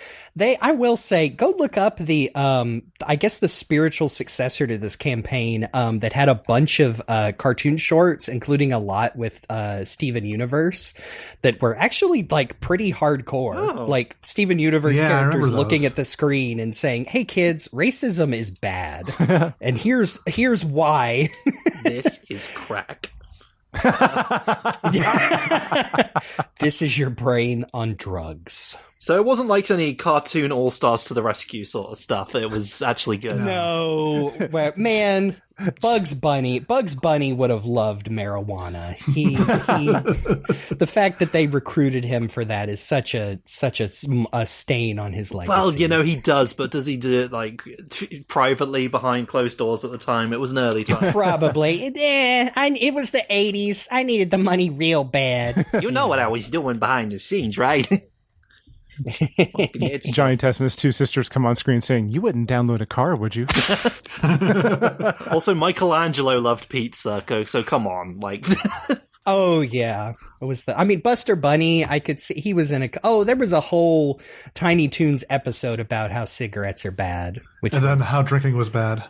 I will say, go look up the, I guess the spiritual successor to this campaign, that had a bunch of, cartoon shorts, including a lot with, Steven Universe, that were actually, pretty hardcore. Oh. Steven Universe characters looking those. at the screen and saying, hey kids, racism is bad. And here's why. This is crack. This is your brain on drugs. So it wasn't like any cartoon all-stars to the rescue sort of stuff. It was actually good. No, man, Bugs Bunny would have loved marijuana. The fact that they recruited him for that is such a stain on his legacy. Well, he does, but does he do it like privately behind closed doors at the time? It was an early time. Probably. It was the 80s. I needed the money real bad. You know what I was doing behind the scenes, right? Johnny Test and his two sisters come on screen saying, "You wouldn't download a car, would you?" Also, Michelangelo loved pizza, so come on, like. Oh yeah, it was Buster Bunny. I could see he was in there was a whole Tiny Toons episode about how cigarettes are bad, then how drinking was bad.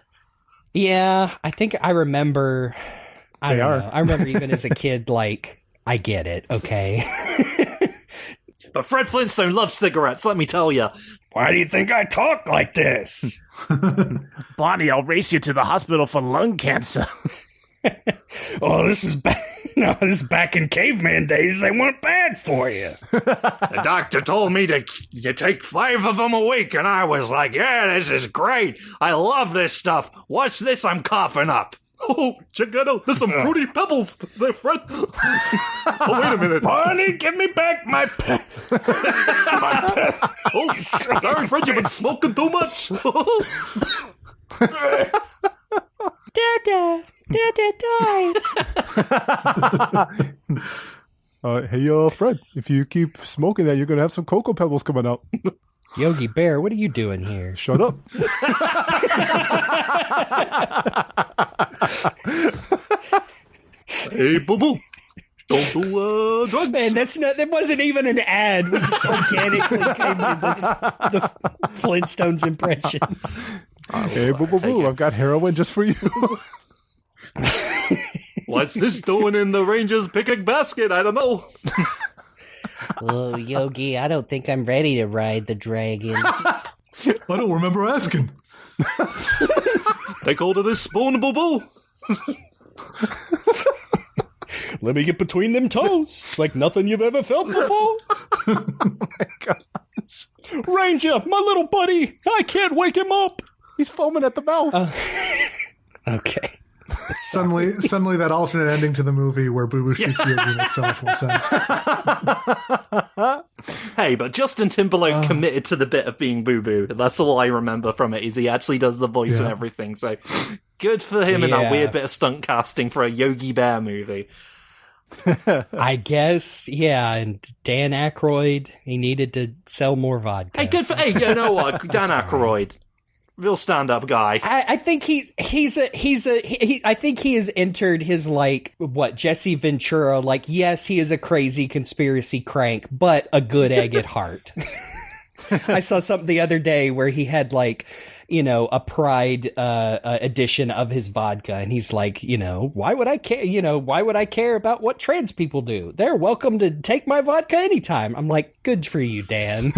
Yeah, I think I remember. I don't know. I remember even as a kid, like, I get it. Okay. But Fred Flintstone loves cigarettes, let me tell you. Why do you think I talk like this? Bonnie, I'll race you to the hospital for lung cancer. Oh, this is back. No, this is back in caveman days. They weren't bad for you. The doctor told me you take 5 of them a week, and I was like, yeah, this is great. I love this stuff. What's this I'm coughing up? Oh, check that out. There's some fruity pebbles there, Fred. Oh, wait a minute. Barney, give me back my Oh, sorry, Fred, you've been smoking too much. Dada died. Hey, Fred, if you keep smoking that, you're going to have some Cocoa Pebbles coming out. Yogi Bear, what are you doing here? Shut up. Hey, boo-boo. Don't do drugs. Man, that wasn't even an ad. We just organically came to the Flintstones impressions. Hey, boo-boo-boo, I've got heroin just for you. What's this doing in the Rangers picnic basket? I don't know. Oh, Yogi, I don't think I'm ready to ride the dragon. I don't remember asking. They called it a spoon, boo-boo. Let me get between them toes. It's like nothing you've ever felt before. Oh my gosh. Ranger, my little buddy. I can't wake him up. He's foaming at the mouth. Okay. Suddenly that alternate ending to the movie where Boo Boo shoots Yogi makes so much more sense. Hey, but Justin Timberlake committed to the bit of being Boo Boo. That's all I remember from it, is he actually does the voice and everything. So good for him in that weird bit of stunt casting for a Yogi Bear movie. I guess, yeah, and Dan Aykroyd, he needed to sell more vodka. Hey, you know what? Dan Aykroyd. Real stand-up guy. I think I think he has entered his, like, Jesse Ventura, like, yes, he is a crazy conspiracy crank, but a good egg at heart. I saw something the other day where he had, like, a Pride edition of his vodka, and he's like, why would I care? Why would I care about what trans people do? They're welcome to take my vodka anytime. I'm like, good for you, Dan.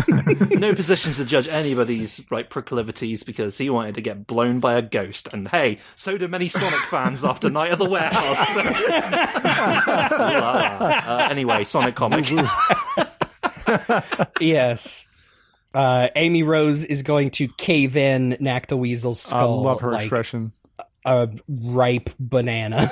No position to judge anybody's proclivities, because he wanted to get blown by a ghost, and hey, so do many Sonic fans after Night of the Warehouse. Anyway, Sonic comic. Yes. Amy Rose is going to cave in Knack the Weasel's skull. I love her like expression. A ripe banana.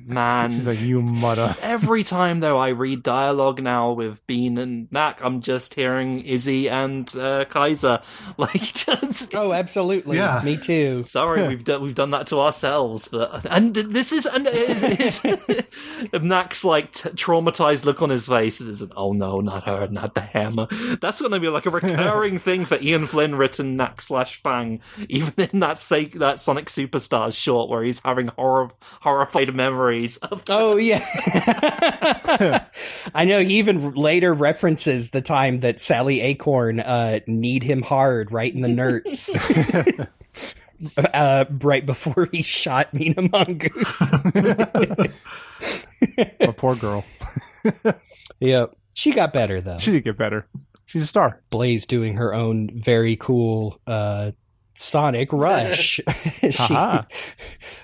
Man. She's like, you mudder. Every time, though, I read dialogue now with Bean and Knack, I'm just hearing Izzy and Kaiser. Oh, absolutely. Yeah. Me too. Sorry, we've done that to ourselves. This is Knack's traumatized look on his face is, oh no, not her, not the hammer. That's going to be like a recurring thing for Ian Flynn written Knack/Fang, even in that Sonic Superstars short where he's having horrified memories of. Oh yeah. I know he even later references the time that Sally Acorn kneed him hard right in the nerds. Right before he shot Mina Mongoose. A poor girl. Yep. She got better though. She did get better. She's a star. Blaze doing her own very cool Sonic Rush. She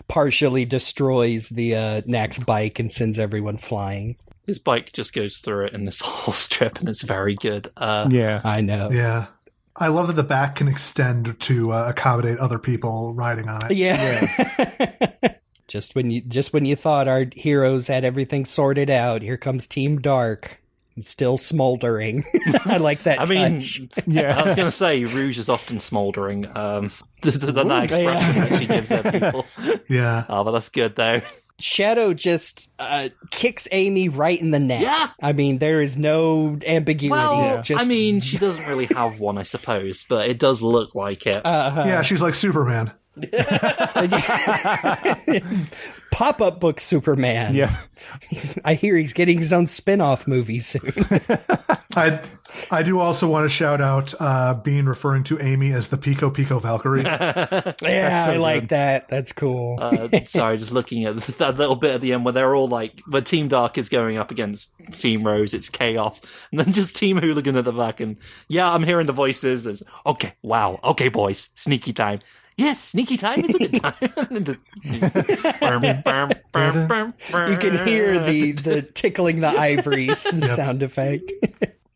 partially destroys the Knack's bike and sends everyone flying. His bike just goes through it in this whole strip, and it's very good. Yeah, I know. Yeah. I love that the back can extend to accommodate other people riding on it. Yeah. Just when you thought our heroes had everything sorted out, here comes Team Dark. Still smoldering. I like that touch. I Yeah. was going to say, Rouge is often smouldering. That expression that she gives their people. Yeah. Oh, but that's good, though. Shadow just kicks Amy right in the neck. Yeah. I mean, there is no ambiguity. Well, Just, I mean, she doesn't really have one, I suppose, but it does look like it. Yeah, she's like Superman. pop-up book Superman. Yeah. I hear he's getting his own spin-off movie soon. I do also want to shout out Bean referring to Amy as the Pico Pico Valkyrie. Yeah, I like that. That's cool. Sorry, just looking at that little bit at the end where they're all like, where Team Dark is going up against Team Rose, it's chaos. And then just Team Hooligan at the back. And yeah, I'm hearing the voices as, okay, wow, okay, boys, sneaky time. Yes, sneaky time is a good time. You can hear the tickling the ivories sound effect.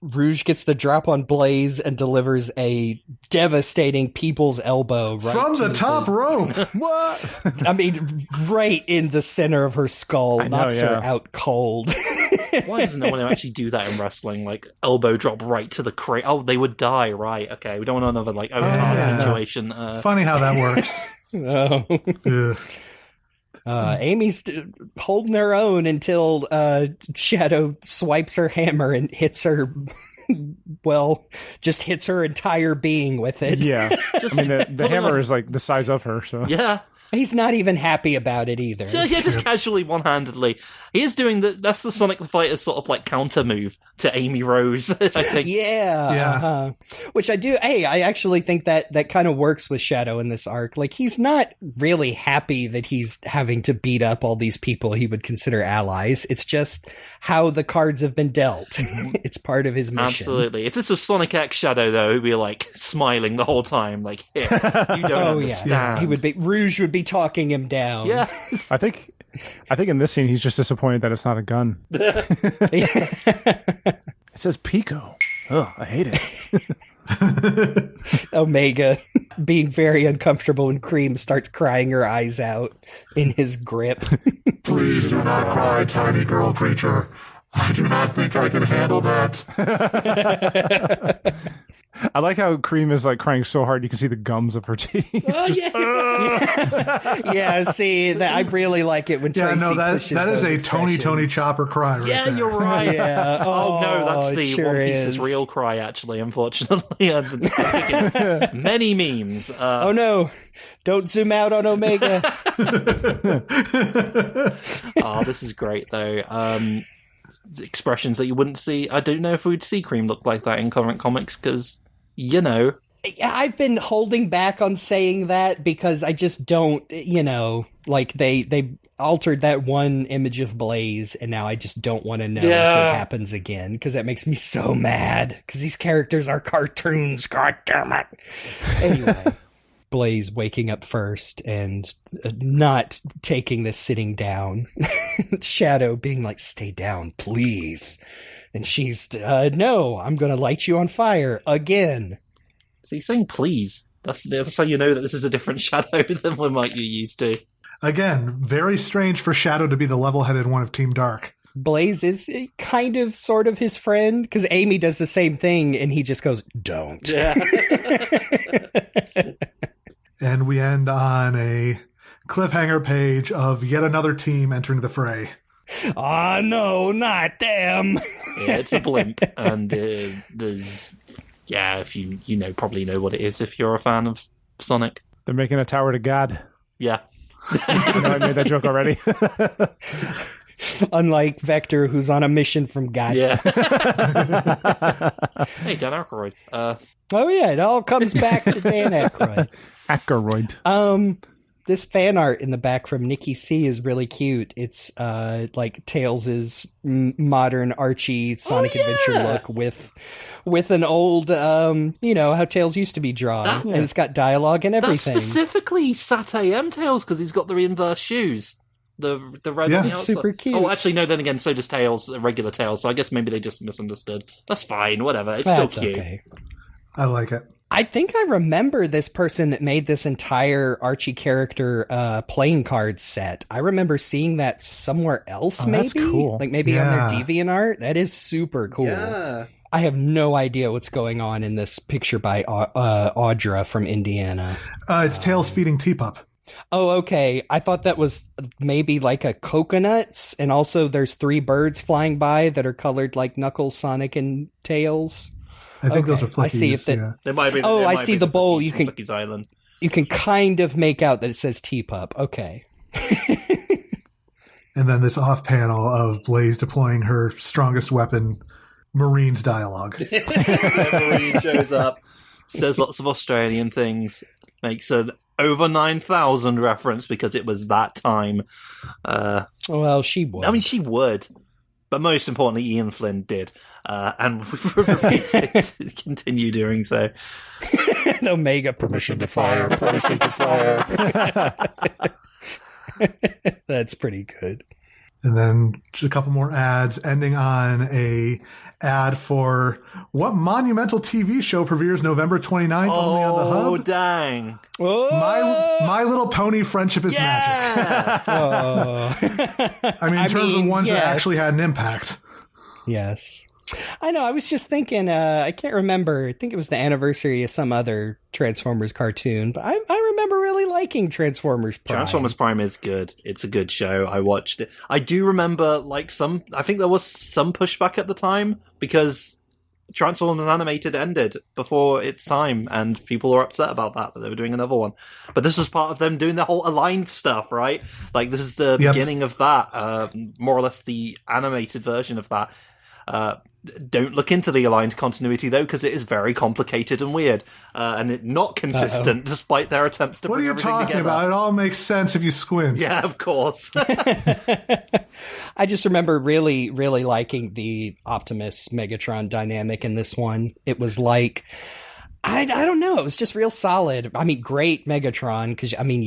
Rouge gets the drop on Blaze and delivers a devastating people's elbow right from to the top rope. What? I mean, right in the center of her skull, knocks her out cold. Why doesn't no one actually do that in wrestling? Like, elbow drop right to the crate. Oh, they would die, right. Okay, we don't want another, like, Otar situation. Funny how that works. Oh. Yeah. Amy's holding her own until Shadow swipes her hammer and hits her. Well, just hits her entire being with it. Yeah. I mean, the hammer is like the size of her. So Yeah. He's not even happy about it either. So, yeah, just casually, one-handedly. He is doing that's the Sonic the Fighter's sort of like counter move to Amy Rose, I think. Yeah. Which I actually think that kind of works with Shadow in this arc. Like, he's not really happy that he's having to beat up all these people he would consider allies. It's just how the cards have been dealt. It's part of his mission. Absolutely. If this was Sonic X Shadow, though, he'd be like smiling the whole time, like, here, you don't understand. Yeah. Rouge would be talking him down. Yeah. I think in this scene he's just disappointed that it's not a gun. It says Pico. Oh, I hate it. Omega being very uncomfortable when Cream starts crying her eyes out in his grip. Please do not cry, tiny girl creature. I do not think I can handle that. I like how Cream is like crying so hard you can see the gums of her teeth. Oh, yeah. Yeah, see, I really like it when Tracy pushes that is those a Tony expressions. Chopper cry right Yeah, there. you're right. Yeah. Oh, no, that's it the sure One Piece's is. real cry, actually, unfortunately. I'm thinking many memes. Oh no, don't zoom out on Omega. Oh, this is great, though. Expressions that you wouldn't see. I don't know if we'd see Cream look like that in current comics, because, you know. I've been holding back on saying that because I just don't, like they altered that one image of Blaze and now I just don't want to know if it happens again because that makes me so mad because these characters are cartoons, god damn it. Anyway, Blaze waking up first and not taking this sitting down. Shadow being like, stay down, please. And she's, no, I'm going to light you on fire again. So he's saying please. That's how you know that this is a different Shadow than what might you used to. Again, very strange for Shadow to be the level-headed one of Team Dark. Blaze is kind of sort of his friend because Amy does the same thing and he just goes, don't. Yeah. And we end on a cliffhanger page of yet another team entering the fray. Ah, no, not them. Yeah, it's a blimp, and there's if you probably know what it is if you're a fan of Sonic. They're making a tower to God. Yeah. I know I made that joke already. Unlike Vector, who's on a mission from God. Yeah. Hey, Dan Aykroyd. Oh yeah, it all comes back to Dan Aykroyd. Aykroyd. This fan art in the back from Nikki C is really cute. It's like Tails' modern Archie Sonic Adventure look with an old, how Tails used to be drawn. And it's got dialogue and everything. That's specifically Sat AM Tails because he's got the inverse shoes. The red on the outside. Super cute. Oh, actually, no, then again, so does Tails, regular Tails. So I guess maybe they just misunderstood. That's fine, whatever. It's still cute. Okay. I like it. I think I remember this person that made this entire Archie character playing card set. I remember seeing that somewhere else, maybe? That's cool. Like maybe on their DeviantArt. That is super cool. Yeah. I have no idea what's going on in this picture by Audra from Indiana. It's Tails feeding Teapup. Oh, okay. I thought that was maybe like a coconuts, and also there's 3 birds flying by that are colored like Knuckles, Sonic, and Tails. I think those are Flickies. I see if that. Yeah. They might be. Oh, I see the bowl. You can Flicky's Island. You can kind of make out that it says Teapup. Okay. And then this off panel of Blaze deploying her strongest weapon, Marines dialogue. Marine shows up, says lots of Australian things, makes an over 9,000 reference because it was that time. Well, she would. I mean, she would. But most importantly, Ian Flynn did. And we continue doing so. The Omega Permission to fire. Permission to fire. That's pretty good. And then just a couple more ads, ending on a ad for what monumental TV show premieres November 29th only on the Hub? Oh, dang. Oh! My Little Pony Friendship is Magic. I mean, in terms of ones that actually had an impact. Yes. I know. I was just thinking, I can't remember. I think it was the anniversary of some other Transformers cartoon, but I remember really liking Transformers Prime. Transformers Prime is good. It's a good show. I watched it. I do remember, I think there was some pushback at the time because Transformers Animated ended before its time, and people were upset about that they were doing another one. But this was part of them doing the whole aligned stuff, right? Like, this is the beginning of that, more or less the animated version of that. Don't look into the aligned continuity, though, because it is very complicated and weird, and it not consistent, despite their attempts to bring everything together. What are you talking about? It all makes sense if you squint. Yeah, of course. I just remember really, really liking the Optimus Megatron dynamic in this one. It was like, I don't know, it was just real solid. I mean, great Megatron, because, I mean,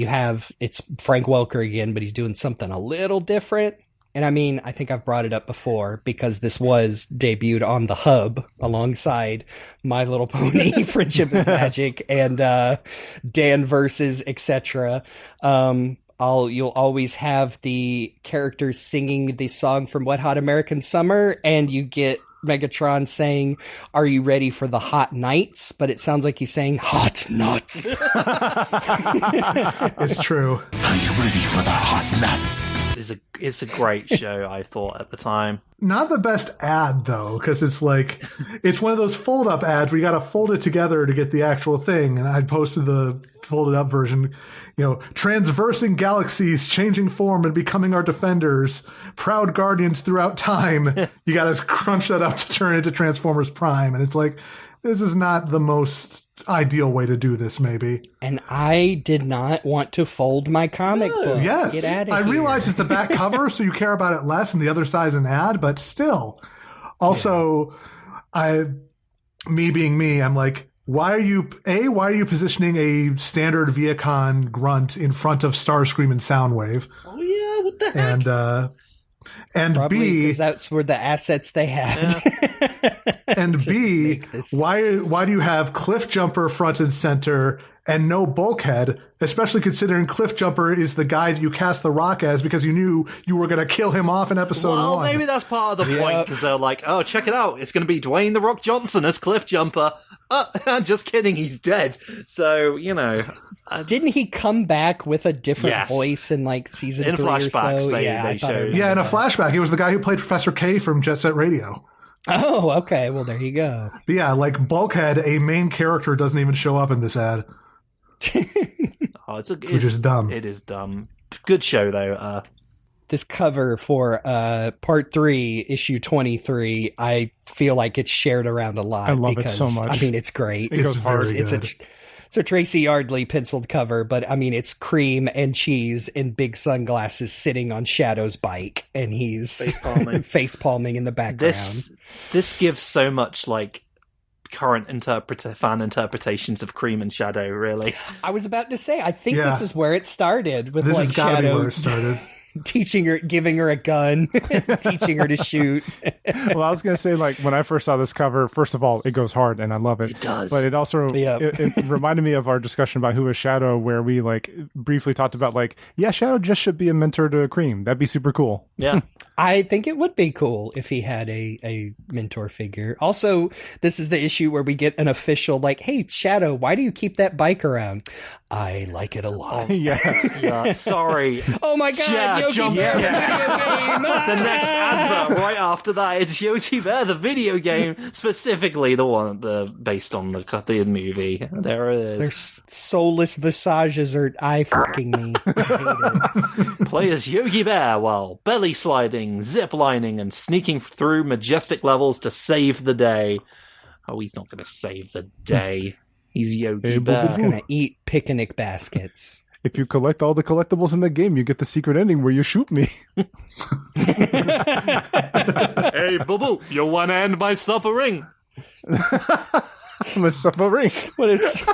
it's Frank Welker again, but he's doing something a little different. And I mean, I think I've brought it up before because this was debuted on the Hub alongside My Little Pony, Friendship is Magic, and Dan Versus, etc. You'll always have the characters singing the song from Wet Hot American Summer, and you get Megatron saying, "Are you ready for the hot nights?" But it sounds like he's saying hot nuts. It's true. Are you ready for the hot nuts? It's a great show, I thought, at the time. Not the best ad, though, because it's like, it's one of those fold-up ads where you got to fold it together to get the actual thing. And I posted the folded-up version, transversing galaxies, changing form, and becoming our defenders, proud guardians throughout time. You got to crunch that up to turn it into Transformers Prime. And it's like, this is not the most ideal way to do this, maybe. And I did not want to fold my comic book. Yes. Get out of I here. realize it's the back cover, so you care about it less, and the other side's an ad, but still. Also, me being me, I'm like, why are you positioning a standard Viacom grunt in front of Starscream and Soundwave? Oh, yeah, what the heck? And Probably B, because that's where the assets they had. and B, why do you have Cliff Jumper front and center and no Bulkhead, especially considering Cliff Jumper is the guy that you cast The Rock as because you knew you were going to kill him off in episode 1. Well, maybe that's part of the point, because they're like, oh, check it out. It's going to be Dwayne The Rock Johnson as Cliff Jumper. Just kidding, he's dead. So, Didn't he come back with a different voice in like season in 3 flashbacks, or so? they showed. Yeah, in a flashback, he was the guy who played Professor K from Jet Set Radio. Oh, okay. Well, there you go. But yeah, like Bulkhead, a main character doesn't even show up in this ad. Which is dumb. It is dumb. Good show, though. This cover for part 3, issue 23, I feel like it's shared around a lot. I love because, it so much. I mean, it's great. It goes hard. It's a Tracy Yardley penciled cover, but I mean, it's cream and cheese and big sunglasses sitting on Shadow's bike, and he's face palming in the background. This gives so much like current fan interpretations of Cream and Shadow. Really, I was about to say, I think this is where it started with This like has gotta be Shadow. where it started. teaching her, giving her a gun, teaching her to shoot. Well, I was gonna say, like, when I first saw this cover, first of all, it goes hard and I love it. It does. But it also it reminded me of our discussion about who is Shadow, where we like briefly talked about like, yeah, Shadow just should be a mentor to Cream. That'd be super cool. Yeah. I think it would be cool if he had a mentor figure. Also, this is the issue where we get an official like, hey, Shadow, why do you keep that bike around? I like it a lot. Yeah. Sorry. Oh my god, Yeah, Yogi jump Bear, scare. the video game! The next advert right after that, it's Yogi Bear, the video game, specifically the one based on the movie. There it is. Their soulless visages are eye fucking me. I hate it. Play as Yogi Bear while belly sliding, zip lining, and sneaking through majestic levels to save the day. Oh, he's not going to save the day. He's Yogi Bear. He's gonna eat picnic baskets. If you collect all the collectibles in the game, you get the secret ending where you shoot me. Hey, Boo Boo, you want to end my suffering? I'm a suffering. What is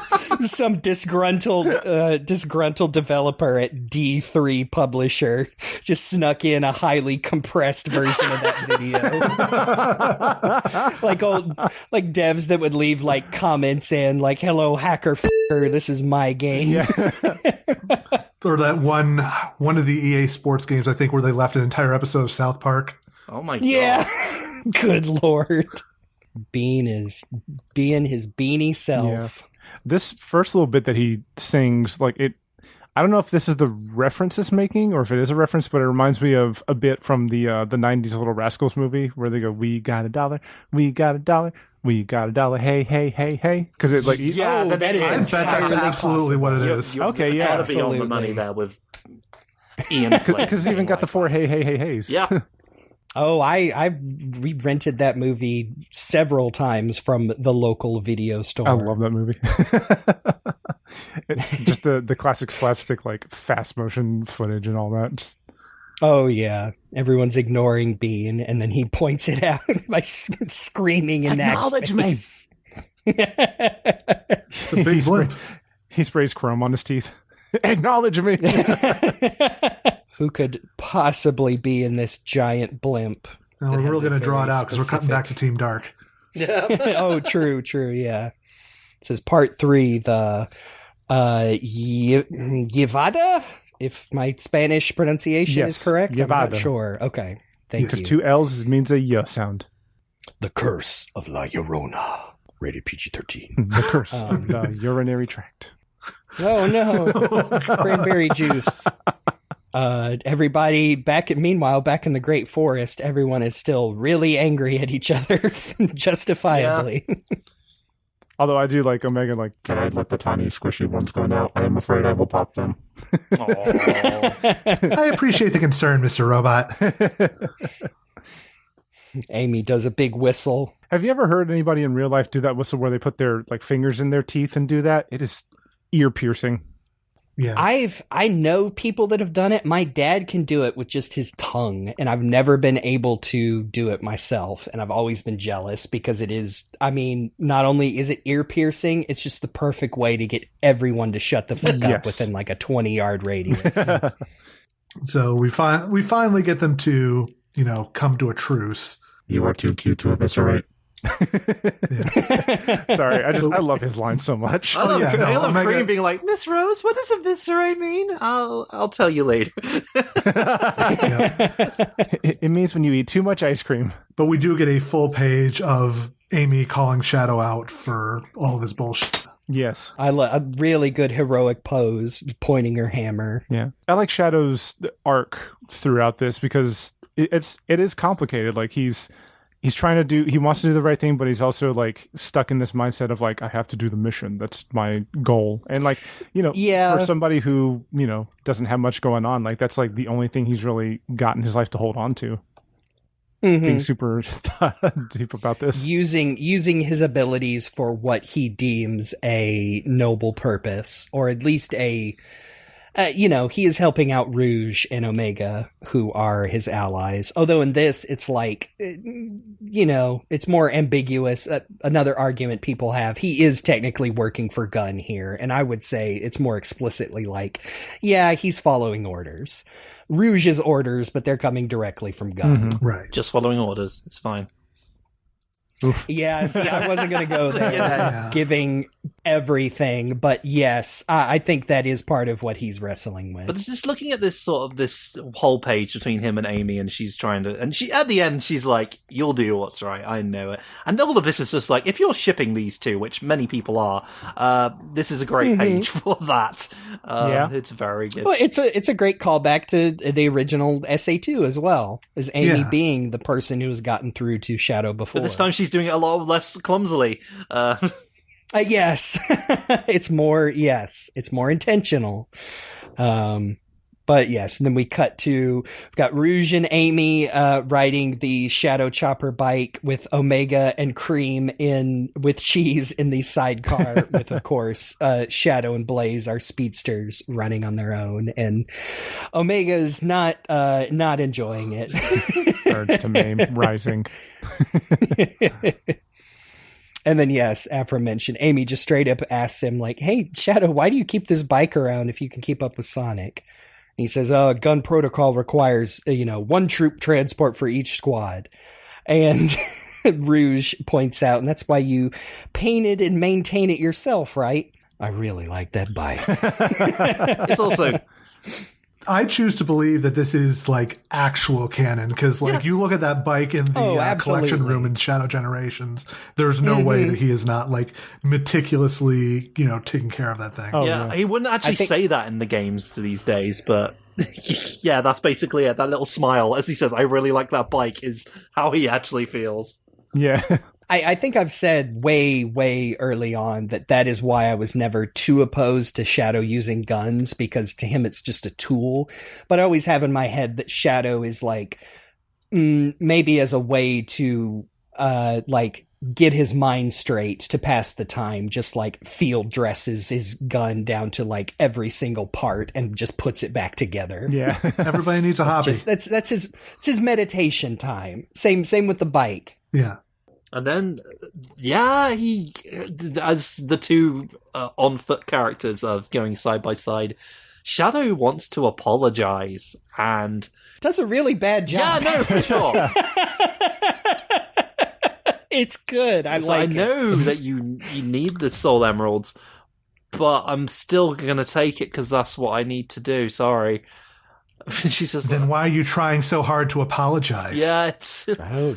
some disgruntled developer at D3 Publisher just snuck in a highly compressed version of that video? like devs that would leave like comments and like, hello hacker f***er, this is my game. Yeah. Or that one of the EA Sports games, I think, where they left an entire episode of South Park. Oh my god. Yeah. Good lord. Bean is being his beanie self. Yeah. This first little bit that he sings, like it, I don't know if this is the reference it's making or if it is a reference, but it reminds me of a bit from the 90s Little Rascals movie where they go, we got $1, we got $1, we got $1, hey, hey, hey, hey. Because it like, Yeah, that is That's absolutely what it is. Okay, yeah, gotta be on the absolutely. money there with Ian Flake. because it's even got the 4 hey, hey, hey, heys. Yeah. Oh, I re-rented that movie several times from the local video store. I love that movie. It's just the classic slapstick, like fast motion footage and all that. Just Oh yeah, everyone's ignoring Bean, and then he points it out by screaming in Acknowledge me. space. It's a big blimp. he sprays chrome on his teeth. Acknowledge me. Who could possibly be in this giant blimp? Now, that we're has really a going to draw it very out because we're cutting back to Team Dark. Oh, true, yeah. It says part 3, the Llevada, if my Spanish pronunciation Yes, is correct. I'm Llevada. not sure. Okay, thank Because you. 2 L's means a y sound. The Curse of La Llorona. Rated PG-13. The curse of the urinary tract. Oh no, cranberry juice. Everybody meanwhile, back in the Great Forest, everyone is still really angry at each other, justifiably. Although I do like Omega, like, Can I let the tiny squishy ones go now? I am afraid I will pop them. I appreciate the concern, Mr. Robot. Amy does a big whistle. have you ever heard anybody in real life do that whistle where they put their like fingers in their teeth and do that? It is ear piercing. Yeah. I know people that have done it. My dad can do it with just his tongue, and I've never been able to do it myself, and I've always been jealous because it is, I mean, not only is it ear piercing, it's just the perfect way to get everyone to shut the fuck up Yes. within like a 20-yard radius. So we finally get them to, come to a truce. You are too cute to eviscerate. Sorry, I love his line so much. I love, yeah, no, I love Omega- Cream being like, Miss Rose, what does eviscerate mean? I'll tell you later. It means when you eat too much ice cream. But we do get a full page of Amy calling Shadow out for all of his bullshit. Yes. A really good heroic pose, pointing her hammer. Yeah. I like Shadow's arc throughout this because it is complicated. Like he's he wants to do the right thing, but he's also like stuck in this mindset of like, I have to do the mission. That's my goal. And like, Yeah. for somebody who, doesn't have much going on, like that's like the only thing he's really got in his life to hold on to. Mhm. Being super deep about this. Using his abilities for what he deems a noble purpose, or at least he is helping out Rouge and Omega, who are his allies. Although in this, it's like, it's more ambiguous. Another argument people have, he is technically working for Gunn here. And I would say it's more explicitly like, yeah, he's following orders. Rouge's orders, but they're coming directly from Gunn. Mm-hmm. Right. Just following orders. It's fine. Yeah, see, I wasn't going to go there, giving everything, but yes, I think that is part of what he's wrestling with. But just looking at this whole page between him and Amy, and she's trying to, and she, at the end, she's like, you'll do what's right, I know it. And all of this is just like, if you're shipping these two, which many people are, this is a great page for that. It's very good. Well, it's a great callback to the original SA2 as well, as Amy being the person who has gotten through to Shadow before. But this time she's doing it a lot less clumsily. Yes, it's more intentional. But yes, and then we cut to, we've got Rouge and Amy riding the Shadow Chopper bike with Omega and Cream with Cheese in the sidecar with, of course, Shadow and Blaze, our speedsters, running on their own. And Omega's not enjoying it. Urge to maim rising. And then, yes, aforementioned, Amy just straight up asks him, like, hey, Shadow, why do you keep this bike around if you can keep up with Sonic? And he says, gun protocol requires, one troop transport for each squad. And Rouge points out, and that's why you painted and maintain it yourself, right? I really like that bike. It's also... I choose to believe that this is like actual canon because you look at that bike in the collection room in Shadow Generations, there's no way that he is not like meticulously, taking care of that thing. Oh, yeah, he wouldn't actually say that in the games these days, but yeah, that's basically it. That little smile as he says, I really like that bike is how he actually feels. Yeah. I think I've said way, way early on that is why I was never too opposed to Shadow using guns, because to him it's just a tool. But I always have in my head that Shadow is like, maybe as a way to, get his mind straight to pass the time, just like field dresses his gun down to like every single part and just puts it back together. Yeah. Everybody needs a hobby. That's his meditation time. Same with the bike. Yeah. And then, he, as the two on-foot characters are going side by side, Shadow wants to apologize and... does a really bad job. Yeah, no, for sure. It's good. I know that you need the Soul Emeralds, but I'm still going to take it because that's what I need to do. Sorry. She says, then why are you trying so hard to apologize? Yeah, it's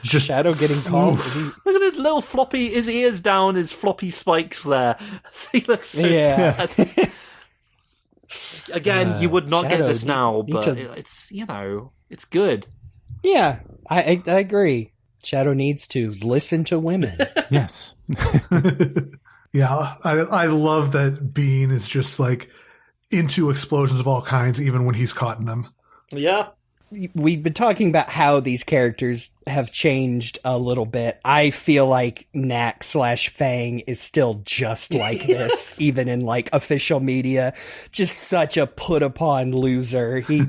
just Shadow getting called. Look at his little floppy, his ears down, his floppy spikes there. He looks so sad. Again, you would not Shadow, get this now, but it's it's good. Yeah, I agree. Shadow needs to listen to women. Yes. Yeah, I love that Bean is just like into explosions of all kinds, even when he's caught in them. Yeah. We've been talking about how these characters have changed a little bit. I feel like Knack/Fang is still just like this, even in like official media. Just such a put upon loser. He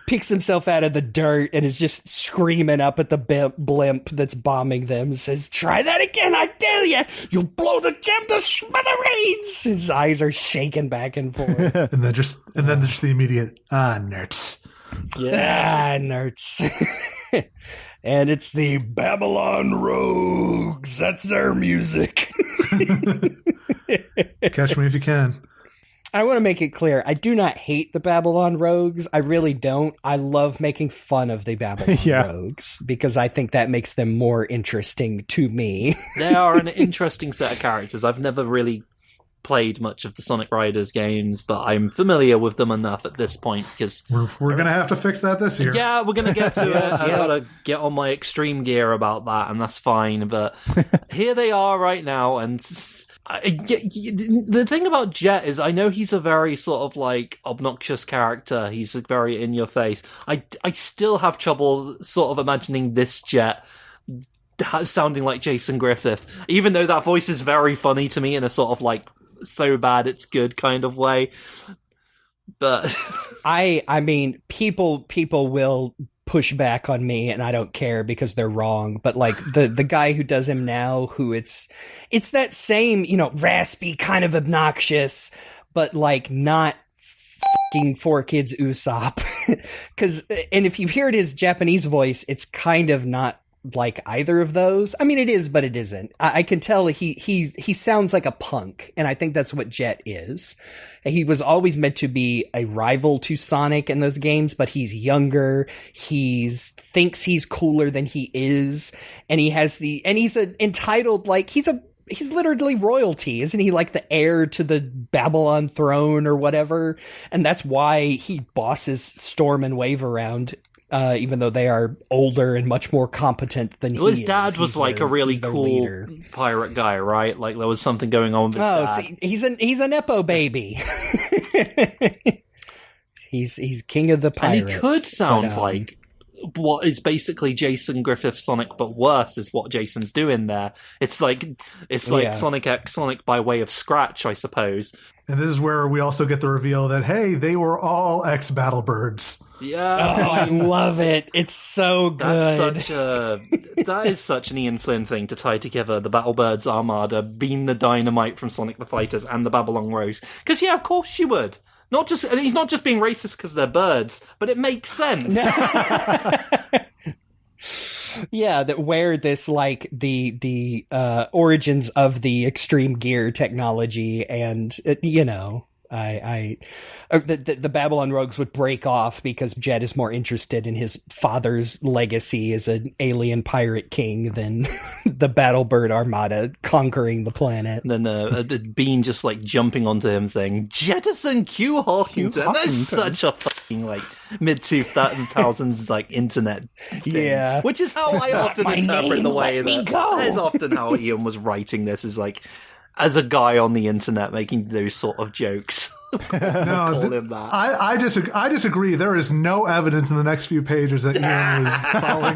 picks himself out of the dirt and is just screaming up at the blimp that's bombing them. Says, "Try that again, I tell you! You'll blow the gem to smithereens!" His eyes are shaking back and forth. and then just the immediate nerds. Yeah, nerds. And it's the Babylon Rogues. That's their music. Catch me if you can. I want to make it clear. I do not hate the Babylon Rogues. I really don't. I love making fun of the Babylon Rogues because I think that makes them more interesting to me. They are an interesting set of characters. I've never really played much of the Sonic Riders games, but I'm familiar with them enough at this point because we're gonna have to fix that this year. Yeah, we're gonna get to it. I gotta get on my extreme gear about that, and that's fine. But here they are right now, and the thing about Jet is, I know he's a very sort of like obnoxious character. He's very in your face. I still have trouble sort of imagining this Jet sounding like Jason Griffith, even though that voice is very funny to me in a sort of like so bad it's good kind of way. But I mean, people will push back on me, and I don't care because they're wrong. But like the guy who does him now, who it's that same, raspy, kind of obnoxious, but like not fucking 4Kids Usopp. And if you hear it his Japanese voice, it's kind of not like either of those. I mean, it is, but it isn't. I can tell he sounds like a punk, and I think that's what Jet is. He was always meant to be a rival to Sonic in those games, but he's younger. Thinks he's cooler than he is, and he's entitled, like he's literally royalty, isn't he? Like the heir to the Babylon throne or whatever, and that's why he bosses Storm and Wave around. Even though they are older and much more competent than he is. His dad was like a really cool pirate guy, right? Like there was something going on with his dad. See, he's a Nepo baby. he's king of the pirates. And he could sound like what is basically Jason Griffith Sonic, but worse is what Jason's doing there. It's like Sonic X Sonic by way of Scratch, I suppose. And this is where we also get the reveal that, hey, they were all ex-Battlebirds. Yeah. Oh, I love it. It's so good. That is such an Ian Flynn thing to tie together the Battlebirds Armada, Bean the Dynamite from Sonic the Fighters, and the Babylon Rose. Because, yeah, of course you would. He's not just being racist because they're birds, but it makes sense. Yeah, that where this like the origins of the extreme gear technology, and the Babylon Rogues would break off because Jet is more interested in his father's legacy as an alien pirate king than the Battlebird Armada conquering the planet. And then Bean just like jumping onto him saying, "Jettison Q Hawkington." That's such a fucking like mid-2000s like internet thing. Yeah. Which is how I often interpret the way that is often how Ian was writing this, is like as a guy on the internet making those sort of jokes. No, I disagree. There is no evidence in the next few pages that Ian was following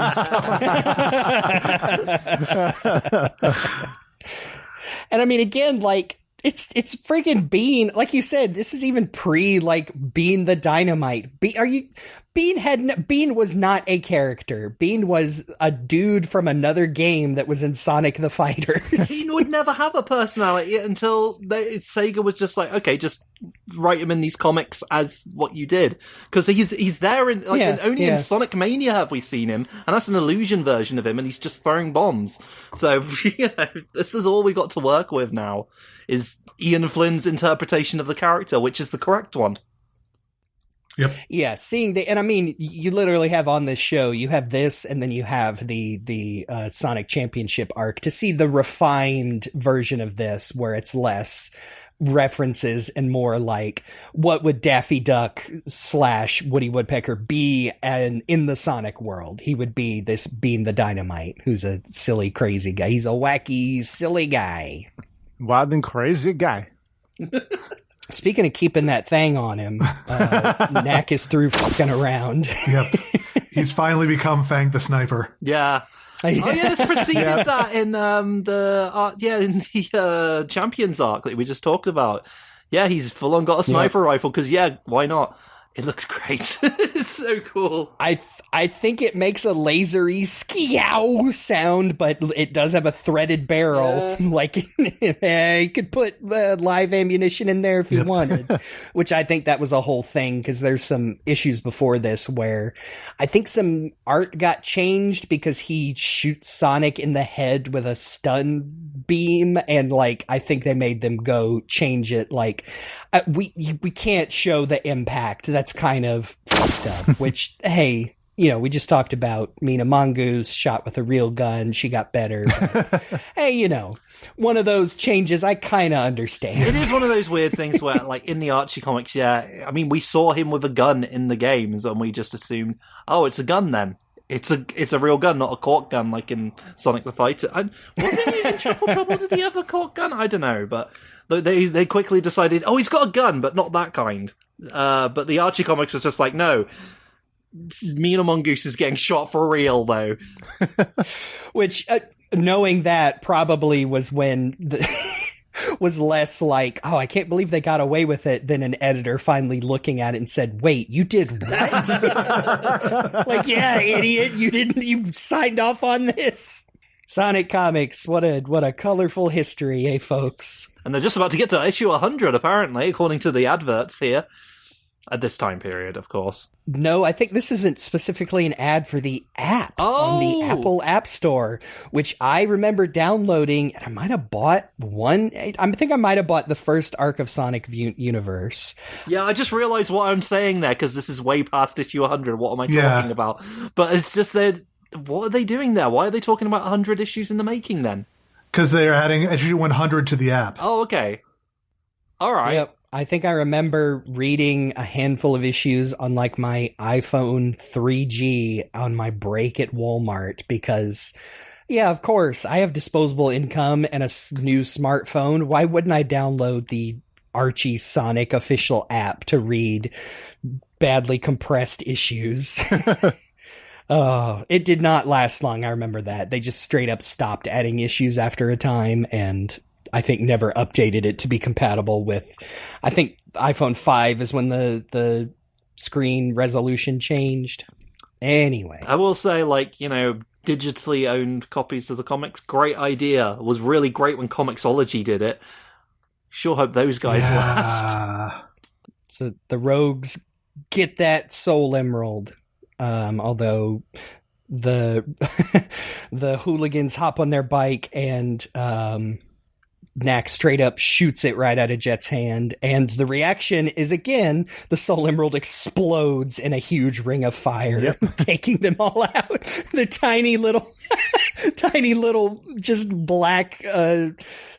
stuff. And I mean, again, like it's freaking Bean. Like you said, this is even pre like Bean the Dynamite. Bean was not a character. Bean was a dude from another game that was in Sonic the Fighters. Bean would never have a personality until Sega was just like, okay, just write him in these comics as what you did. Because he's there in Sonic Mania have we seen him, and that's an illusion version of him, and he's just throwing bombs. So, this is all we got to work with now, is Ian Flynn's interpretation of the character, which is the correct one. Yep. Yeah, and I mean, you literally have on this show, you have this, and then you have the Sonic Championship arc to see the refined version of this, where it's less references and more like, what would Daffy Duck / Woody Woodpecker be in the Sonic world? He would be this Bean the Dynamite, who's a silly, crazy guy. He's a wacky, silly guy. Wild and crazy guy. Speaking of keeping that thing on him, Knack is through fucking around. Yep. He's finally become Fang the Sniper. Yeah. Oh yeah, this preceded that in the Champions arc that we just talked about. Yeah, he's full on got a sniper rifle because why not? It looks great. It's so cool. I think it makes a lasery skeow sound, but it does have a threaded barrel. Yeah. Like, you could put live ammunition in there if you wanted. Which I think that was a whole thing, because there's some issues before this where I think some art got changed because he shoots Sonic in the head with a stun beam, and like I think they made them go change it. Like, we can't show the impact. That's kind of fucked up. Which, hey, we just talked about Mina Mongoose shot with a real gun. She got better. But, hey, one of those changes I kind of understand. It is one of those weird things where, like, in the Archie comics, I mean, we saw him with a gun in the games, and we just assumed, oh, it's a gun then. It's a real gun, not a cork gun like in Sonic the Fighter. Was it in Triple Trouble? Did he have a cork gun? I don't know, but they quickly decided, oh, he's got a gun, but not that kind. But the Archie comics was just like, no, Mina Mongoose is getting shot for real, though. Which, knowing that, probably was when was less like, oh, I can't believe they got away with it, than an editor finally looking at it and said, wait, you did what? Like, yeah, idiot, you signed off on this. Sonic Comics, what a colorful history, eh, folks? And they're just about to get to issue 100, apparently, according to the adverts here. At this time period, of course. No, I think this isn't specifically an ad for the app on the Apple App Store, which I remember downloading, and I might have bought one. I think I might have bought the first arc of Sonic Universe. Yeah, I just realized what I'm saying there, because this is way past issue 100. What am I talking about? But it's just that, what are they doing there? Why are they talking about 100 issues in the making, then? Because they're adding issue 100 to the app. Oh, okay. All right. Yep. I think I remember reading a handful of issues on like my iPhone 3G on my break at Walmart because, yeah, of course, I have disposable income and a new smartphone. Why wouldn't I download the Archie Sonic official app to read badly compressed issues? Oh, it did not last long. I remember that. They just straight up stopped adding issues after a time, and I think never updated it to be compatible with, I think iPhone 5 is when the screen resolution changed. Anyway. I will say, digitally owned copies of the comics, great idea. It was really great when Comixology did it. Sure hope those guys last. So the rogues get that Soul Emerald. Although the hooligans hop on their bike and Knack straight up shoots it right out of Jet's hand, and the reaction is, again, the Soul Emerald explodes in a huge ring of fire, taking them all out. The tiny little just black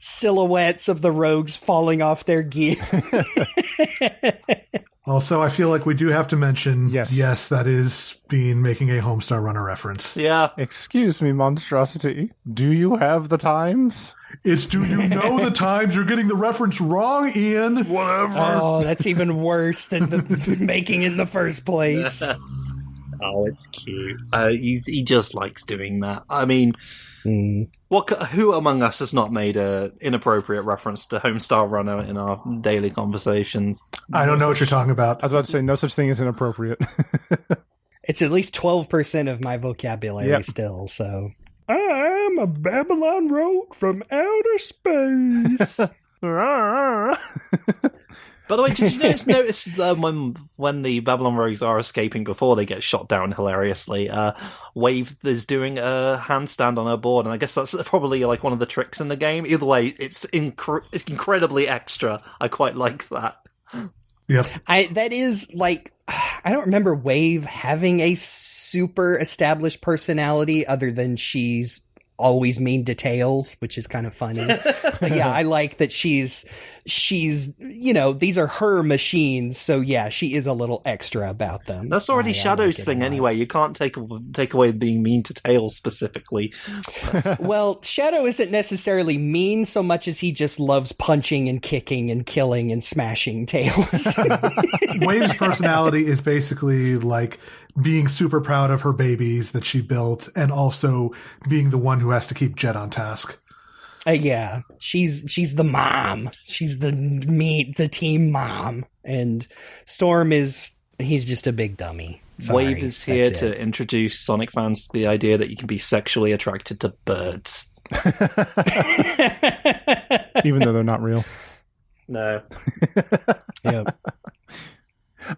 silhouettes of the rogues falling off their gear. Also, I feel like we do have to mention, yes, that is making a Homestar Runner reference. Yeah. Excuse me, monstrosity. Do you have the times? It's do you know the times? You're getting the reference wrong, Ian. Whatever. Oh, that's even worse than the making in the first place. Oh, it's cute. He just likes doing that. I mean, who among us has not made a inappropriate reference to Homestar Runner in our daily conversations? I don't know what you're talking about. I was about to say, no such thing as inappropriate. It's at least 12% of my vocabulary still, so. I'm a Babylon rogue from outer space. By the way, did you notice when the Babylon Rogues are escaping before they get shot down hilariously, Wave is doing a handstand on her board, and I guess that's probably like one of the tricks in the game. Either way, it's incredibly extra. I quite like that. Yep. That is like, I don't remember Wave having a super established personality other than she's always mean to Tails, which is kind of funny. But yeah, I like that she's, these are her machines. So yeah, she is a little extra about them. That's already Shadow's thing anyway. You can't take away being mean to Tails specifically. Well, Shadow isn't necessarily mean so much as he just loves punching and kicking and killing and smashing Tails. Wave's personality is basically like being super proud of her babies that she built, and also being the one who has to keep Jet on task. Yeah, she's the mom. She's the team mom, and Storm he's just a big dummy. Sorry, Wave is here to introduce Sonic fans to the idea that you can be sexually attracted to birds, even though they're not real. No. Yep.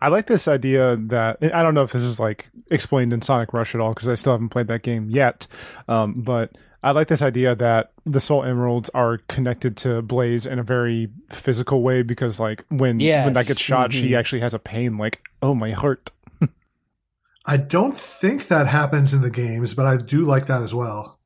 I like this idea that, I don't know if this is like explained in Sonic Rush at all, because I still haven't played that game yet. But I like this idea that the Soul Emeralds are connected to Blaze in a very physical way, because like when that gets shot, she actually has a pain, like, oh, my heart. I don't think that happens in the games, but I do like that as well.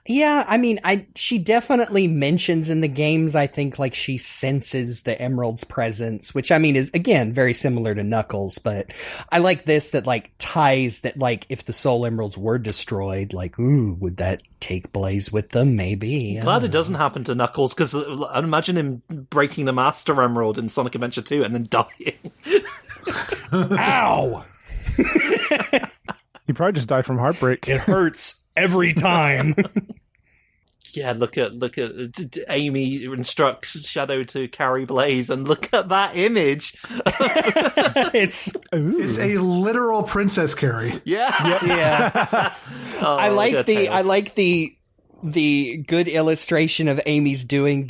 Yeah, I mean, she definitely mentions in the games, I think, like, she senses the Emerald's presence, which, I mean, is, again, very similar to Knuckles, but I like this that, like, ties that, like, if the Soul Emeralds were destroyed, like, ooh, would that take Blaze with them? Maybe. Glad it doesn't happen to Knuckles, because I'd imagine him breaking the Master Emerald in Sonic Adventure 2 and then dying. Ow! He probably just died from heartbreak. It hurts every time. Yeah, look at Amy instructs Shadow to carry Blaze, and look at that image. It's a literal princess carry. Yeah, yeah. Oh, I like look at the good illustration of Amy's doing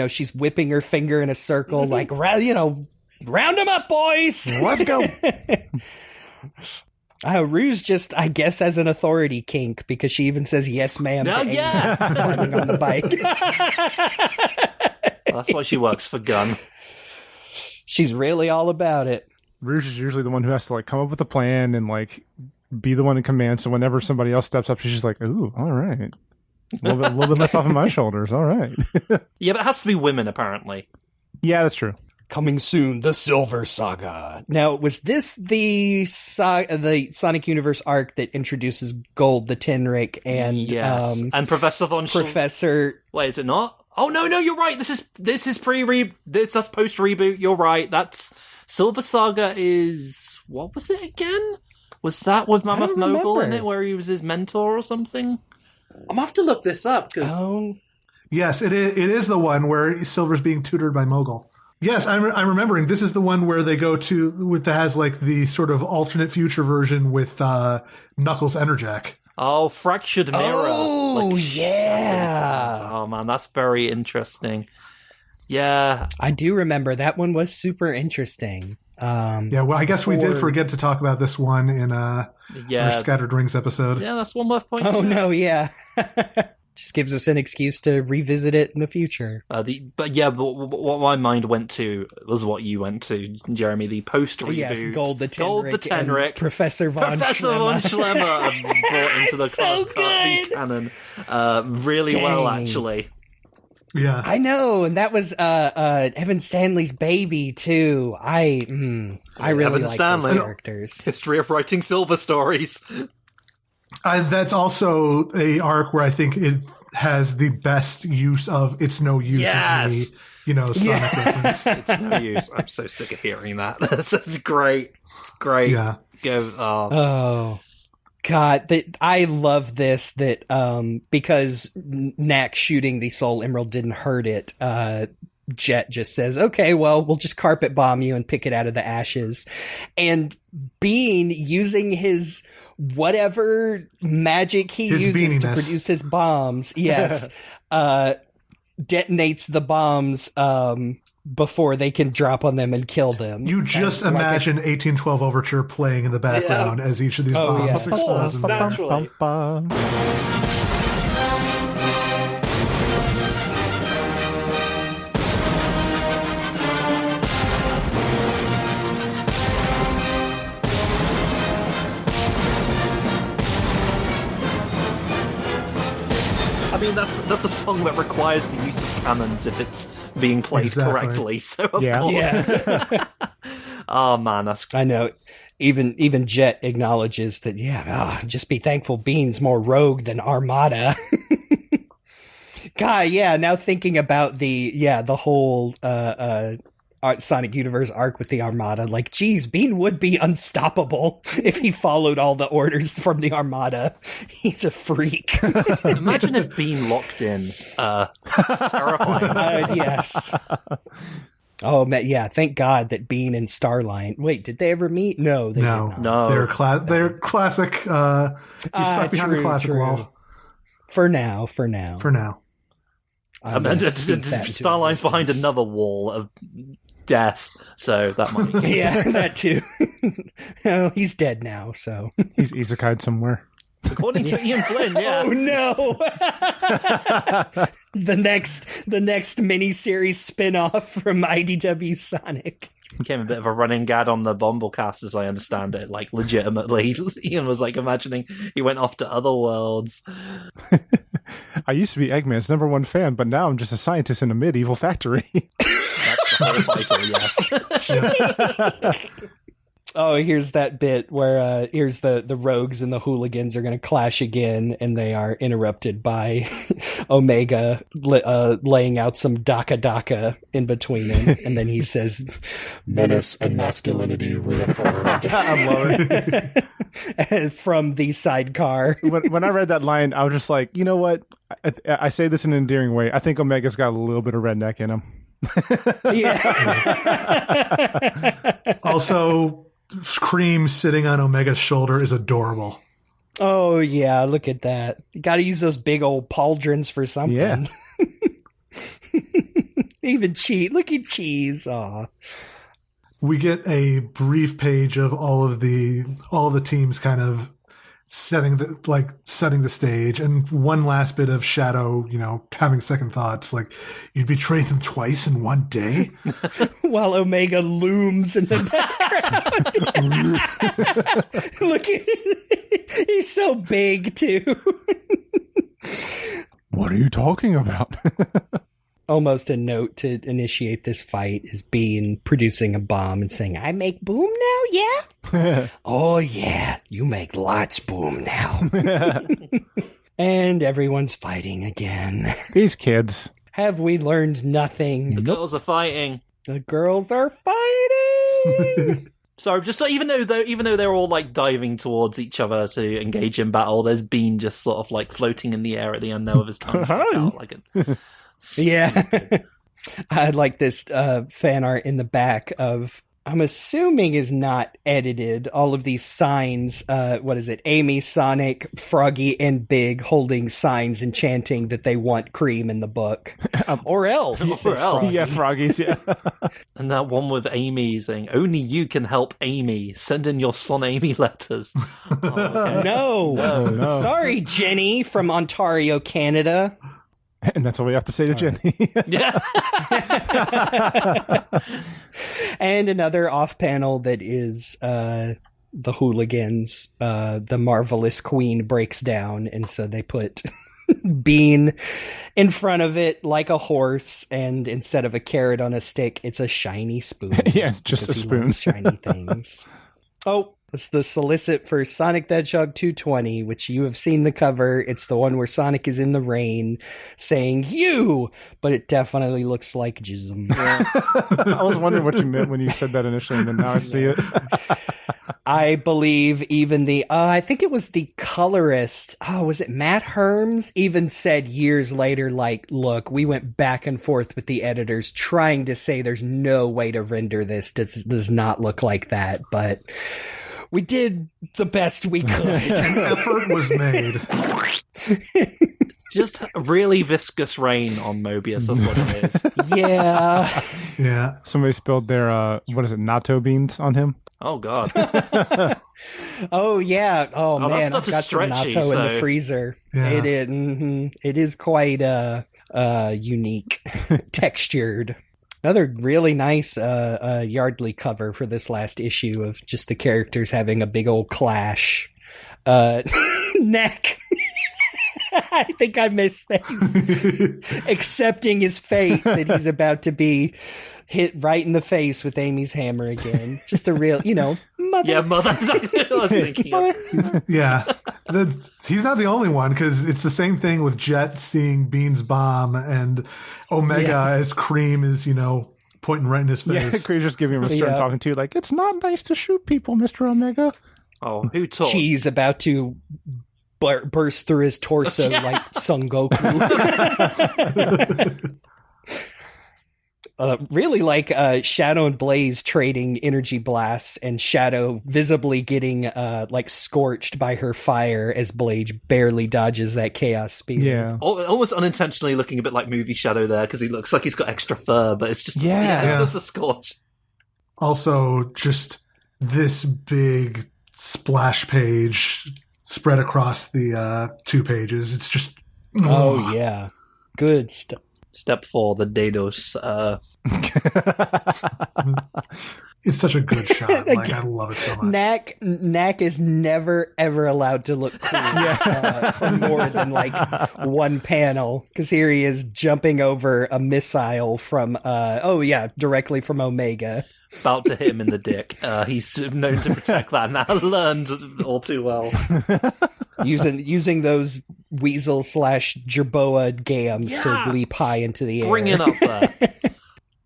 she's whipping her finger in a circle, like, round them up, boys. Let's go. Ruse just, I guess, has an authority kink because she even says yes, ma'am. Oh, to yeah. Amy climbing on the bike. That's why she works for Gunn. She's really all about it. Rouge is usually the one who has to like come up with a plan and like be the one in command. So whenever somebody else steps up, she's just like, "Ooh, all right, a little bit less off of my shoulders. All right." Yeah, but it has to be women, apparently. Yeah, that's true. Coming soon, the Silver Saga. Now, was this the Sonic Universe arc that introduces Gold the Tenrik and Yes. And Professor Von Professor? Wait, is it not? Oh no, you're right. This is that's post reboot. You're right. That's Silver Saga is, what was it again? Was that with Mammoth Mogul in it, where he was his mentor or something? I'm gonna have to look this up because Yes, it is the one where Silver's being tutored by Mogul. Yes, I'm remembering. This is the one where they go to that has like the sort of alternate future version with Knuckles Enerjack. Oh, Fractured Mirror. Oh, yeah. Oh man, that's very interesting. Yeah, I do remember that one was super interesting. Yeah, well, I guess we did forget to talk about this one in our Scattered Rings episode. Yeah, that's one worth pointing out. Oh no, yeah. Just gives us an excuse to revisit it in the future. But what my mind went to was what you went to, Jeremy. The post reboot, Yes, Gold the Tenrik, and Professor Von Schlemmer brought into the so canon really well, actually. Yeah, I know, and that was Evan Stanley's baby too. I really Evan like Stanley. those characters. History of writing silver stories. That's also a arc where I think it has the best use of "it's no use." Yes, Sonic reference. It's no use. I'm so sick of hearing that. That's great. It's great. Yeah. Oh. God, I love this. That because Knack shooting the Soul Emerald didn't hurt it. Jet just says, "Okay, well, we'll just carpet bomb you and pick it out of the ashes." And Bean using his whatever magic he uses to produce his bombs, yes, detonates the bombs before they can drop on them and kill them. You just imagine 1812 Overture playing in the background as each of these bombs explodes. Naturally. I mean, that's a song that requires the use of cannons if it's being played correctly. So of course. Yeah. Oh man, I know. Even Jet acknowledges that. Yeah, just be thankful Bean's more rogue than Armada. God, yeah. Now thinking about the whole Sonic Universe arc with the Armada, like, geez, Bean would be unstoppable if he followed all the orders from the Armada. He's a freak. Imagine if Bean locked in. It's terrifying. Yes. Oh man, yeah. Thank God that Bean and Starline. Wait, did they ever meet? No, they did not. No, they're classic. He's stuck behind the classic wall. For now. Starline's behind another wall of death, so that might be yeah, that too. Oh, he's dead now, so he's isekai'd somewhere. According to Ian Flynn, yeah. Oh no! the next miniseries spin-off from IDW Sonic. Became a bit of a running gag on the Bomblecast, as I understand it. Like, legitimately, Ian was like imagining he went off to other worlds. I used to be Eggman's #1 fan, but now I'm just a scientist in a medieval factory. That's the whole title, yes. Oh, here's that bit where here's the rogues and the hooligans are going to clash again, and they are interrupted by Omega laying out some daka in between him, and then he says, "Menace and masculinity reaffirmed." I love it. From the sidecar. When I read that line, I was just like, you know what? I say this in an endearing way. I think Omega's got a little bit of redneck in him. Yeah. Also, Cream sitting on Omega's shoulder is adorable. Oh, yeah, look at that. You got to use those big old pauldrons for something. Yeah. Even Cheese. Look at Cheese. Aw. We get a brief page of all the teams kind of setting the stage, and one last bit of Shadow, having second thoughts, like, you'd betray them twice in one day? While Omega looms in the background. Look at it. He's so big, too. What are you talking about? Almost a note to initiate this fight is Bean producing a bomb and saying, I make boom now, yeah? Oh, yeah, you make lots boom now. And everyone's fighting again. These kids. Have we learned nothing? The girls are fighting. The girls are fighting! So just even though they're all like diving towards each other to engage in battle, there's Bean just sort of like floating in the air at the end there with his tongue stuck out like a... Yeah. I like this fan art in the back of, I'm assuming is not edited, all of these signs. What is it? Amy, Sonic, Froggy, and Big holding signs and chanting that they want Cream in the book. Or else. Or else. Yeah, Froggies, yeah. And that one with Amy saying, only you can help Amy. Send in your son Amy letters. Oh, okay. No. Sorry, Jenny from Ontario, Canada. And that's all we have to say to Jenny. Yeah. And another off panel that is the hooligans. The Marvelous Queen breaks down, and so they put Bean in front of it like a horse, and instead of a carrot on a stick, it's a shiny spoon. Yeah, it's just a spoon. He loves shiny things. Oh, it's the solicit for Sonic the Hedgehog 220, which you have seen the cover. It's the one where Sonic is in the rain saying, you! But it definitely looks like Jism. I was wondering what you meant when you said that initially, and then now I see it. I believe even I think it was the colorist, was it Matt Herms? Even said years later, like, look, we went back and forth with the editors trying to say there's no way to render this. This does not look like that, but... we did the best we could. An effort was made. Just really viscous rain on Mobius, that's what it is. Yeah. Yeah. Somebody spilled their, natto beans on him. Oh, God. Oh, yeah. Oh, that man. stuff I've is got stretchy, some natto in so- the freezer. Yeah. It is. It is quite unique, textured. Another really nice Yardley cover for this last issue of just the characters having a big old clash. Neck. I think I missed things. Accepting his fate that he's about to be hit right in the face with Amy's hammer again. Just a real, mother. Yeah, mother. Exactly what I was thinking of. Yeah. He's not the only one, because it's the same thing with Jet seeing Bean's bomb and Omega as Cream is, pointing right in his face. Yeah, Creature's giving him a stern talking to, like, it's not nice to shoot people, Mr. Omega. Oh, who taught? Cheese about to burst through his torso like Son Goku. Really like Shadow and Blaze trading energy blasts, and Shadow visibly getting scorched by her fire as Blaze barely dodges that chaos spear. Yeah. Almost unintentionally looking a bit like movie Shadow there, because he looks like he's got extra fur, but it's just it's just a scorch. Also, just this big splash page spread across the 2 pages. It's just... Oh, yeah. Good stuff. Step 4, the Dados. It's such a good shot. I love it so much. Knack is never, ever allowed to look cool for more than one panel. Because here he is jumping over a missile from, directly from Omega. About to hit him in the dick. He's known to protect that, and I learned all too well. Using those weasel / jerboa gams to leap high into the air. Bring it up there.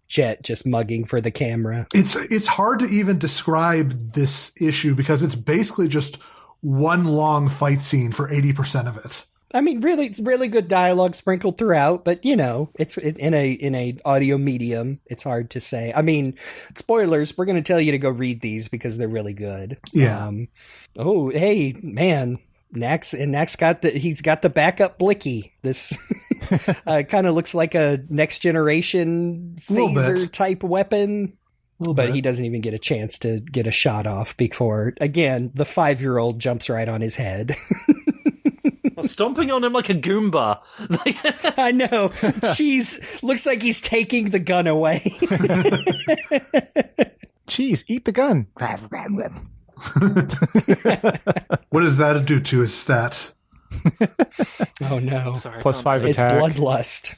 Jet just mugging for the camera. It's hard to even describe this issue because it's basically just one long fight scene for 80% of it. I mean, really, it's really good dialogue sprinkled throughout, but you know, it's in a audio medium. It's hard to say. I mean, spoilers. We're going to tell you to go read these because they're really good. Yeah. Oh, hey, man. Nax he's got the backup blicky. This kind of looks like a next generation phaser type weapon, but he doesn't even get a chance to get a shot off before, again, the 5-year-old jumps right on his head. Stomping on him like a Goomba. I know. Looks like he's taking the gun away. Cheese, eat the gun. What does that do to his stats? Oh no. Sorry, Plus 5 His attack. bloodlust.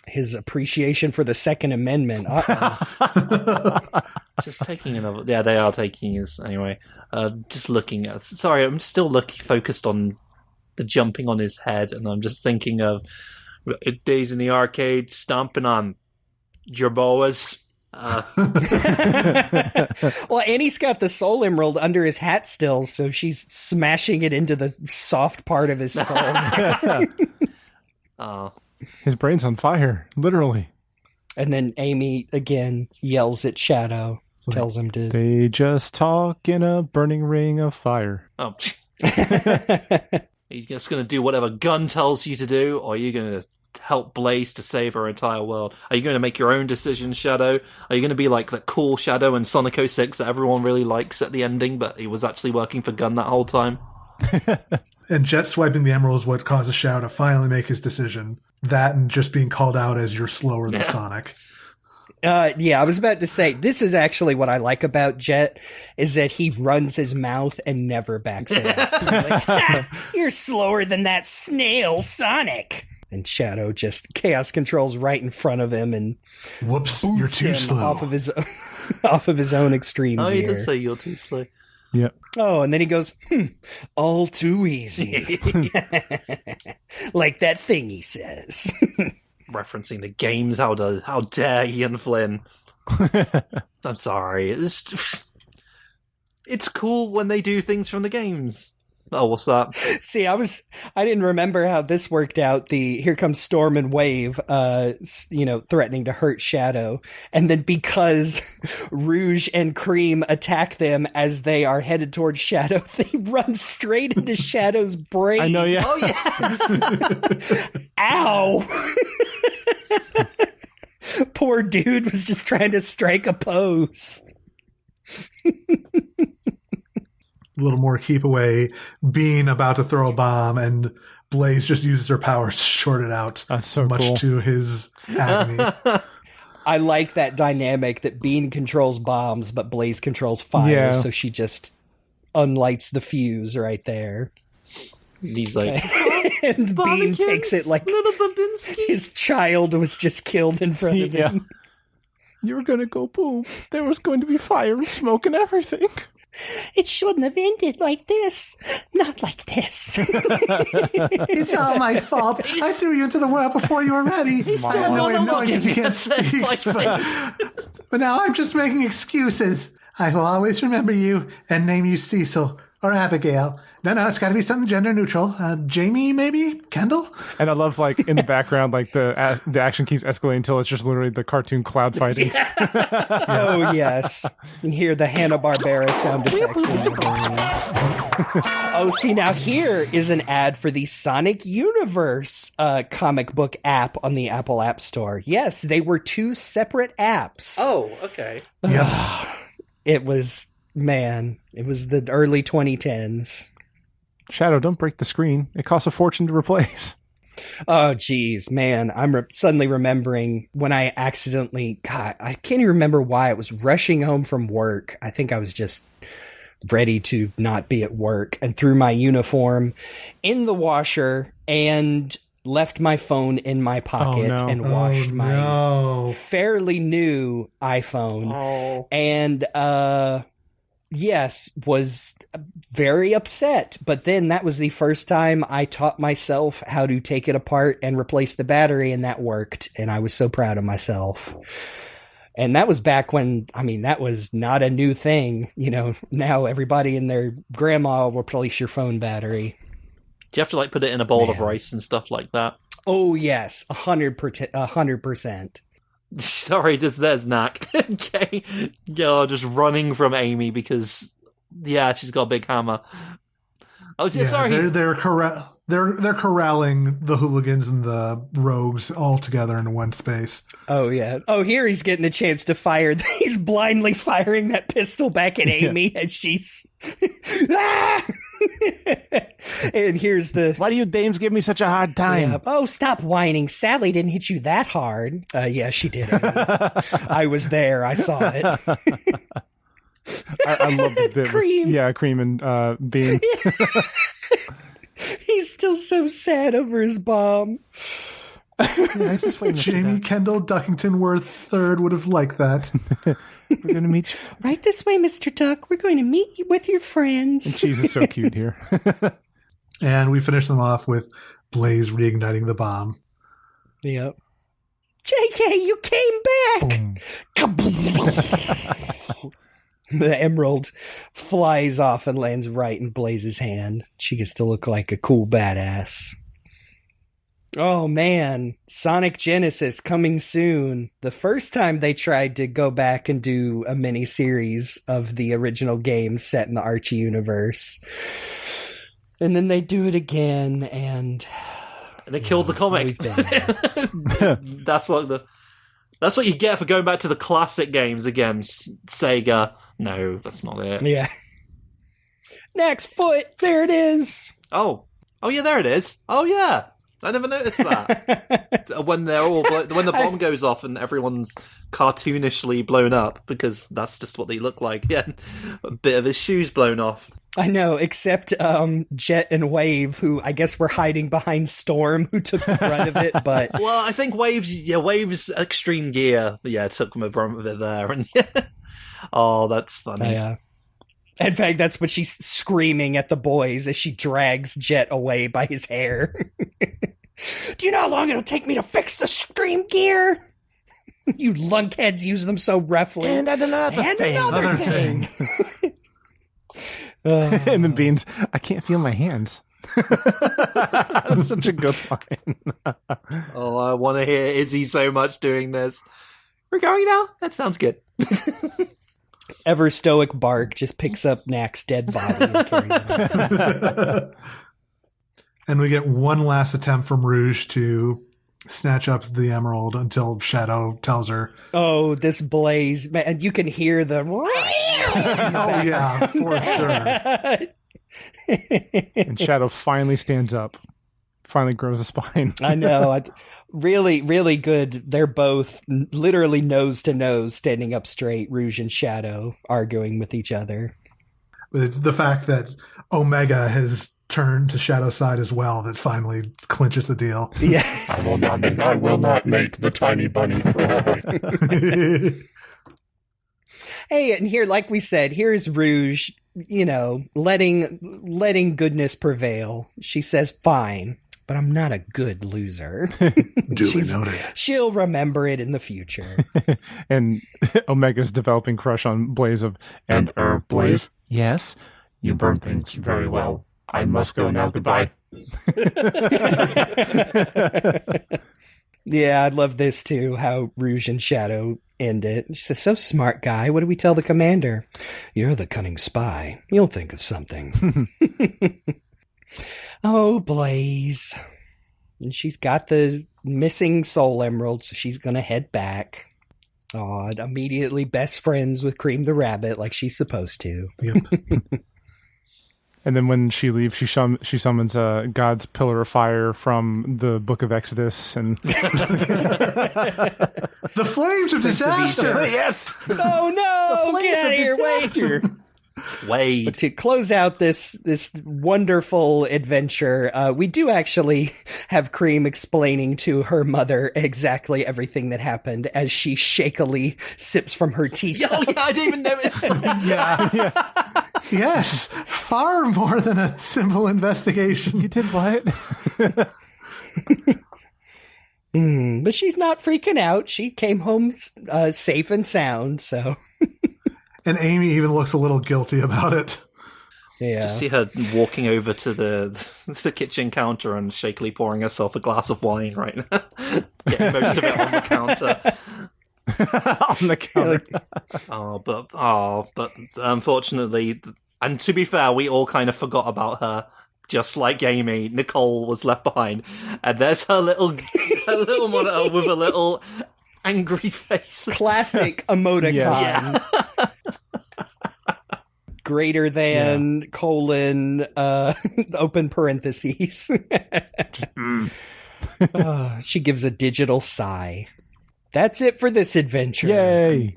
His appreciation for the Second Amendment. Uh-oh. Just taking another. Yeah, they are taking his anyway. Just looking at. Sorry, I'm still focused on the jumping on his head, and I'm just thinking of days in the arcade stomping on Jerboas. Well, Annie's got the soul emerald under his hat still, so she's smashing it into the soft part of his skull. Oh. His brain's on fire, literally. And then Amy again yells at Shadow, tells him to. They just talk in a burning ring of fire. Oh. Are you just going to do whatever Gun tells you to do, or are you going to help Blaze to save our entire world? Are you going to make your own decisions, Shadow? Are you going to be like the cool Shadow in Sonic 06 that everyone really likes at the ending, but he was actually working for Gun that whole time? And Jet swiping the emerald is what causes Shadow to finally make his decision. That and just being called out as you're slower than Sonic. Yeah, I was about to say, this is actually what I like about Jet, is that he runs his mouth and never backs it up. He's like, you're slower than that snail, Sonic. And Shadow just chaos controls right in front of him and whoops, you're too slow. Off of his own extreme Oh, he gear. does say you're too slow. Yep. Oh, and then he goes, all too easy. Like that thing he says. Referencing the games, how dare Ian Flynn. I'm sorry. It's cool when they do things from the games. Oh, what's that? See, I didn't remember how this worked out. Here comes Storm and Wave, threatening to hurt Shadow. And then because Rouge and Cream attack them as they are headed towards Shadow, they run straight into Shadow's brain. I know, yeah. Oh, yes! Ow! Poor dude was just trying to strike a pose. A little more keep away, Bean about to throw a bomb, and Blaze just uses her powers to short it out. That's so much cool. to his agony. I like that dynamic that Bean controls bombs, but Blaze controls fire, Yeah. so she just unlights the fuse right there. He's like, And Bean takes it like little Babinski. his child was just killed in front of Yeah. him. You were going to go boom. There was going to be fire and smoke and everything. It shouldn't have ended like this. Not like this. It's all my fault. I threw you into the well before you were ready. I had no way of knowing if you can't speak. But now I'm just making excuses. I will always remember you and name you Cecil or Abigail. No, it's got to be something gender neutral. Jamie, maybe? Kendall? And I love, like, in the background, like, the action keeps escalating until it's just literally the cartoon cloud fighting. Oh, yes. You can hear the Hanna-Barbera sound effects in the Oh, see, now here is an ad for the Sonic Universe comic book app on the Apple App Store. Yes, they were two separate apps. Oh, okay. Yeah. It was the early 2010s. Shadow, don't break the screen. It costs a fortune to replace. Oh, geez, man. I'm suddenly remembering when I accidentally, God, I can't even remember why. I was rushing home from work. I think I was just ready to not be at work and threw my uniform in the washer and left my phone in my pocket and washed my fairly new iPhone. Oh. And, yes, was very upset. But then that was the first time I taught myself how to take it apart and replace the battery, and that worked. And I was so proud of myself. And that was back when, that was not a new thing. You know, now everybody and their grandma will replace your phone battery. Do you have to like put it in a bowl of Man. rice and stuff like that? Oh yes, 100%. Sorry, there's Knack. Okay, just running from Amy because she's got a big hammer. Oh, Yeah, sorry. they're corralling the hooligans and the rogues all together in one space. Oh yeah. Oh, here he's getting a chance to fire. He's blindly firing that pistol back at Amy as she's. Ah! And here's the. Why do you dames give me such a hard time? Yeah. Oh, stop whining. Sally didn't hit you that hard. Yeah, she did. I was there. I saw it. I love this bit. Cream. Cream and Bean. He's still so sad over his bomb. Jamie Kendall Duckington Worth III would have liked that. We're going to meet you. Right this way, Mr. Duck. We're going to meet you with your friends. And cheese is so cute here. And we finish them off with Blaze reigniting the bomb. Yep. JK, you came back! Kaboom. The emerald flies off and lands right in Blaze's hand. She gets to look like a cool badass. Oh man, Sonic Genesis coming soon. The first time they tried to go back and do a mini-series of the original game set in the Archie universe. And then they do it again, and they killed the comic. That's what you get for going back to the classic games again. Sega. No, that's not it. Yeah. Next foot, there it is. Oh yeah, there it is. Oh yeah, I never noticed that. When they're all when the bomb goes off and everyone's cartoonishly blown up because that's just what they look like. Yeah, a bit of his shoes blown off. I know, except Jet and Wave, who I guess were hiding behind Storm, who took the brunt of it. But well, I think Wave's extreme gear, took the brunt of it there, and oh, that's funny. Yeah. In fact, that's what she's screaming at the boys as she drags Jet away by his hair. Do you know how long it'll take me to fix the scream gear? You lunkheads use them so roughly. And another thing. And then Beans, I can't feel my hands. That's such a good line. Oh, I want to hear Izzy so much doing this. We're going now? That sounds good. Ever stoic Bark just picks up Knack's dead body and carries it out. And we get one last attempt from Rouge to snatch up the emerald until Shadow tells her. Oh, this Blaze, man, you can hear the... Oh, yeah, for sure. And Shadow finally stands up. Finally grows a spine. I know. Really, really good. They're both literally nose to nose, standing up straight, Rouge and Shadow, arguing with each other. But it's the fact that Omega has turned to Shadow's side as well that finally clinches the deal. Yeah. I will not make the tiny bunny cry. Hey, and here, like we said, here's Rouge, letting goodness prevail. She says, fine, but I'm not a good loser. Duly noted. She'll remember it in the future. And Omega's developing crush on Blaze And Blaze, yes? you burn things very well. I must go now. Goodbye. Yeah, I love this too, how Rouge and Shadow end it. She says, so smart guy, what do we tell the commander? You're the cunning spy. You'll think of something. Oh, Blaze. And she's got the missing soul emerald, so she's going to head back. Oh, immediately best friends with Cream the Rabbit like she's supposed to. Yep. And then when she leaves, she summons God's pillar of fire from the Book of Exodus, and The flames of disaster. yes, Oh no! Get out of here! Wait. Wade. But to close out this wonderful adventure, we do actually have Cream explaining to her mother exactly everything that happened as she shakily sips from her tea. Oh, yeah, I didn't even notice. Yeah. Yes. Far more than a simple investigation. you did what? But she's not freaking out. She came home safe and sound, so... And Amy even looks a little guilty about it. Yeah. Just see her walking over to the kitchen counter and shakily pouring herself a glass of wine right now. Getting most of it on the counter. On the counter. But unfortunately, and to be fair, we all kind of forgot about her. Just like Amy, Nicole was left behind, and there's her little monitor with a little angry face. Classic emoticon. Yeah. Greater than, colon, open parentheses. She gives a digital sigh. That's it for this adventure. Yay!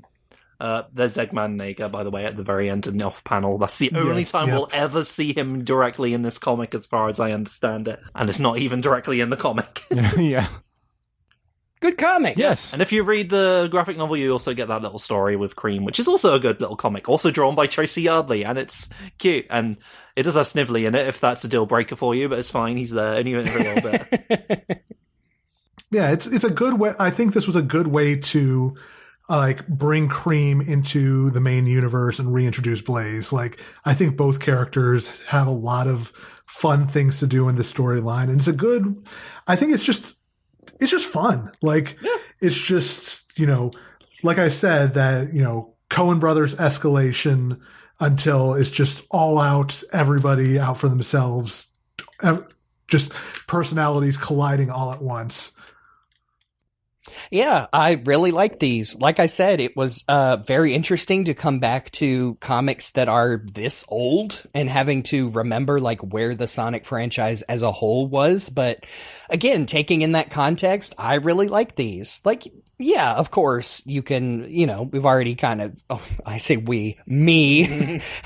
There's Eggman Naga, by the way, at the very end in the off panel. That's the only time we'll ever see him directly in this comic, as far as I understand it. And it's not even directly in the comic. Yeah. Good comics. Yes. And if you read the graphic novel, you also get that little story with Cream, which is also a good little comic, also drawn by Tracy Yardley, and it's cute. And it does have Snively in it, if that's a deal breaker for you, but it's fine. He's there, only in it for a little bit. Yeah, it's a good way. I think this was a good way to bring Cream into the main universe and reintroduce Blaze. Like, I think both characters have a lot of fun things to do in the storyline, and I think it's just fun. Like, it's just, like I said, that, Coen Brothers escalation until it's just all out, everybody out for themselves, just personalities colliding all at once. Yeah, I really like these. Like I said, it was very interesting to come back to comics that are this old and having to remember where the Sonic franchise as a whole was. But again, taking in that context, I really like these. Yeah, of course, you can, we've already kind of, have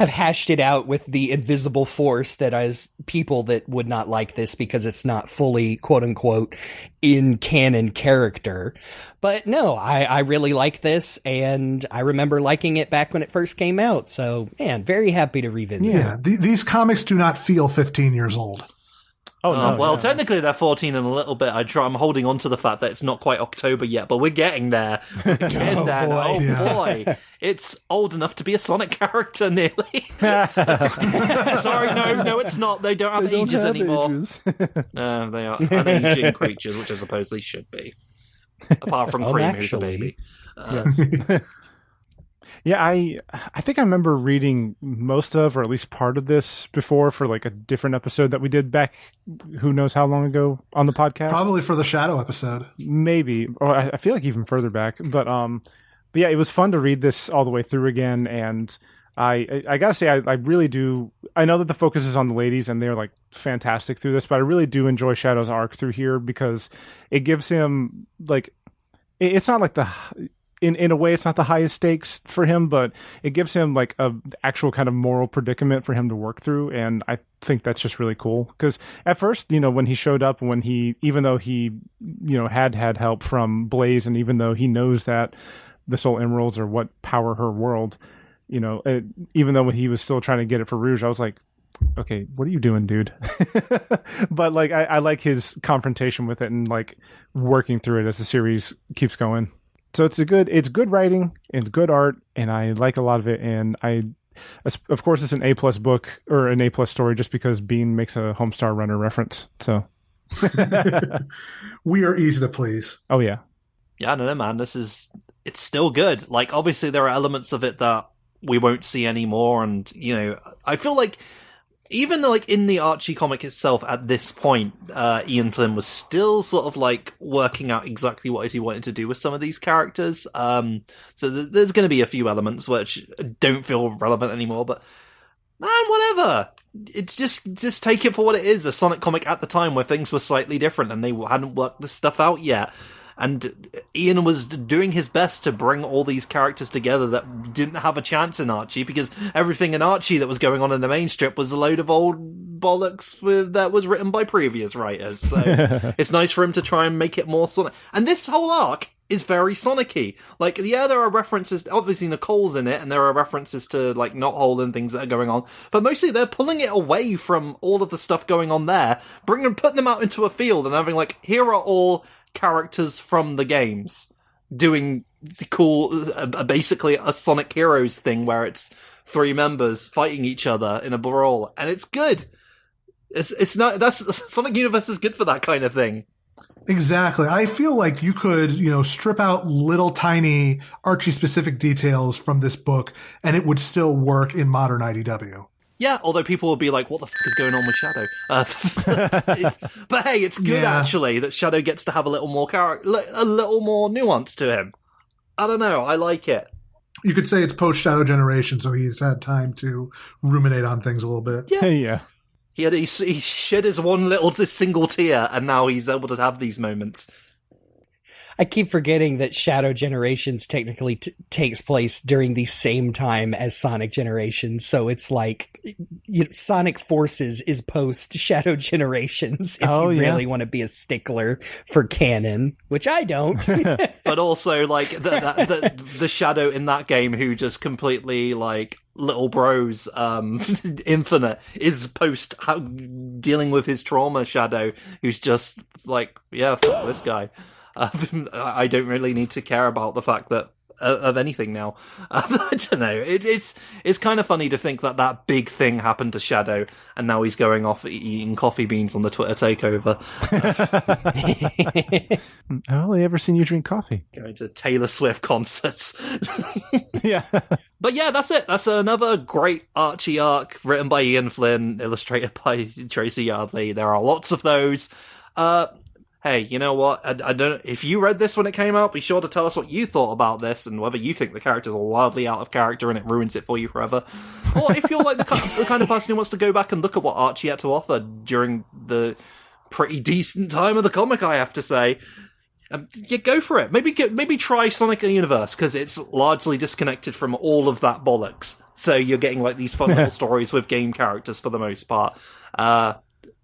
hashed it out with the invisible force that is people that would not like this because it's not fully, quote unquote, in canon character. But no, I really like this, and I remember liking it back when it first came out. So, man, very happy to revisit it. Yeah, these comics do not feel 15 years old. Oh, no, technically they're 14 in a little bit. I'm holding on to the fact that it's not quite October yet, but we're getting there. Boy. It's old enough to be a Sonic character, nearly. Sorry, no, it's not. They don't have ages anymore. They are unaging creatures, which I suppose they should be. Apart from Cream, who's a baby. Yeah, I think I remember reading most of, or at least part of this before for a different episode that we did back, who knows how long ago on the podcast. Probably for the Shadow episode. Maybe, or I feel like even further back. But yeah, it was fun to read this all the way through again, and I gotta say, I really do. I know that the focus is on the ladies, and they're fantastic through this, but I really do enjoy Shadow's arc through here because it gives him it's not the. In a way, it's not the highest stakes for him, but it gives him a actual kind of moral predicament for him to work through, and I think that's just really cool. Because at first, when he showed up, even though he had help from Blaze, and even though he knows that the Soul Emeralds are what power her world, even though he was still trying to get it for Rouge, I was like, okay, what are you doing, dude? But I like his confrontation with it and working through it as the series keeps going. So it's good writing and good art, and I like a lot of it. And of course, it's an A+ book or an A+ story just because Bean makes a Homestar Runner reference. So we are easy to please. Oh yeah, yeah. No, man. It's still good. Obviously, there are elements of it that we won't see anymore, and I feel like. Even in the Archie comic itself, at this point, Ian Flynn was still sort of working out exactly what he wanted to do with some of these characters. So there's going to be a few elements which don't feel relevant anymore. But man, whatever. It's just take it for what it is—a Sonic comic at the time where things were slightly different and they hadn't worked this stuff out yet. And Ian was doing his best to bring all these characters together that didn't have a chance in Archie, because everything in Archie that was going on in the main strip was a load of old bollocks that was written by previous writers. So it's nice for him to try and make it more Sonic. And this whole arc is very Sonic-y. There are references, obviously Nicole's in it, and there are references to, Knothole and things that are going on, but mostly they're pulling it away from all of the stuff going on there, putting them out into a field and having, here are all characters from the games. doing the cool, basically a Sonic Heroes thing where it's 3 members fighting each other in a brawl, and it's good. It's not, Sonic Universe is good for that kind of thing. Exactly. I feel like you could, strip out little tiny Archie-specific details from this book, and it would still work in modern IDW. Yeah, although people will be like, what the fuck is going on with Shadow? But hey, it's good, actually, that Shadow gets to have a little more a little more nuance to him. I don't know, I like it. You could say it's post-Shadow generation, so he's had time to ruminate on things a little bit. Yeah. He shed his single tear, and now he's able to have these moments. I keep forgetting that Shadow Generations technically takes place during the same time as Sonic Generations, so it's like Sonic Forces is post Shadow Generations if you really want to be a stickler for canon, which I don't. But also, like, the Shadow in that game who just completely, like, little bros, Infinite, is post dealing with his trauma Shadow, who's just like, yeah, fuck this guy. I don't really need to care about the fact that of anything now. I don't know. It's kind of funny to think that big thing happened to Shadow, and now he's going off eating coffee beans on the Twitter takeover. I've only ever seen you drink coffee. Going to Taylor Swift concerts. Yeah. But yeah, that's it. That's another great Archie arc written by Ian Flynn, illustrated by Tracy Yardley. There are lots of those. Hey, you know what? I don't. If you read this when it came out, be sure to tell us what you thought about this and whether you think the characters are wildly out of character and it ruins it for you forever. Or if you're like the kind of person who wants to go back and look at what Archie had to offer during the pretty decent time of the comic, I have to say, yeah, go for it. Maybe try Sonic Universe, because it's largely disconnected from all of that bollocks. So you're getting like these fun little stories with game characters for the most part.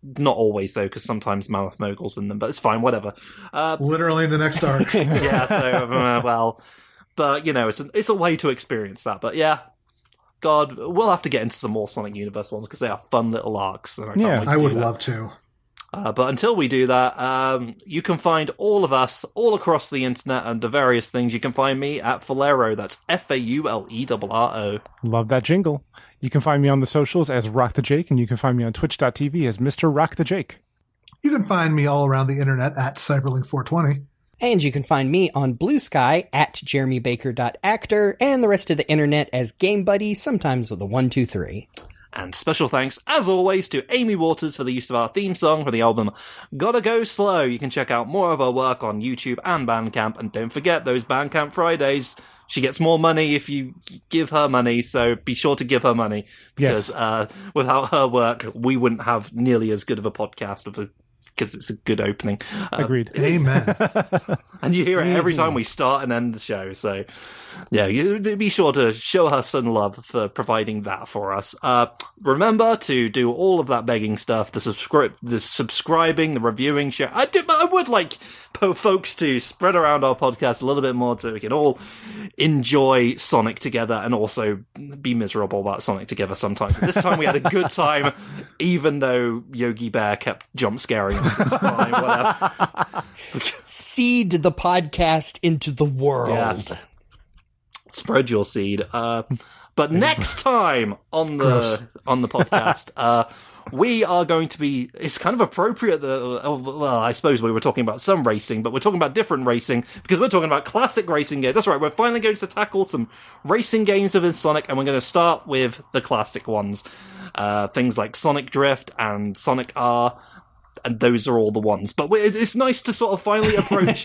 Not always, though, because sometimes Mammoth Mogul's in them, but it's fine, whatever. Literally in the next arc. Yeah, so, but, it's a way to experience that. But yeah, God, we'll have to get into some more Sonic Universe ones, because they are fun little arcs. And I would love to. But until we do that, you can find all of us all across the internet under various things. You can find me at Faulerro. That's Faulerro. Love that jingle. You can find me on the socials as RockTheJake, and you can find me on twitch.tv as Mr. RockTheJake. You can find me all around the internet at CyberLink420. And you can find me on Blue Sky at JeremyBaker.actor, and the rest of the internet as GameBuddy, sometimes with a 123. And special thanks, as always, to Amy Waters for the use of our theme song for the album Gotta Go Slow. You can check out more of her work on YouTube and Bandcamp, and don't forget those Bandcamp Fridays. She gets more money if you give her money, so be sure to give her money, because without her work, we wouldn't have nearly as good of a podcast because it's a good opening. Agreed. Amen. And you hear it every time we start and end the show, so yeah, you be sure to show her some love for providing that for us. Remember to do all of that begging stuff, the subscribing, the reviewing, share. I would like folks to spread around our podcast a little bit more so we can all enjoy Sonic together and also be miserable about Sonic together sometimes. But this time we had a good time, even though Yogi Bear kept jump scaring us. It's fine, whatever. Seed the podcast into the world. Yes. Spread your seed. But next time on the podcast, we are going to be. It's kind of appropriate that. Well, I suppose we were talking about some racing, but we're talking about different racing because we're talking about classic racing games. That's right. We're finally going to tackle some racing games within Sonic, and we're going to start with the classic ones, things like Sonic Drift and Sonic R. And those are all the ones. But it's nice to sort of finally approach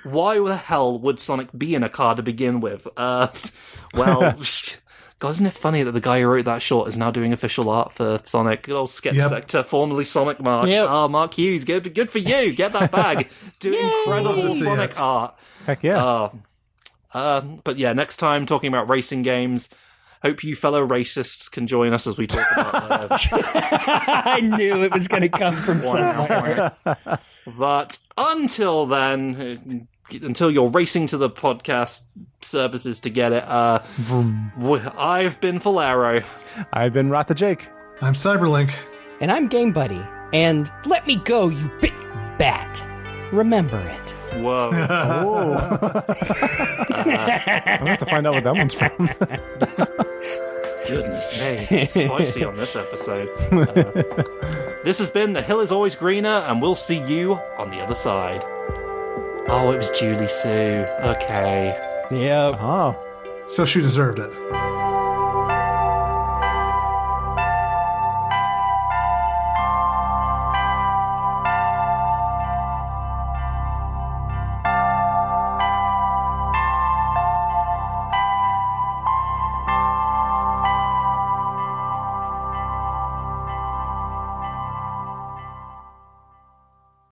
why the hell would Sonic be in a car to begin with? Well, God, isn't it funny that the guy who wrote that short is now doing official art for Sonic? Good old sketch sector, formerly Sonic Mark. Yep. Oh, Mark Hughes, good for you. Get that bag. Do incredible Sonic art. Heck yeah. But yeah, next time talking about racing games. Hope you fellow racists can join us as we talk about I knew it was going to come from somewhere. But until then, until you're racing to the podcast services to get it, I've been Faulerro. I've been RockTheJake. I'm CyberLink. And I'm GameBuddy. And let me go, you big bat. Remember it. Whoa. Oh. I'm gonna have to find out what that one's from. Goodness me. Spicy on this episode. This has been The Hill is Always Greener, and we'll see you on the other side. Oh, it was Julie Sue. Okay. Yeah. Oh. So she deserved it.